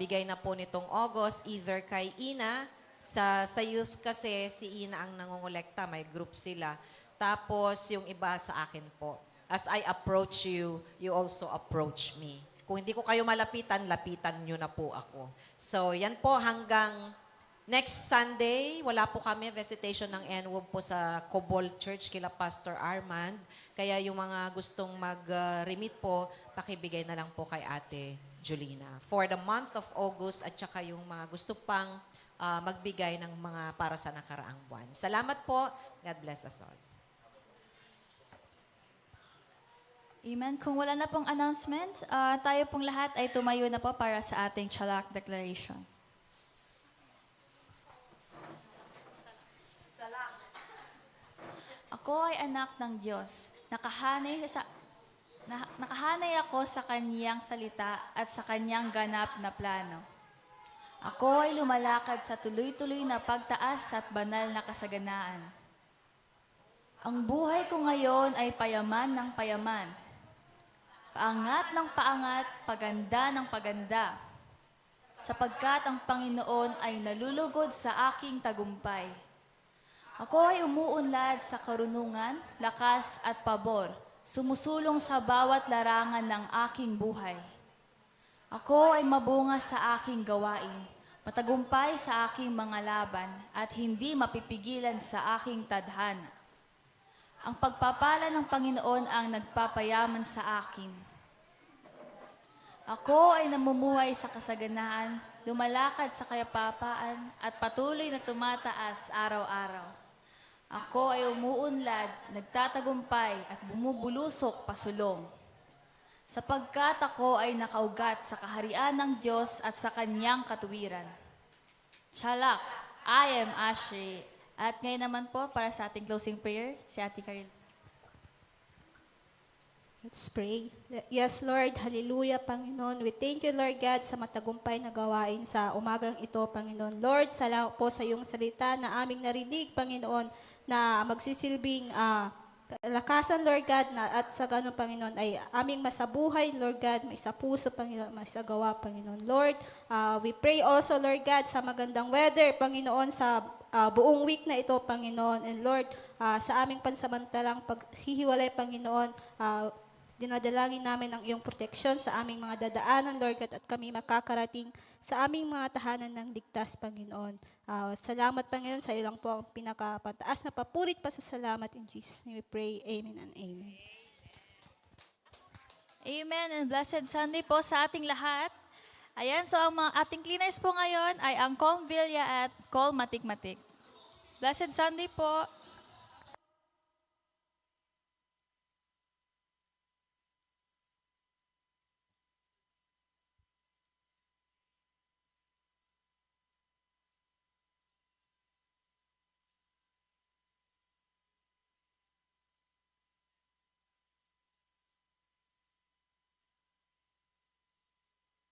bigay na po nitong August, either kay Ina, sa youth kasi si Ina ang nangongolekta, may group sila. Tapos, yung iba sa akin po. As I approach you, you also approach me. Kung hindi ko kayo malapitan, lapitan nyo na po ako. So, yan po hanggang next Sunday. Wala po kami visitation ng NWOB po sa Cobol Church kila Pastor Armand. Kaya yung mga gustong mag-remit po, pakibigay na lang po kay Ate Julina. For the month of August at saka yung mga gusto pang magbigay ng mga para sa nakaraang buwan. Salamat po. God bless us all.
Amen. Kung wala na pong announcement, tayo pong lahat ay tumayo na po para sa ating Chalak Declaration. Ako ay anak ng Diyos. Nakahanay ako sa Kanyang salita at sa Kanyang ganap na plano. Ako ay lumalakad sa tuloy-tuloy na pagtaas at banal na kasaganaan. Ang buhay ko ngayon ay payaman ng payaman. Paangat ng paangat, paganda ng paganda. Sapagkat ang Panginoon ay nalulugod sa aking tagumpay. Ako ay umuunlad sa karunungan, lakas at pabor, sumusulong sa bawat larangan ng aking buhay. Ako ay mabunga sa aking gawain, matagumpay sa aking mga laban, at hindi mapipigilan sa aking tadhana. Ang pagpapala ng Panginoon ang nagpapayaman sa akin. Ako ay namumuhay sa kasaganaan, lumalakad sa kapayapaan at patuloy na tumataas araw-araw. Ako ay umuunlad, nagtatagumpay at bumubulusok pasulong. Sapagkat ako ay nakaugat sa kaharian ng Diyos at sa kanyang katuwiran. Chalak, I am Ashley. At ngayon naman po, para sa ating closing prayer, si Ate Carl.
Let's pray. Yes, Lord. Hallelujah, Panginoon. We thank you, Lord God, sa matagumpay na gawain sa umagang ito, Panginoon. Lord, salamat po sa iyong salita na aming narinig, Panginoon, na magsisilbing lakasan, Lord God, at sa ganun, Panginoon, ay aming masabuhay, Lord God, may sa puso, Panginoon, may sa gawa, Panginoon. Lord, we pray also, Lord God, sa magandang weather, Panginoon, sa buong week na ito, Panginoon. And Lord, sa aming pansamantalang paghihiwalay, Panginoon, dinadalangin namin ang iyong proteksyon sa aming mga dadaanan, Lord God, at kami makakarating sa aming mga tahanan ng ligtas, Panginoon. Salamat, Panginoon, sa iyo lang po ang pinakapantaas na papurit pa sa salamat. In Jesus' name we pray. Amen and amen.
Amen and blessed Sunday po sa ating lahat. Ayan, so ang mga ating cleaners po ngayon ay ang Colm Villa at Colm Matik Matik. Blessed Sunday po.